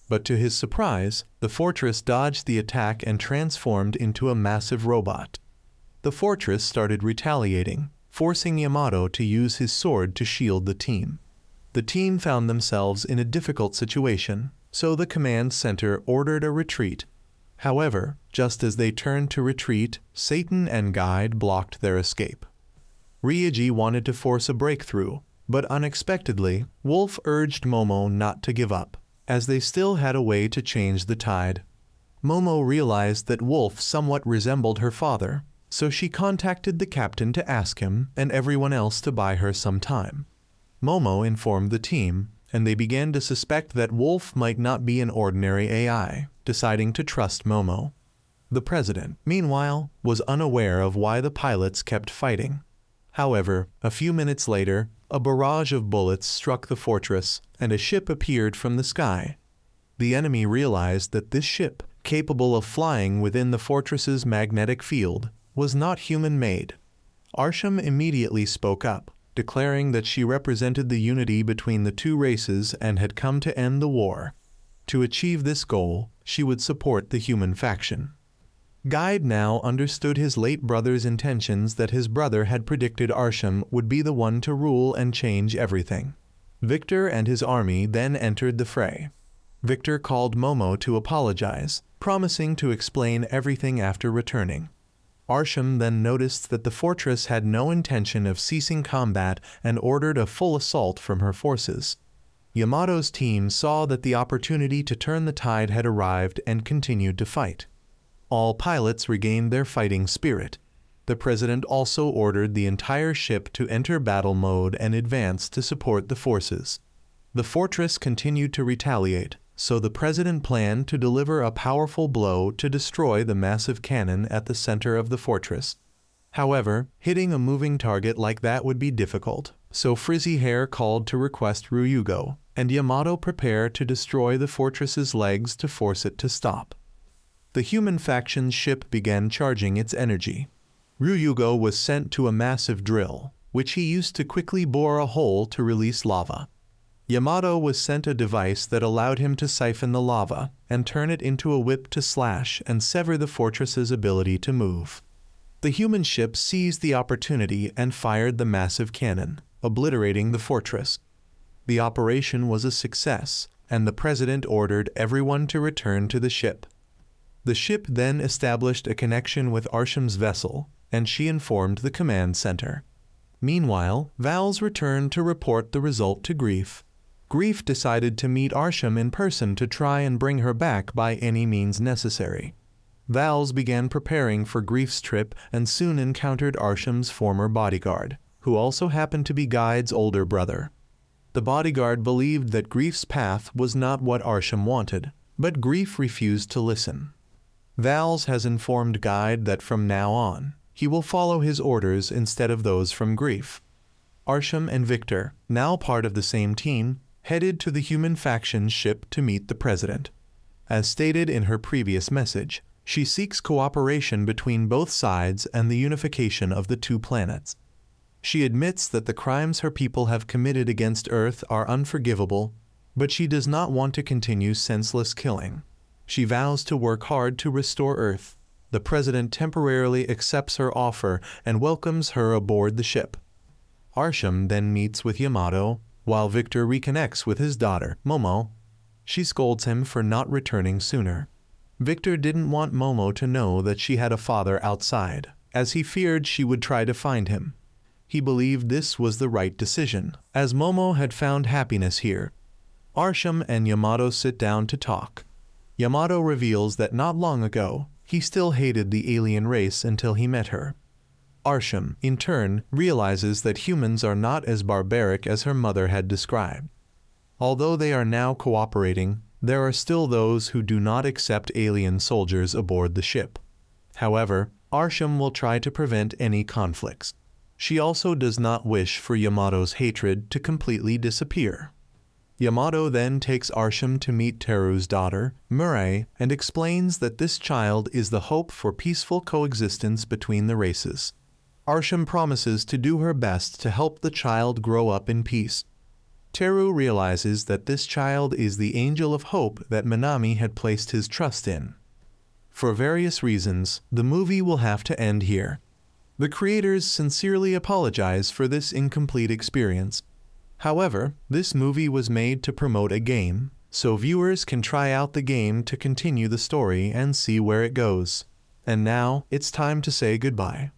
But to his surprise, the fortress dodged the attack and transformed into a massive robot. The fortress started retaliating, forcing Yamato to use his sword to shield the team. The team found themselves in a difficult situation, so the command center ordered a retreat. However, just as they turned to retreat, Satan and Guide blocked their escape. Ryuji wanted to force a breakthrough, but unexpectedly, Wolf urged Momo not to give up, as they still had a way to change the tide. Momo realized that Wolf somewhat resembled her father, so she contacted the captain to ask him and everyone else to buy her some time. Momo informed the team, and they began to suspect that Wolf might not be an ordinary AI, deciding to trust Momo. The president, meanwhile, was unaware of why the pilots kept fighting. However, a few minutes later, a barrage of bullets struck the fortress, and a ship appeared from the sky. The enemy realized that this ship, capable of flying within the fortress's magnetic field, was not human-made. Arsham immediately spoke up, declaring that she represented the unity between the 2 races and had come to end the war. To achieve this goal, she would support the human faction. Guide now understood his late brother's intentions, that his brother had predicted Arsham would be the one to rule and change everything. Victor and his army then entered the fray. Victor called Momo to apologize, promising to explain everything after returning. Arsham then noticed that the fortress had no intention of ceasing combat and ordered a full assault from her forces. Yamato's team saw that the opportunity to turn the tide had arrived and continued to fight. All pilots regained their fighting spirit. The president also ordered the entire ship to enter battle mode and advance to support the forces. The fortress continued to retaliate, so the president planned to deliver a powerful blow to destroy the massive cannon at the center of the fortress. However, hitting a moving target like that would be difficult, so Frizzy Hair called to request Ryugo, and Yamato prepared to destroy the fortress's legs to force it to stop. The human faction's ship began charging its energy. Ryugo was sent to a massive drill, which he used to quickly bore a hole to release lava. Yamato was sent a device that allowed him to siphon the lava and turn it into a whip to slash and sever the fortress's ability to move. The human ship seized the opportunity and fired the massive cannon, obliterating the fortress. The operation was a success, and the president ordered everyone to return to the ship. The ship then established a connection with Arsham's vessel, and she informed the command center. Meanwhile, Vals returned to report the result to Grief. Grief decided to meet Arsham in person to try and bring her back by any means necessary. Vals began preparing for Grief's trip and soon encountered Arsham's former bodyguard, who also happened to be Guide's older brother. The bodyguard believed that Grief's path was not what Arsham wanted, but Grief refused to listen. Vals has informed Guide that from now on, he will follow his orders instead of those from Grief. Arsham and Victor, now part of the same team, headed to the human faction's ship to meet the president. As stated in her previous message, she seeks cooperation between both sides and the unification of the two planets. She admits that the crimes her people have committed against Earth are unforgivable, but she does not want to continue senseless killing. She vows to work hard to restore Earth. The president temporarily accepts her offer and welcomes her aboard the ship. Arsham then meets with Yamato, while Victor reconnects with his daughter, Momo. She scolds him for not returning sooner. Victor didn't want Momo to know that she had a father outside, as he feared she would try to find him. He believed this was the right decision, as Momo had found happiness here. Arsham and Yamato sit down to talk. Yamato reveals that not long ago, he still hated the alien race until he met her. Arsham, in turn, realizes that humans are not as barbaric as her mother had described. Although they are now cooperating, there are still those who do not accept alien soldiers aboard the ship. However, Arsham will try to prevent any conflicts. She also does not wish for Yamato's hatred to completely disappear. Yamato then takes Arsham to meet Teru's daughter, Murray, and explains that this child is the hope for peaceful coexistence between the races. Arsham promises to do her best to help the child grow up in peace. Teru realizes that this child is the angel of hope that Minami had placed his trust in. For various reasons, the movie will have to end here. The creators sincerely apologize for this incomplete experience. However, this movie was made to promote a game, so viewers can try out the game to continue the story and see where it goes. And now, it's time to say goodbye.